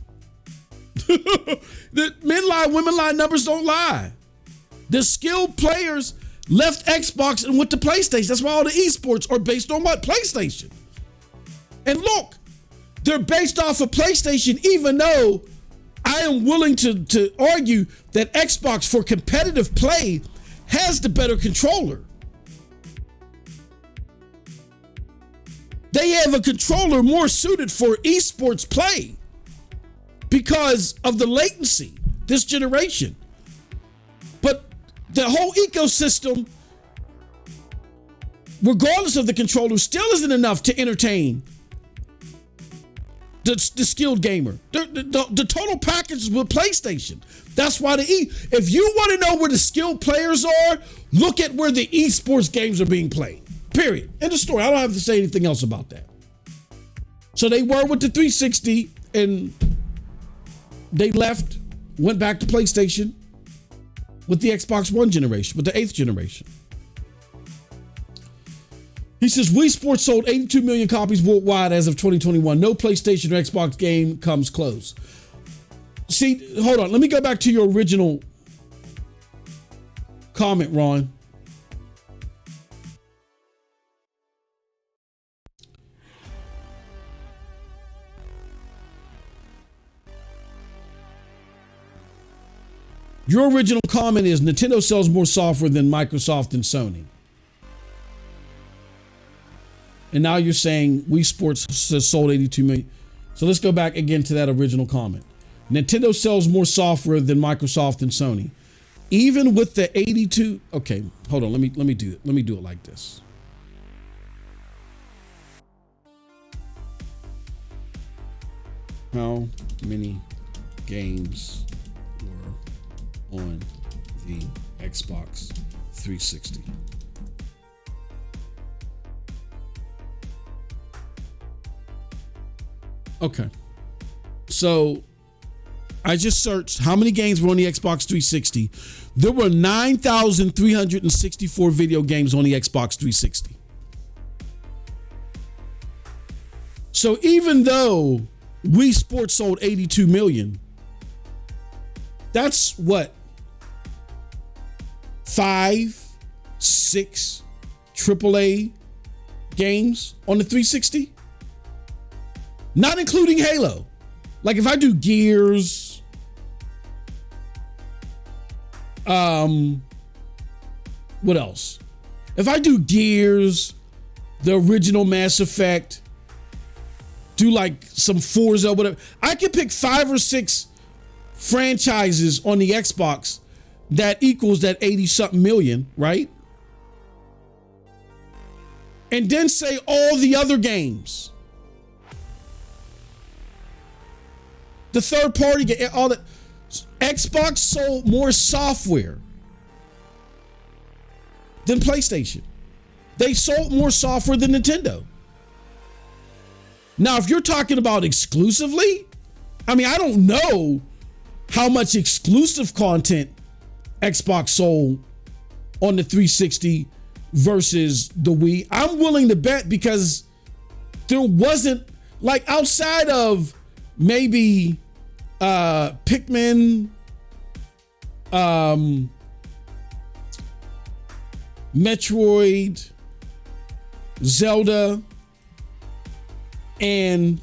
The men lie, women lie, numbers don't lie. The skilled players left Xbox and went to PlayStation. That's why all the esports are based on what? PlayStation. And look, they're based off of PlayStation, even though I am willing to argue that Xbox for competitive play has the better controller. They have a controller more suited for esports play because of the latency this generation. But the whole ecosystem, regardless of the controller, still isn't enough to entertain the skilled gamer. The total package is with PlayStation. That's why if you want to know where the skilled players are, look at where the esports games are being played. Period. End of story. I don't have to say anything else about that. So they were with the 360 and they left, went back to PlayStation with the Xbox One generation, with the 8th generation. He says, Wii Sports sold 82 million copies worldwide as of 2021. No PlayStation or Xbox game comes close. See, hold on. Let me go back to your original comment, Ron. Your original comment is Nintendo sells more software than Microsoft and Sony. And now you're saying Wii Sports has sold 82 million. So let's go back again to that original comment. Nintendo sells more software than Microsoft and Sony. Even with the 82. Okay, hold on. Let me do it. Let me do it like this. How many games were on the Xbox 360? Okay. So I just searched how many games were on the Xbox 360. There were 9,364 video games on the Xbox 360. So even though Wii Sports sold 82 million, that's what? 5, 6 AAA games on the 360? Not including Halo. Like if I do Gears, what else? If I do Gears, the original Mass Effect, do like some Forza, whatever, I can pick 5 or 6 franchises on the Xbox that equals that 80 something million, right? And then say all the other games. The third party, all that. Xbox sold more software than PlayStation. They sold more software than Nintendo. Now, if you're talking about exclusively, I mean, I don't know how much exclusive content Xbox sold on the 360 versus the Wii. I'm willing to bet because there wasn't, like, outside of maybe Pikmin, Metroid, Zelda, and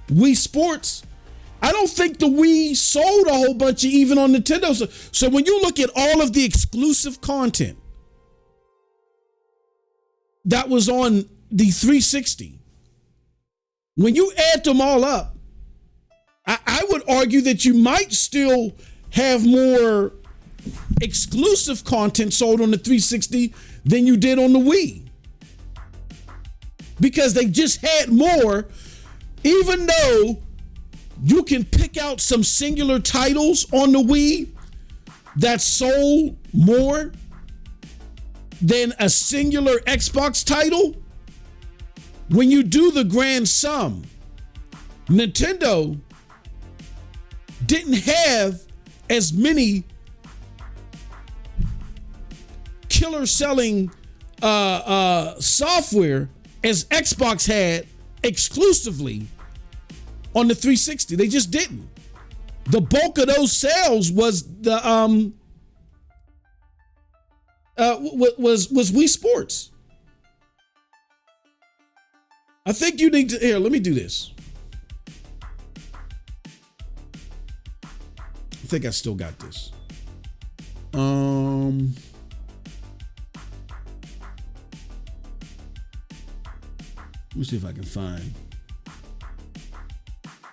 Wii Sports, I don't think the Wii sold a whole bunch of even on Nintendo. So when you look at all of the exclusive content that was on the 360, when you add them all up, argue that you might still have more exclusive content sold on the 360 than you did on the Wii. Because they just had more, even though you can pick out some singular titles on the Wii that sold more than a singular Xbox title. When you do the grand sum, Nintendo didn't have as many killer selling software as Xbox had exclusively on the 360. They just didn't. The bulk of those sales was the was Wii Sports. I think you need to, here, let me do this. I think I still got this. Let me see if I can find.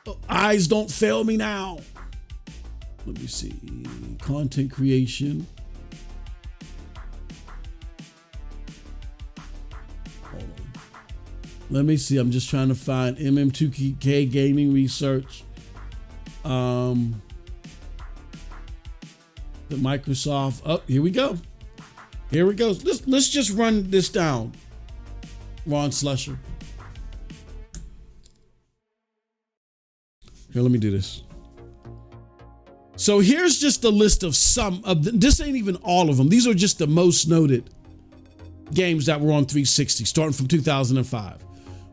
Oh, eyes don't fail me now. Let me see. Content creation. Hold on. Let me see. I'm just trying to find MM2K Gaming Research. The Microsoft. Oh, here we go. Here we go. Let's just run this down. Ron Slusher. Here, let me do this. So here's just a list of some of them. This ain't even all of them. These are just the most noted games that were on 360, starting from 2005.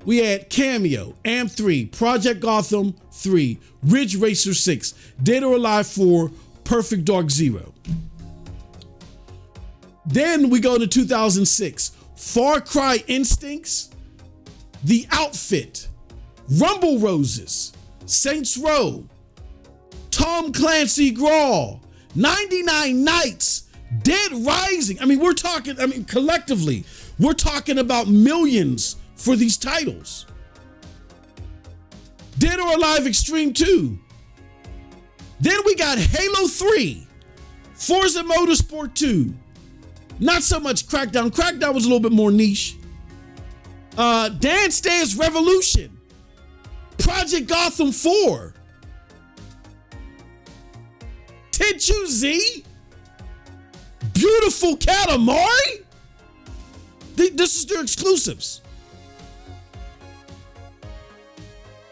We had Cameo, AM3, Project Gotham 3, Ridge Racer 6, Dead or Alive 4, Perfect Dark Zero. Then we go to 2006, Far Cry Instincts, The Outfit, Rumble Roses, Saints Row, Tom Clancy Grawl, 99 Nights, Dead Rising. Collectively, we're talking about millions for these titles. Dead or Alive Extreme 2. Then we got Halo 3, Forza Motorsport 2. Not so much Crackdown. Crackdown was a little bit more niche. Dance Dance Revolution, Project Gotham 4, Tenchu Z, Beautiful Katamari. This is their exclusives.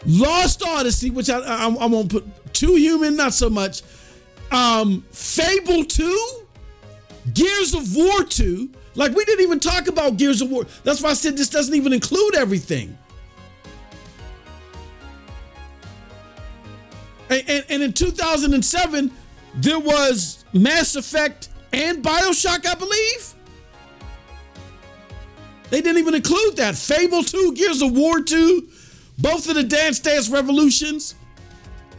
Lost Odyssey, which I won't put. Too Human, not so much. Fable 2, Gears of War 2. Like, we didn't even talk about Gears of War. That's why I said this doesn't even include everything. And in 2007, there was Mass Effect and BioShock, I believe. They didn't even include that. Fable 2, Gears of War 2, both of the Dance Dance Revolutions.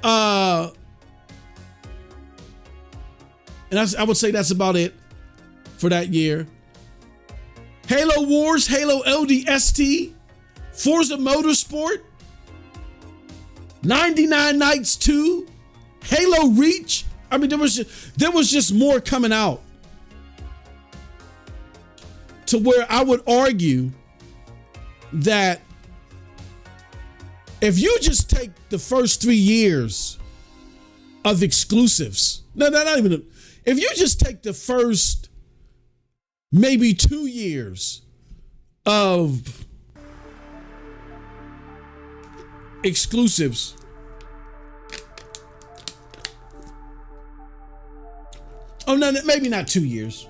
And I would say that's about it for that year. Halo Wars, Halo LDST, Forza Motorsport, 99 Nights 2, Halo Reach. I mean, there was just more coming out, to where I would argue that if you just take the first 3 years of exclusives, not even, if you just take the first maybe 2 years of exclusives, oh no, maybe not 2 years.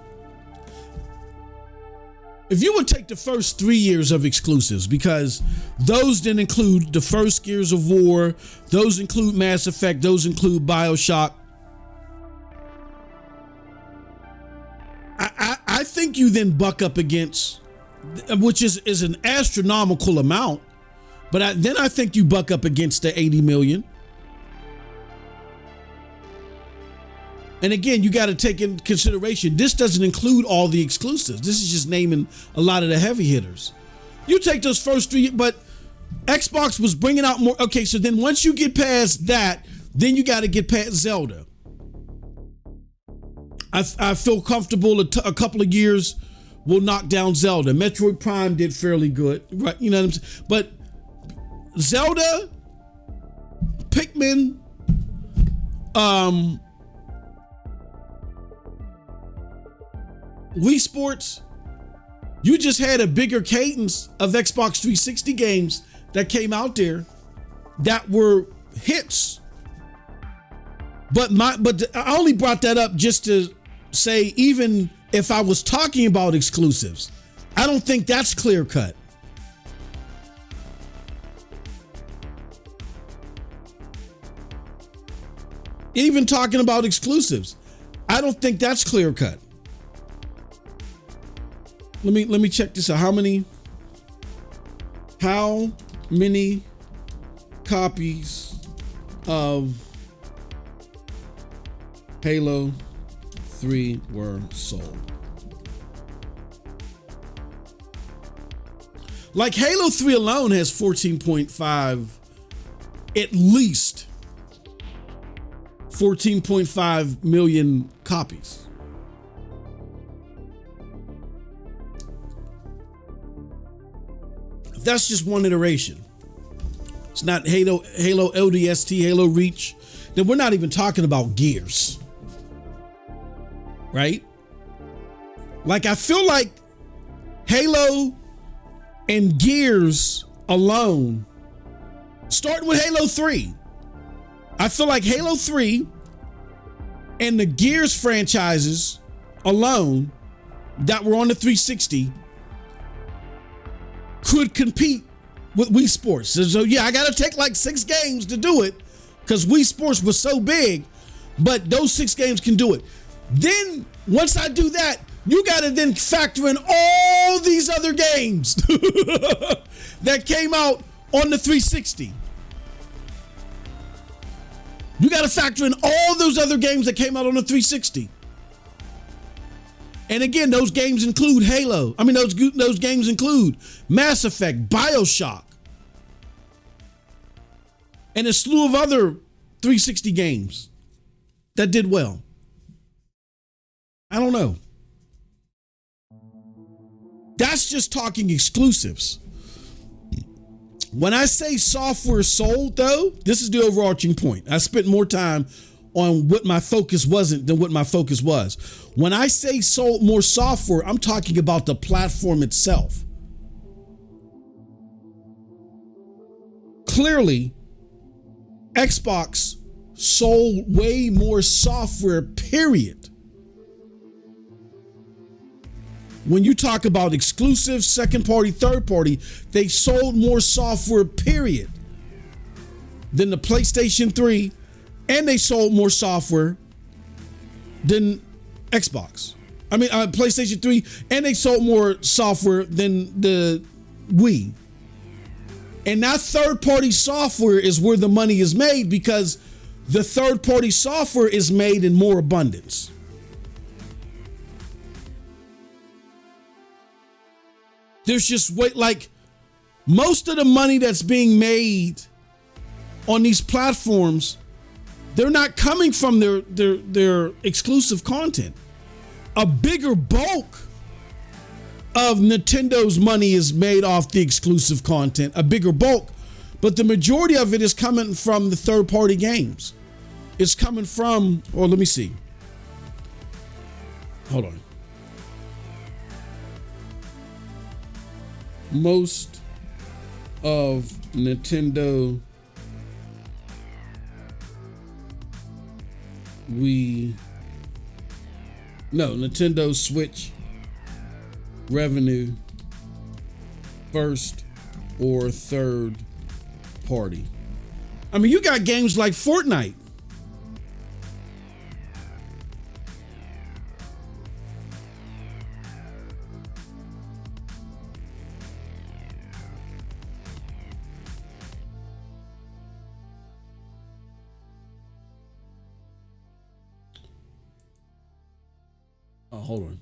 If you would take the first 3 years of exclusives, because those didn't include the first Gears of War, those include Mass Effect, those include BioShock. I think you then buck up against, which is an astronomical amount, but then I think you buck up against the 80 million. And again, you got to take into consideration, this doesn't include all the exclusives. This is just naming a lot of the heavy hitters. You take those first 3, but Xbox was bringing out more. Okay, so then once you get past that, Then you got to get past Zelda. I feel comfortable a couple of years will knock down Zelda. Metroid Prime did fairly good, right? You know what I'm saying? But Zelda, Pikmin, Wii Sports, you just had a bigger cadence of Xbox 360 games that came out there that were hits. But I only brought that up just to say, even if I was talking about exclusives, I don't think that's clear cut. Even talking about exclusives, I don't think that's clear cut. Let me check this out. How many copies of Halo 3 were sold? Like Halo 3 alone has 14.5, at least 14.5 million copies. That's just one iteration. It's not Halo ODST, Halo Reach. Then we're not even talking about Gears. Right? Like, I feel like Halo and Gears alone, starting with Halo 3, I feel like Halo 3 and the Gears franchises alone that were on the 360 could compete with Wii Sports. So yeah, I got to take like 6 games to do it because Wii Sports was so big, but those 6 games can do it. Then once I do that, you got to then factor in all these other games that came out on the 360. You got to factor in all those other games that came out on the 360. And again, those games include Halo. I mean, those games include Mass Effect, BioShock, and a slew of other 360 games that did well. I don't know. That's just talking exclusives. When I say software sold, though, this is the overarching point. I spent more time on what my focus wasn't than what my focus was. When I say sold more software, I'm talking about the platform itself. Clearly, Xbox sold way more software, period. When you talk about exclusive, second party, third party, they sold more software, period, than the PlayStation 3, and they sold more software than Xbox. I mean, PlayStation 3, and they sold more software than the Wii. And that third party software is where the money is made, because the third party software is made in more abundance. There's just like most of the money that's being made on these platforms, they're not coming from their exclusive content. A bigger bulk of Nintendo's money is made off the exclusive content, a bigger bulk, but the majority of it is coming from the third party games. It's coming from, or let me see. Hold on. Most of Nintendo Nintendo Switch revenue, first or third party. I mean, you got games like Fortnite. Oh, hold on.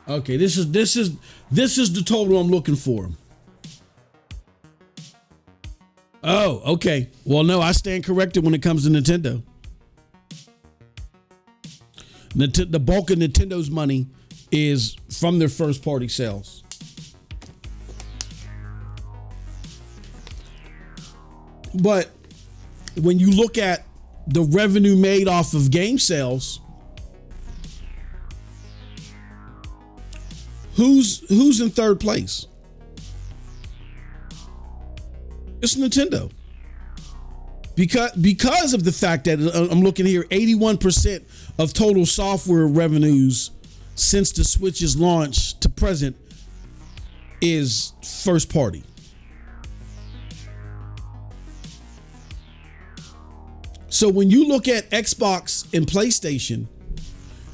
Okay, this is the total I'm looking for. Oh, okay. Well, no, I stand corrected when it comes to Nintendo. The bulk of Nintendo's money is from their first party sales. But when you look at the revenue made off of game sales, who's in third place? It's Nintendo. Because of the fact that I'm looking here, 81% of total software revenues since the Switch's launch to present is first party. So when you look at Xbox and PlayStation,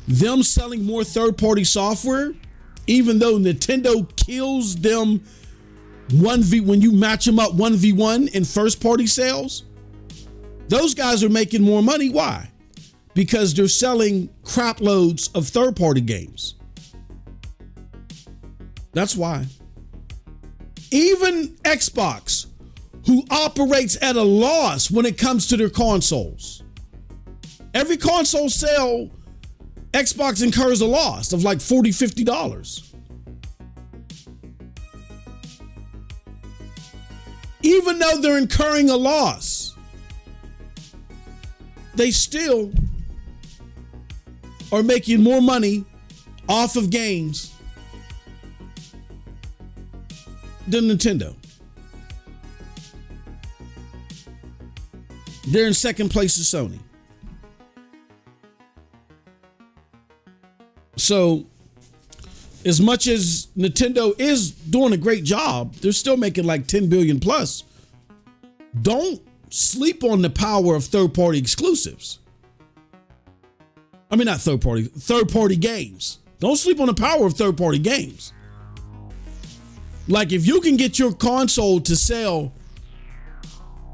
them selling more third-party software, even though Nintendo kills them when you match them up 1v1 in first-party sales, those guys are making more money. Why? Because they're selling crap loads of third-party games. That's why. Even Xbox, who operates at a loss when it comes to their consoles. Every console sale, Xbox incurs a loss of like $40, $50. Even though they're incurring a loss, they still are making more money off of games than Nintendo. They're in second place to Sony. So, as much as Nintendo is doing a great job, they're still making like 10 billion plus. Don't sleep on the power of third-party exclusives. I mean, not third-party games. Don't sleep on the power of third-party games. Like, if you can get your console to sell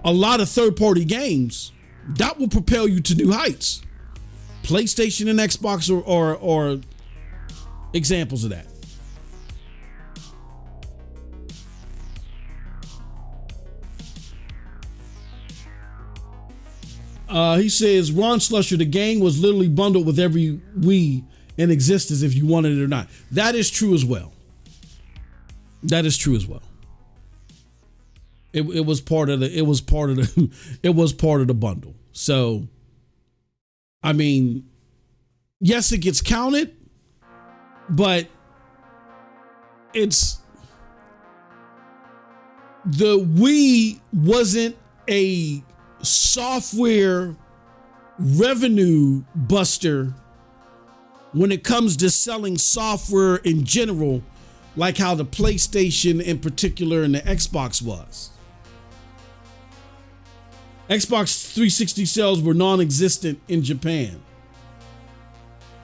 a lot of third-party games, that will propel you to new heights. PlayStation and Xbox are examples of that. He says, Ron Slusher, the game was literally bundled with every Wii in existence if you wanted it or not. That is true as well. That is true as well. It was part of the bundle. So, I mean, yes, it gets counted, but the Wii wasn't a software revenue buster when it comes to selling software in general, like how the PlayStation in particular and the Xbox was. Xbox 360 sales were non-existent in Japan.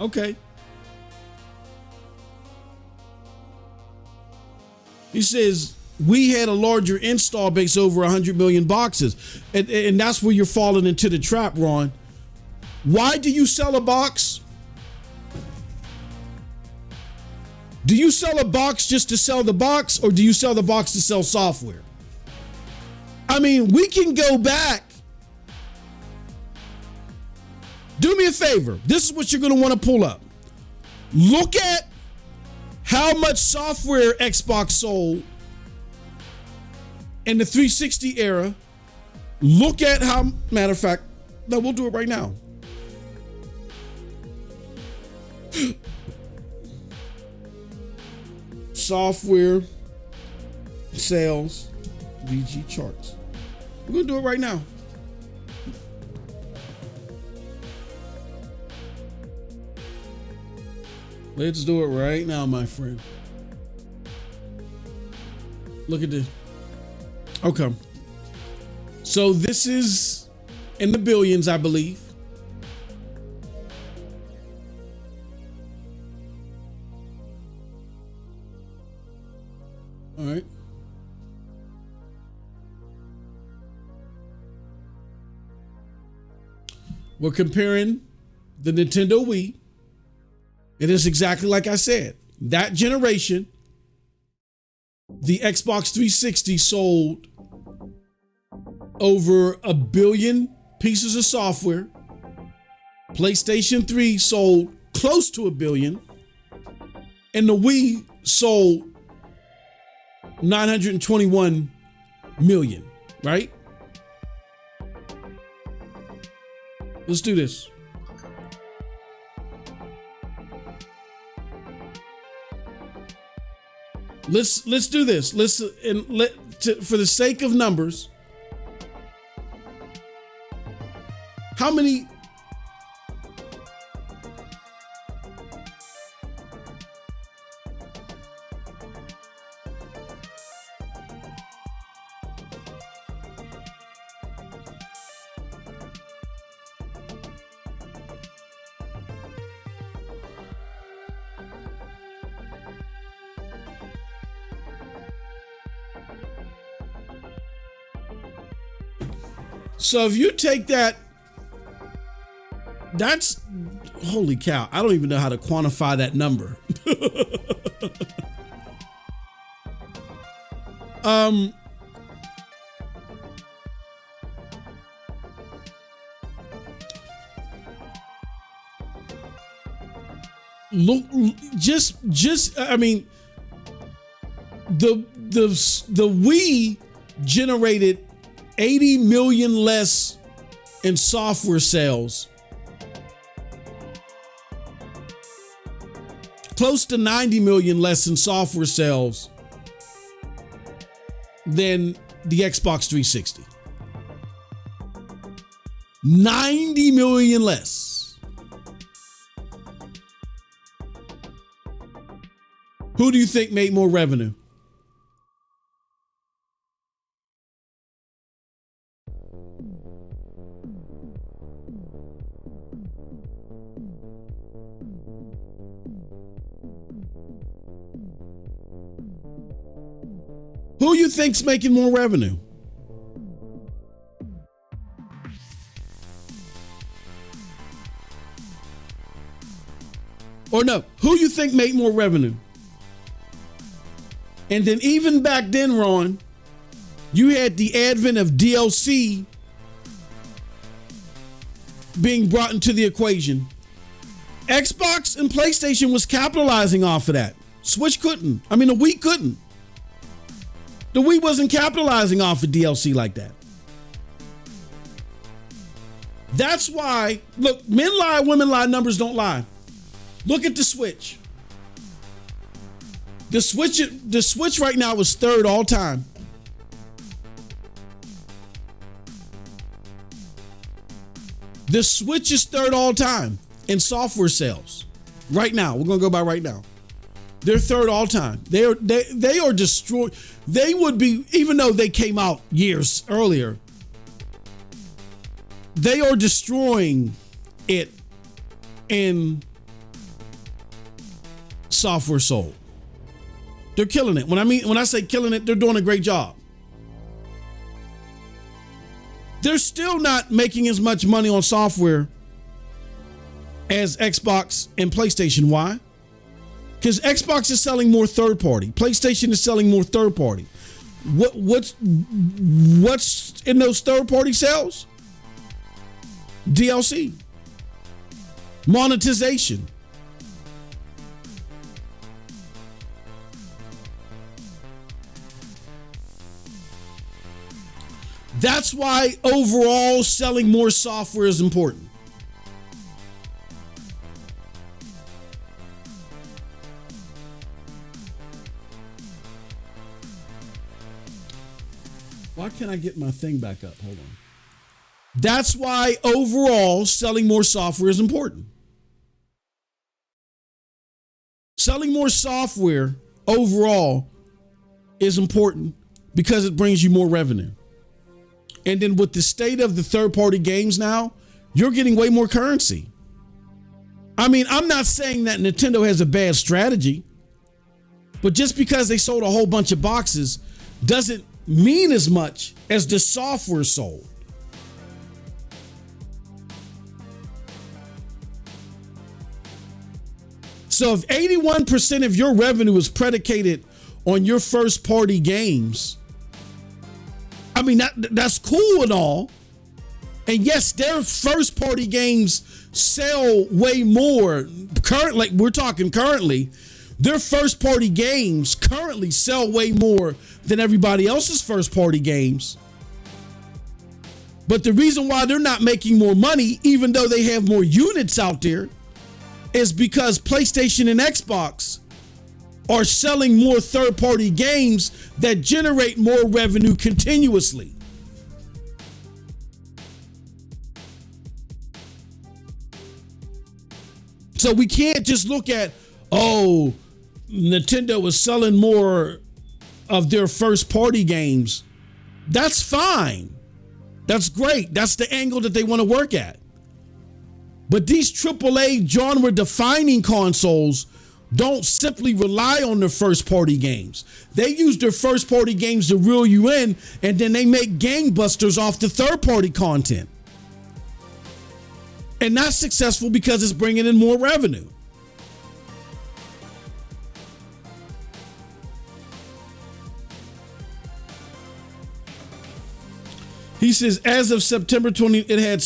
Okay. He says, we had a larger install base, over 100 million boxes. And that's where you're falling into the trap, Ron. Why do you sell a box? Do you sell a box just to sell the box, or do you sell the box to sell software? I mean, we can go back. Do me a favor. This is what you're going to want to pull up. Look at how much software Xbox sold in the 360 era. Look at how, matter of fact, no, we'll do it right now. Software sales VG charts. We're going to do it right now. Let's do it right now, my friend. Look at this. Okay. So this is in the billions, I believe. All right. We're comparing the Nintendo Wii. It is exactly like I said. that generation, the Xbox 360 sold over 1 billion pieces of software. PlayStation 3 sold close to 1 billion. And the Wii sold 921 million, right? Let's do this. Let's do this. For the sake of numbers, how many? So if you take that, that's, holy cow, I don't even know how to quantify that number. Look, I mean, the Wii generated 80 million less in software sales, close to 90 million less in software sales than the Xbox 360. 90 million less. Who do you think made more revenue? Who you think's making more revenue? Or no, who you think made more revenue? And then even back then, Ron, you had the advent of DLC being brought into the equation. Xbox and PlayStation was capitalizing off of that. Switch couldn't. I mean, the Wii couldn't. The Wii wasn't capitalizing off of DLC like that. That's why, look, men lie, women lie, numbers don't lie. Look at the Switch. The Switch right now is third all time. The Switch is third all time in software sales. Right now, we're gonna go by right now. They're third all time. They are destroyed. They would be, even though they came out years earlier, they are destroying it in software sold. They're killing it. When I say killing it, they're doing a great job. They're still not making as much money on software as Xbox and PlayStation. Why? Because Xbox is selling more third party. PlayStation is selling more third party. What's in those third party sales? DLC. Monetization. That's why overall selling more software is important. Why can't I get my thing back up? Hold on. That's why overall selling more software is important. Selling more software overall is important because it brings you more revenue. And then with the state of the third-party games now, you're getting way more currency. I mean, I'm not saying that Nintendo has a bad strategy, but just because they sold a whole bunch of boxes doesn't mean as much as the software sold. So if 81% of your revenue is predicated on your first party games, I mean, that's cool and all. And yes, their first party games sell way more. Currently, we're talking currently, their first party games currently sell way more than everybody else's first party games. But the reason why they're not making more money, even though they have more units out there, is because PlayStation and Xbox are selling more third-party games that generate more revenue continuously. So we can't just look at, oh, Nintendo is selling more of their first-party games. That's fine. That's great. That's the angle that they want to work at. But these AAA genre-defining consoles don't simply rely on their first-party games. They use their first-party games to reel you in, and then they make gangbusters off the third-party content. And that's successful because it's bringing in more revenue. He says, as of September 20, it had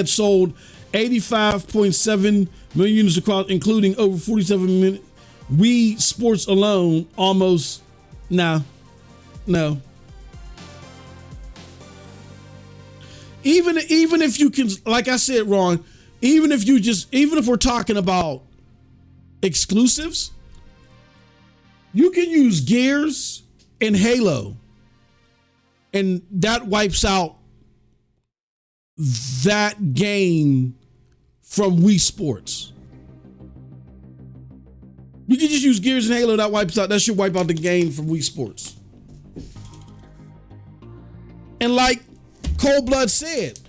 sold 85.7 million units across, including over 47 million. Wii Sports alone, almost, no. Even if you can, like I said, Ron, even if we're talking about exclusives, you can use Gears and Halo, and that wipes out that game from Wii Sports. You can just use Gears and Halo, that should wipe out the game from Wii Sports. And like Cold Blood said,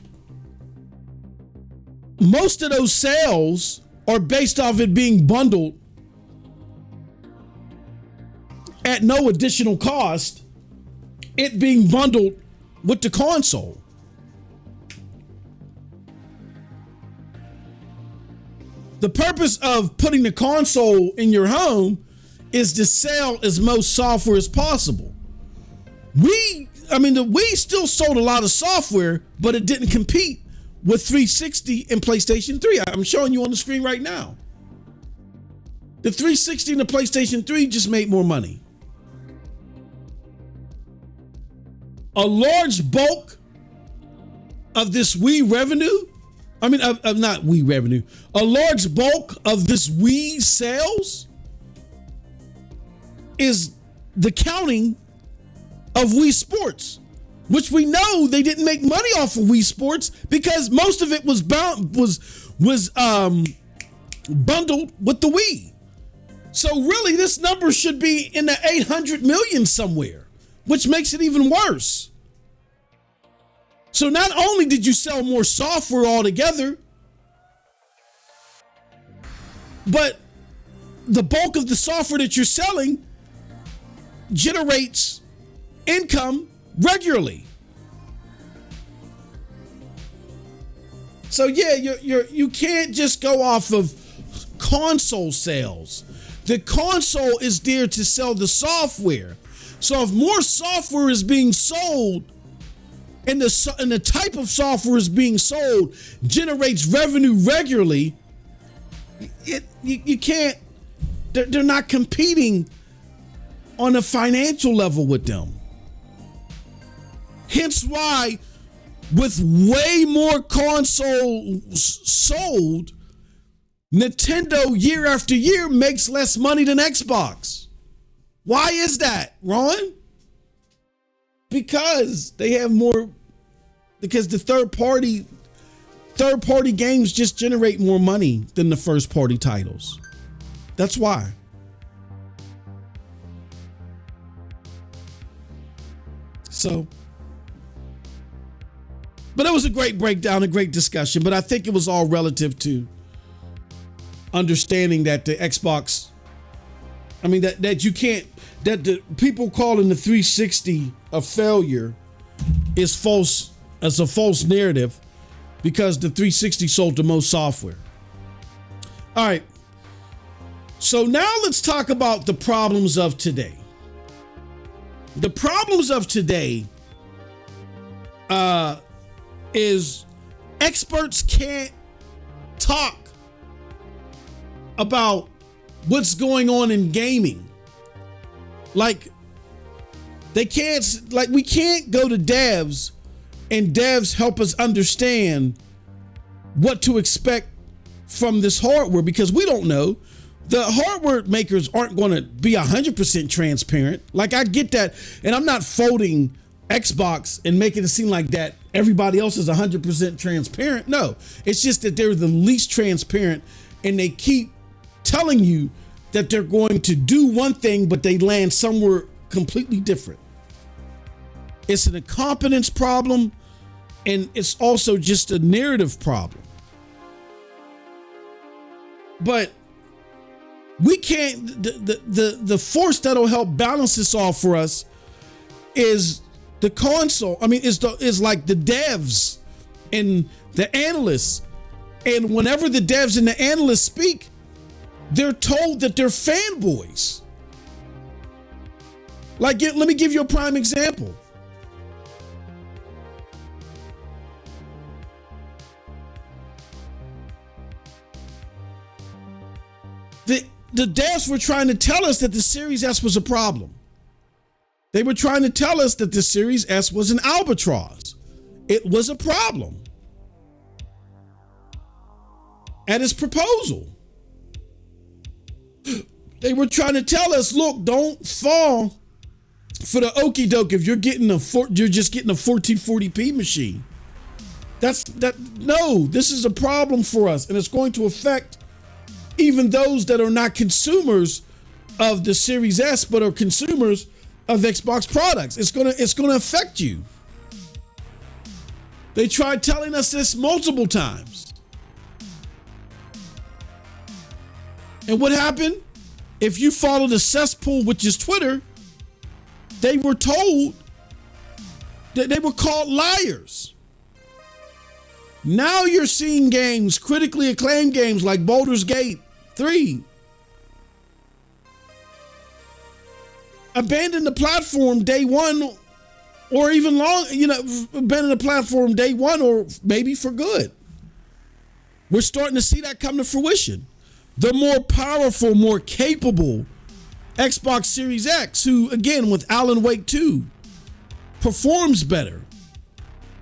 most of those sales are based off it being bundled at no additional cost, it being bundled with the console. The purpose of putting the console in your home is to sell as most software as possible. The Wii still sold a lot of software, but it didn't compete with 360 and PlayStation 3. I'm showing you on the screen right now. The 360 and the PlayStation 3 just made more money. A large bulk of this Wii revenue, not Wii revenue, a large bulk of this Wii sales is the counting of Wii Sports, which we know they didn't make money off of Wii Sports because most of it was bundled with the Wii. So really, this number should be in the 800 million somewhere, which makes it even worse. So not only did you sell more software altogether, but the bulk of the software that you're selling generates income regularly. So yeah, you can't just go off of console sales. The console is there to sell the software. So if more software is being sold and the type of software is being sold generates revenue regularly, you can't, they're not competing on a financial level with them. Hence why, with way more consoles sold, Nintendo year after year makes less money than Xbox. Why is that, Ron? Because they have more, because the third party games just generate more money than the first party titles. That's why. So, but it was a great breakdown, a great discussion, but I think it was all relative to understanding that the Xbox, that you can't, that the people calling the 360 a failure is false, as a false narrative, because the 360 sold the most software. All right. So now let's talk about the problems of today. The problems of today is experts can't talk about what's going on in gaming. Like we can't go to devs and devs help us understand what to expect from this hardware, because we don't know. The hardware makers aren't going to be 100% transparent. Like, I get that. And I'm not folding Xbox and making it seem like that everybody else is 100% transparent. No, it's just that they're the least transparent, and they keep telling you that they're going to do one thing, but they land somewhere completely different. It's an incompetence problem, and it's also just a narrative problem. But we can't, the force that'll help balance this all for us is the console. I mean, is like the devs and the analysts. And whenever the devs and the analysts speak, they're told that they're fanboys. Like, let me give you a prime example. The devs were trying to tell us that the Series S was a problem. They were trying to tell us that the Series S was an albatross. It was a problem. At its proposal, they were trying to tell us, look, don't fall for the okie doke if you're just getting a 1440p machine. No, this is a problem for us, and it's going to affect even those that are not consumers of the Series S, but are consumers of Xbox products. It's gonna affect you. They tried telling us this multiple times. And what happened? If you follow the cesspool, which is Twitter, they were told that they were called liars. Now you're seeing games, critically acclaimed games like Baldur's Gate 3, abandon the platform day one, or even abandon the platform day one, or maybe for good. We're starting to see that come to fruition. The more powerful, more capable Xbox Series X, who, again, with Alan Wake 2, performs better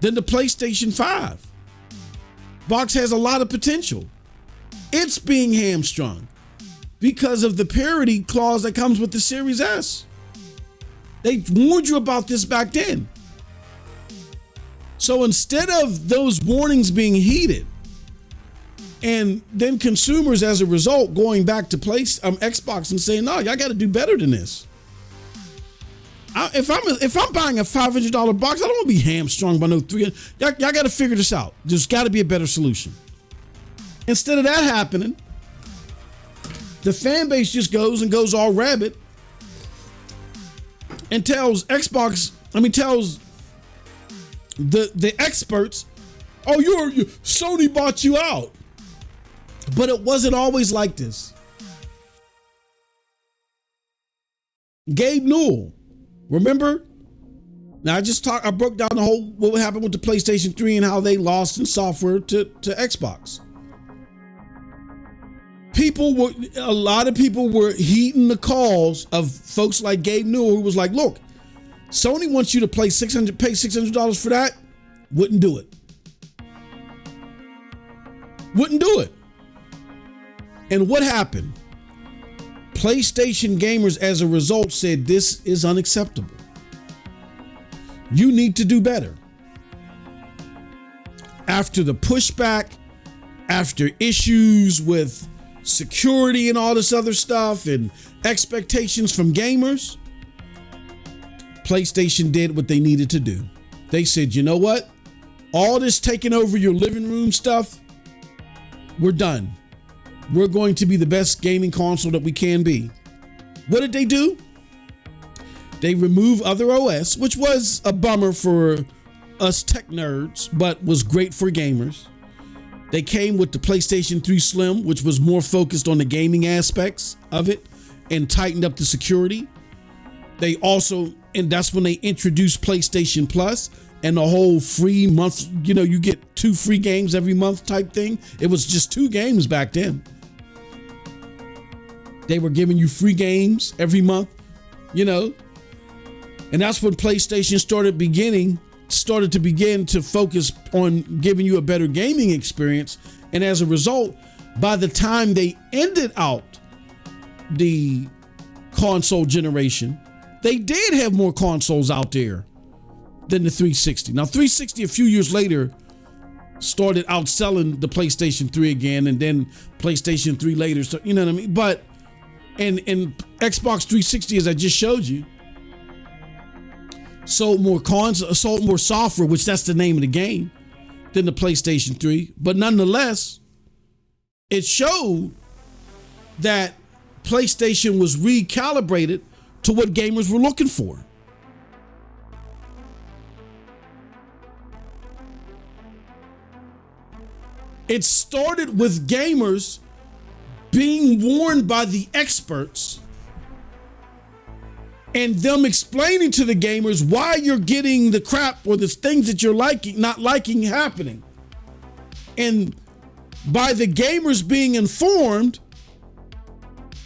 than the PlayStation 5. Xbox has a lot of potential. It's being hamstrung because of the parity clause that comes with the Series S. They warned you about this back then. So instead of those warnings being heeded, and then consumers as a result going back to Xbox and saying, no, y'all got to do better than this. If I'm buying a $500 box, I don't want to be hamstrung by no $300. Y'all got to figure this out. There's got to be a better solution. Instead of that happening, the fan base just goes all rabid and tells tells the experts, oh, Sony bought you out. But it wasn't always like this. Gabe Newell, remember? Now I broke down what happened with the PlayStation 3 and how they lost in software to Xbox. A lot of people were heeding the calls of folks like Gabe Newell, who was like, look, Sony wants you to pay $600 for that. Wouldn't do it. Wouldn't do it. And what happened? PlayStation gamers, as a result, said this is unacceptable. You need to do better. After the pushback, after issues with security and all this other stuff and expectations from gamers, PlayStation did what they needed to do. They said, you know what? All this taking over your living room stuff, we're done. We're going to be the best gaming console that we can be. What did they do? They removed other OS, which was a bummer for us tech nerds, but was great for gamers. They came with the PlayStation 3 Slim, which was more focused on the gaming aspects of it and tightened up the security. They also, and that's when they introduced PlayStation Plus and the whole free month, you get 2 free games every month type thing. It was just 2 games back then. They were giving you free games every month, and that's when PlayStation started to begin to focus on giving you a better gaming experience. And as a result, by the time they ended out the console generation, they did have more consoles out there than the 360. Now, 360 a few years later started outselling the PlayStation 3 again, and then PlayStation 3 later, so, you know what I mean? But and Xbox 360, as I just showed you, sold more software, which that's the name of the game, than the PlayStation 3. But nonetheless, it showed that PlayStation was recalibrated to what gamers were looking for. It started with gamers being warned by the experts and them explaining to the gamers why you're getting the crap or the things that you're not liking happening. And by the gamers being informed,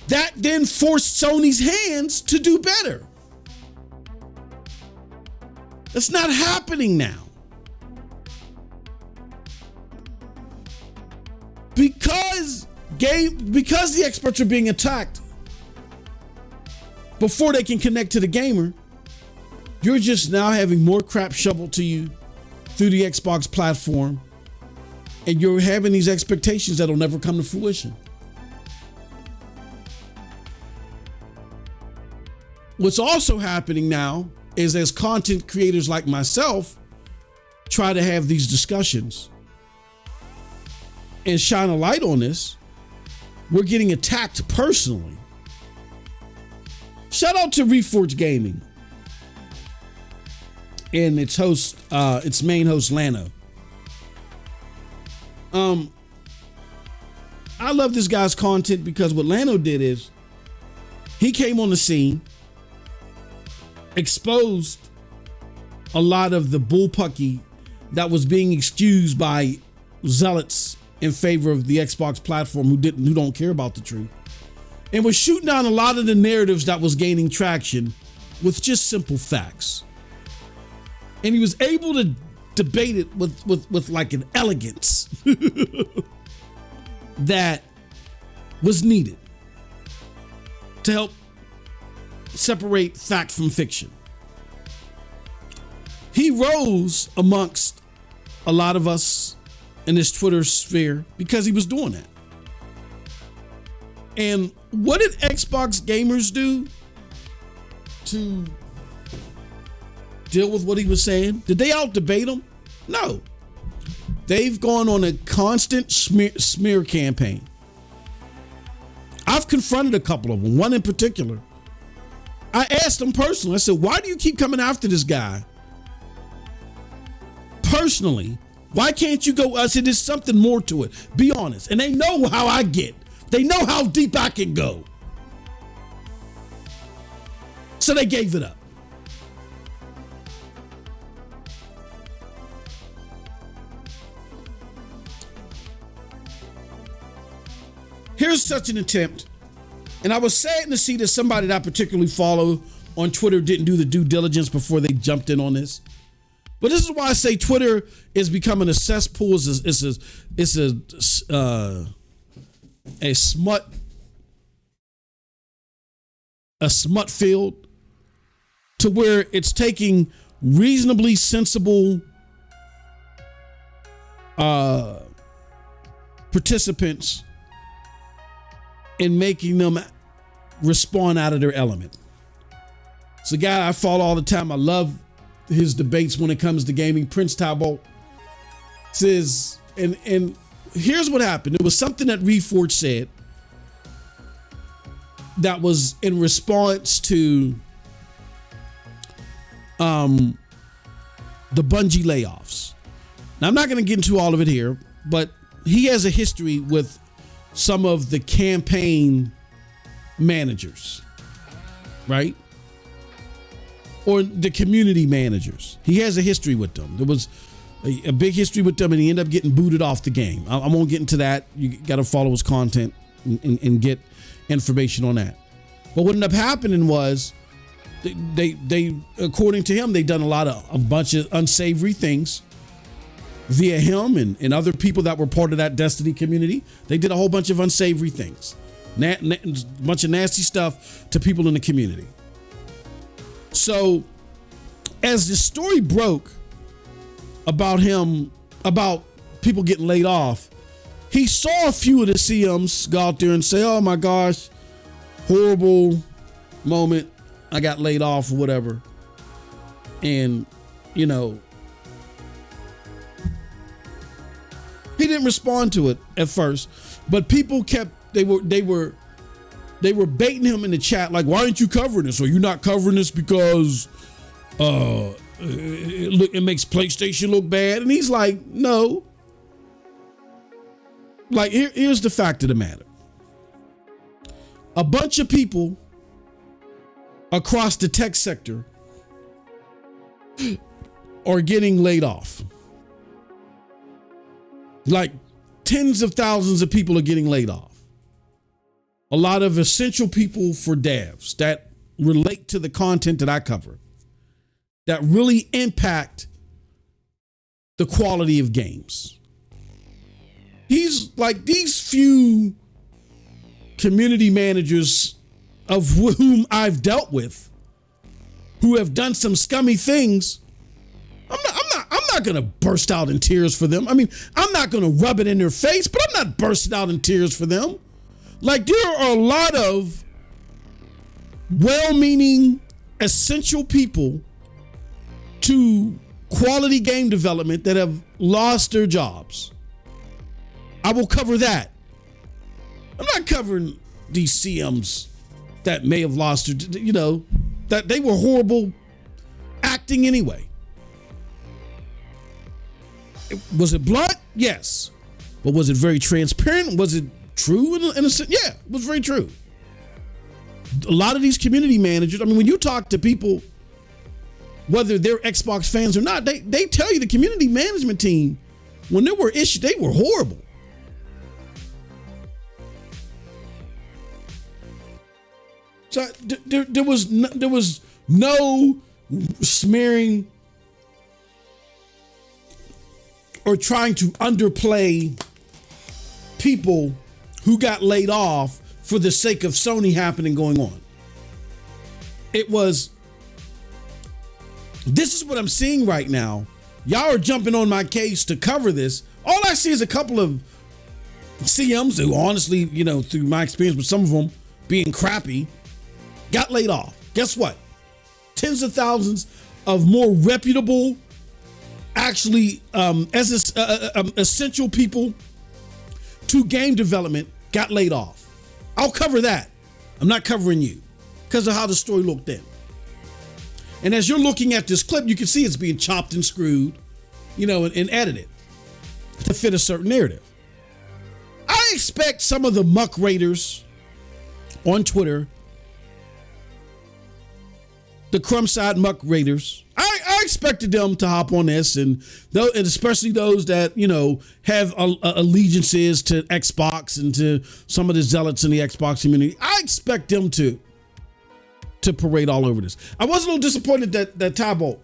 that then forced Sony's hands to do better. That's not happening now. Because the experts are being attacked before they can connect to the gamer, you're just now having more crap shoveled to you through the Xbox platform, and you're having these expectations that'll never come to fruition. What's also happening now is, as content creators like myself try to have these discussions and shine a light on this, we're getting attacked personally. Shout out to Reforged Gaming and its host, its main host, Lano. I love this guy's content because what Lano did is he came on the scene, exposed a lot of the bullpucky that was being excused by zealots in favor of the Xbox platform who don't care about the truth, and was shooting down a lot of the narratives that was gaining traction with just simple facts. And he was able to debate it with like an elegance that was needed to help separate fact from fiction. He rose amongst a lot of us in this Twitter sphere because he was doing that. And what did Xbox gamers do to deal with what he was saying? Did they out debate him? No. They've gone on a constant smear campaign. I've confronted a couple of them, one in particular. I asked him personally, I said, why do you keep coming after this guy? Personally, why can't you go? I said, there's something more to it. Be honest. And they know how I get. They know how deep I can go. So they gave it up. Here's such an attempt. And I was saddened to see that somebody that I particularly follow on Twitter didn't do the due diligence before they jumped in on this. But this is why I say Twitter is becoming a cesspool. It's a smut field, to where it's taking reasonably sensible participants and making them respond out of their element. It's a guy I follow all the time. I love his debates when it comes to gaming. Prince Talbot says, and here's what happened. It was something that Reforged said that was in response to the Bungie layoffs. Now, I'm not going to get into all of it here, but he has a history with some of the campaign managers, right? Or the community managers. He has a history with them. There was a big history with them, and he ended up getting booted off the game. I won't get into that. You got to follow his content and get information on that. But what ended up happening was they according to him, they done a bunch of unsavory things via him and other people that were part of that Destiny community. They did a whole bunch of unsavory things, bunch of nasty stuff to people in the community. So as the story broke about people getting laid off, he saw a few of the CMs go out there and say, oh my gosh, horrible moment, I got laid off or whatever. And, you know, he didn't respond to it at first, but people they were baiting him in the chat, like, why aren't you covering this? Or you're not covering this because it makes PlayStation look bad? And he's like, no. Like, here's the fact of the matter. A bunch of people across the tech sector are getting laid off. Like, tens of thousands of people are getting laid off. A lot of essential people for devs that relate to the content that I cover, that really impact the quality of games. He's like, these few community managers of whom I've dealt with, who have done some scummy things, I'm not going to burst out in tears for them. I mean, I'm not going to rub it in their face, but I'm not bursting out in tears for them. Like, there are a lot of well-meaning, essential people to quality game development that have lost their jobs. I will cover that. I'm not covering these CMs that may have lost their, you know, that they were horrible acting anyway. Was it blunt? Yes. But was it very transparent? Was it true in a sense? Yeah, it was very true. A lot of these community managers, I mean, when you talk to people, whether they're Xbox fans or not, they tell you the community management team, when there were issues, they were horrible. So there was no smearing or trying to underplay people who got laid off for the sake of Sony happening going on. It was, this is what I'm seeing right now. Y'all are jumping on my case to cover this. All I see is a couple of CMs who honestly, you know, through my experience with some of them being crappy, got laid off. Guess what? Tens of thousands of more reputable, actually essential people to game development got laid off. I'll cover that. I'm not covering you because of how the story looked then. And as you're looking at this clip, you can see it's being chopped and screwed, you know, and edited to fit a certain narrative. I expect some of the muck raiders on Twitter, the crumb side muck raiders, I expected them to hop on this, and especially those that, you know, have allegiances to Xbox and to some of the zealots in the Xbox community. I expect them to parade all over this. I was a little disappointed that Tybolt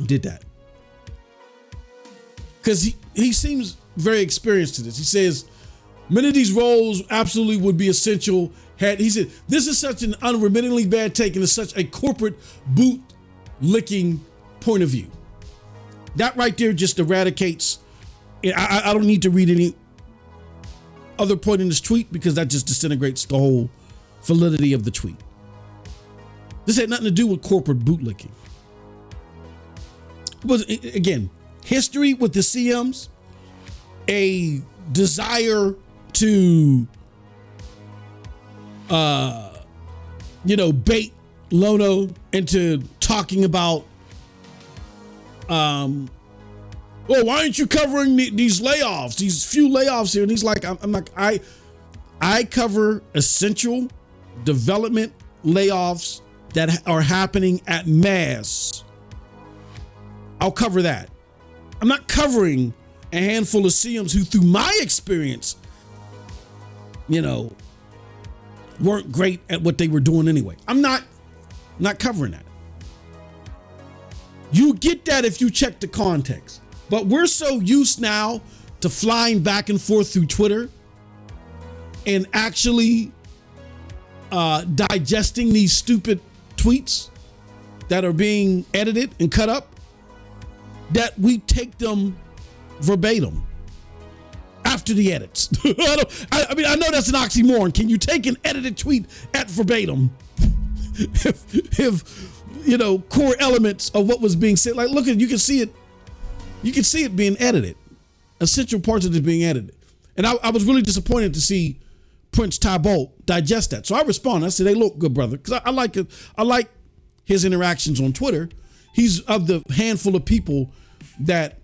did that, because he seems very experienced to this. He says many of these roles absolutely would be essential. He said, this is such an unremittingly bad take and it's such a corporate boot licking point of view. That right there just eradicates. I don't need to read any other point in this tweet because that just disintegrates the whole validity of the tweet. This had nothing to do with corporate bootlicking. It was, again, history with the CMs, a desire to bait Lono into talking about well, why aren't you covering these layoffs, these few layoffs here? And he's like, I'm like, I cover essential development layoffs that are happening at mass. I'll cover that. I'm not covering a handful of CMs who, through my experience, weren't great at what they were doing anyway. I'm not covering that. You get that if you check the context. But we're so used now to flying back and forth through Twitter and actually digesting these stupid tweets that are being edited and cut up, that we take them verbatim after the edits. I mean, I know that's an oxymoron. Can you take an edited tweet at verbatim if core elements of what was being said? Like, look at, you can see it being edited. Essential parts of it being edited. And I was really disappointed to see Prince Tybolt digest that. So I responded. I said, hey, look, good brother, because I like it. I like his interactions on Twitter. He's of the handful of people that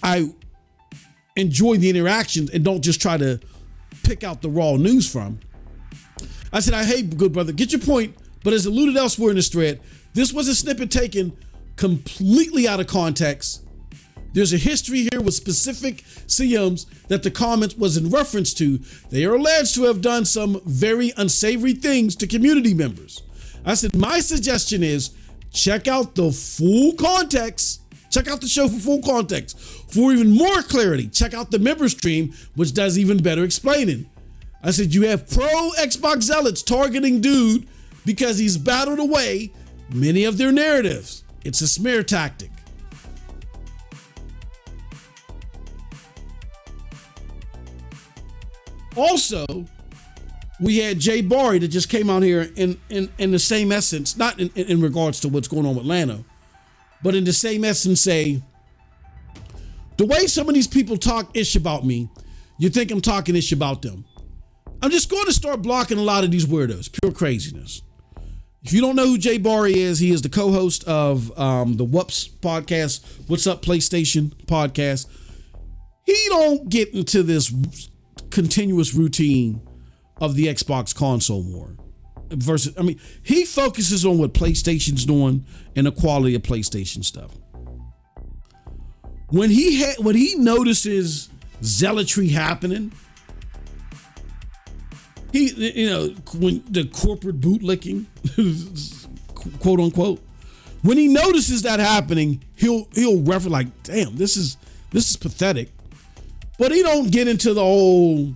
I enjoy the interactions and don't just try to pick out the raw news from. I said, hey, good brother, get your point, but as alluded elsewhere in this thread, this was a snippet taken completely out of context. There's a history here with specific CMs that the comment was in reference to. They are alleged to have done some very unsavory things to community members. I said, my suggestion is check out the full context. Check out the show for full context. For even more clarity, check out the member stream, which does even better explaining. I said, you have pro Xbox zealots targeting dude because he's battled away many of their narratives. It's a smear tactic. Also, we had Jay Barry that just came out here in the same essence, not in regards to what's going on with Lano, but in the same essence say, the way some of these people talk ish about me, you think I'm talking ish about them. I'm just going to start blocking a lot of these weirdos. Pure craziness. If you don't know who Jay Barry is, he is the co-host of the Whoops podcast, What's Up PlayStation podcast. He don't get into this continuous routine of the Xbox console war versus, I mean, he focuses on what PlayStation's doing and the quality of PlayStation stuff. When he notices zealotry happening, when the corporate bootlicking, quote unquote, when he notices that happening, he'll refer like, damn, this is pathetic. But he don't get into the whole,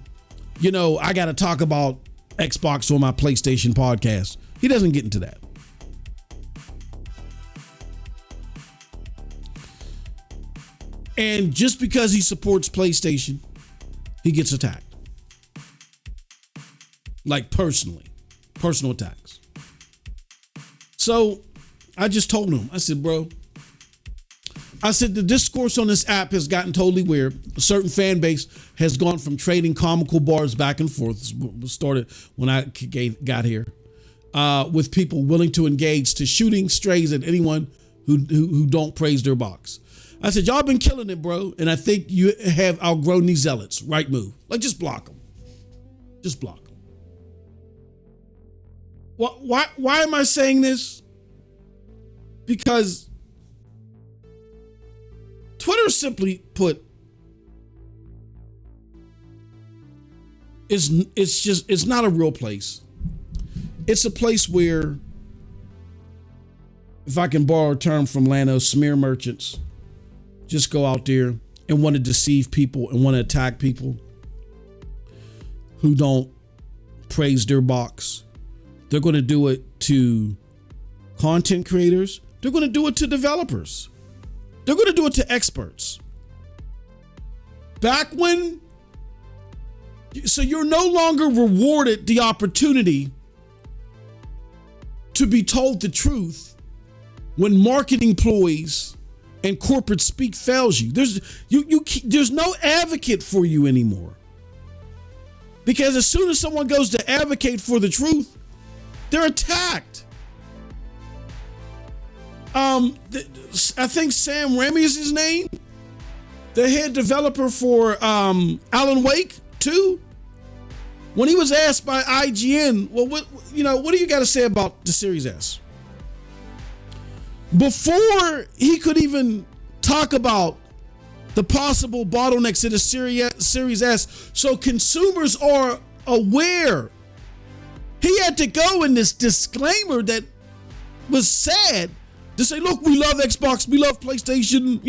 I got to talk about Xbox on my PlayStation podcast. He doesn't get into that. And just because he supports PlayStation, he gets attacked. Like personal attacks. So I just told him, I said, bro, the discourse on this app has gotten totally weird. A certain fan base has gone from trading comical bars back and forth. It started when I got here, with people willing to engage to shooting strays at anyone who don't praise their box. I said, y'all been killing it, bro. And I think you have outgrown these zealots. Right move. Like, just block them. Just block them. Why am I saying this? Because Twitter, simply put, it's not a real place. It's a place where, if I can borrow a term from Lano, smear merchants just go out there and want to deceive people and want to attack people who don't praise their box. They're going to do it to content creators. They're going to do it to developers. They're going to do it to experts. So you're no longer rewarded the opportunity to be told the truth when marketing ploys and corporate speak fails you. There's no advocate for you anymore. Because as soon as someone goes to advocate for the truth, they're attacked. I think Sam Raimi is his name. the head developer for Alan Wake 2, when he was asked by IGN, well, what do you got to say about the Series S? Before he could even talk about the possible bottlenecks in the Series S, so consumers are aware, he had to go in this disclaimer that was sad to say, look, we love Xbox, we love PlayStation.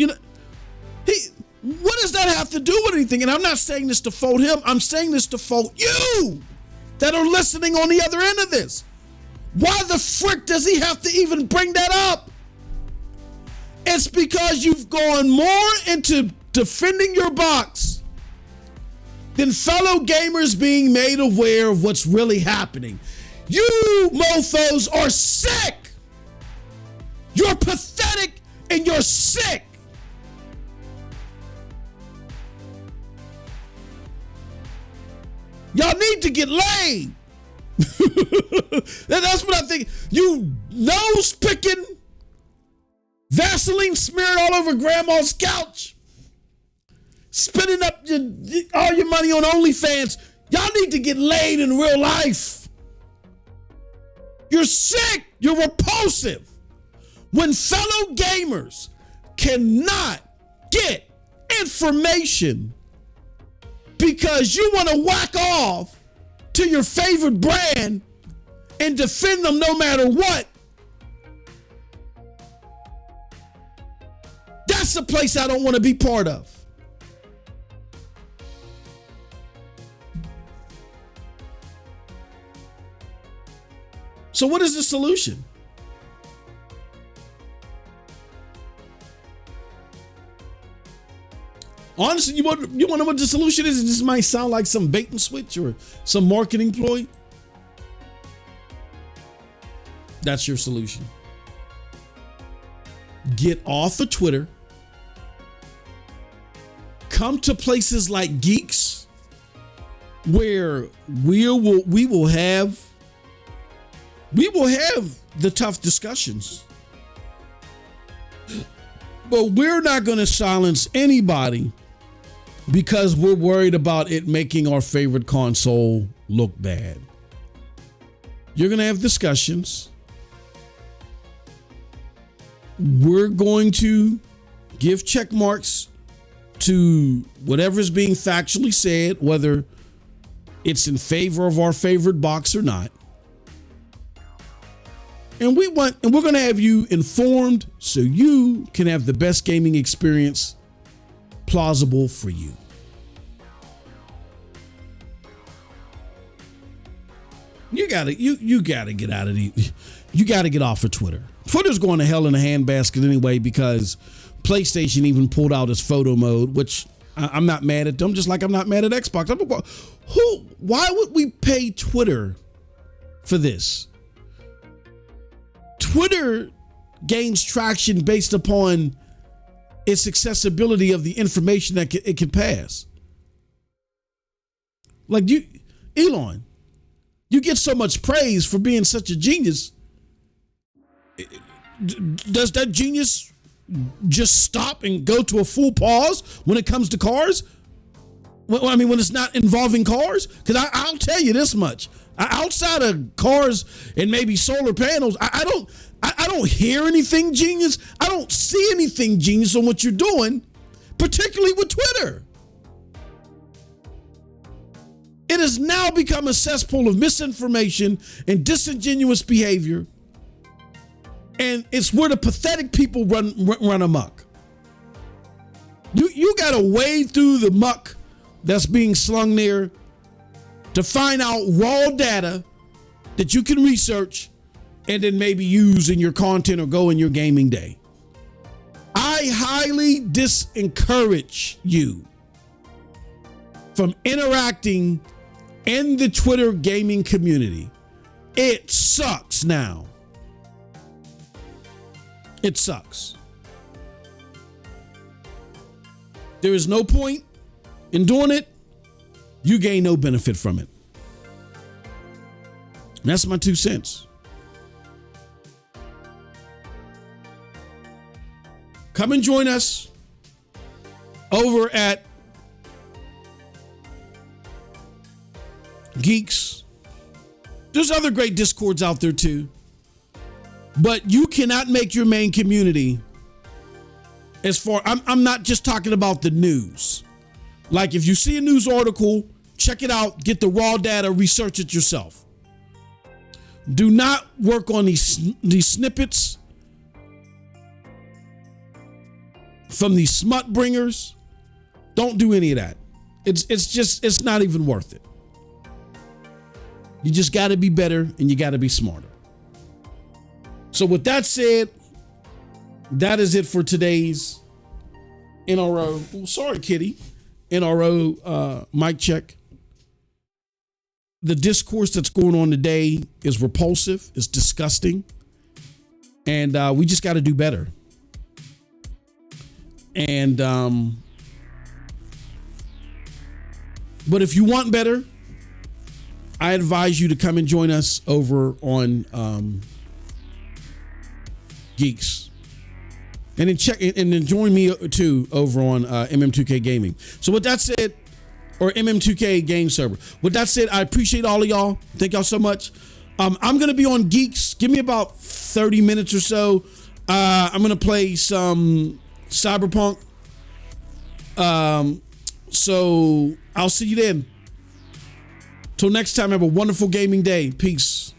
What does that have to do with anything? And I'm not saying this to fault him. I'm saying this to fault you that are listening on the other end of this. Why the frick does he have to even bring that up? It's because you've gone more into defending your box than fellow gamers being made aware of what's really happening. You mofos are sick. You're pathetic and you're sick. Y'all need to get laid. That's what I think. You nose picking, Vaseline smeared all over grandma's couch, spending up all your money on OnlyFans. Y'all need to get laid in real life. You're sick. You're repulsive. When fellow gamers cannot get information because you want to whack off to your favorite brand and defend them no matter what, that's a place I don't want to be part of. So what is the solution? Honestly, you want to know what the solution is? This might sound like some bait and switch or some marketing ploy. That's your solution. Get off of Twitter. Come to places like Geeks, where we will have the tough discussions. But we're not going to silence anybody because we're worried about it making our favorite console look bad. You're going to have discussions. We're going to give check marks to whatever's being factually said, whether it's in favor of our favorite box or not. And we're going to have you informed so you can have the best gaming experience plausible for you. You gotta get out of you gotta get off of Twitter. Twitter's going to hell in a handbasket anyway, because PlayStation even pulled out its photo mode, which I'm not mad at them, just like I'm not mad at Xbox. Why would we pay Twitter for this? Twitter gains traction based upon its accessibility of the information that it can pass. Like Elon, you get so much praise for being such a genius. Does that genius just stop and go to a full pause when it comes to cars? When it's not involving cars? Because I'll tell you this much. Outside of cars and maybe solar panels, I don't hear anything genius. I don't see anything genius on what you're doing, particularly with Twitter. It has now become a cesspool of misinformation and disingenuous behavior. And it's where the pathetic people run amok. You got to wade through the muck that's being slung there to find out raw data that you can research and then maybe use in your content or go in your gaming day. I highly discourage you from interacting in the Twitter gaming community. It sucks now. It sucks. There is no point in doing it. You gain no benefit from it. And that's my 2 cents. Come and join us over at Geeks. There's other great Discords out there too. But you cannot make your main community I'm not just talking about the news. Like if you see a news article, check it out, get the raw data, research it yourself. Do not work on these snippets from these smut bringers. Don't do any of that. It's not even worth it. You just got to be better and you got to be smarter. So with that said, that is it for today's NRO. Oh, sorry, Kitty. NRO mic check. The discourse that's going on today is repulsive. It's disgusting. And we just got to do better. And but if you want better, I advise you to come and join us over on Geeks. And then join me too over on MM2K Gaming. So with that said, or MM2K Game Server. With that said, I appreciate all of y'all. Thank y'all so much. I'm gonna be on Geeks. Give me about 30 minutes or so. I'm gonna play some Cyberpunk. So I'll see you then. Till next time, have a wonderful gaming day. Peace.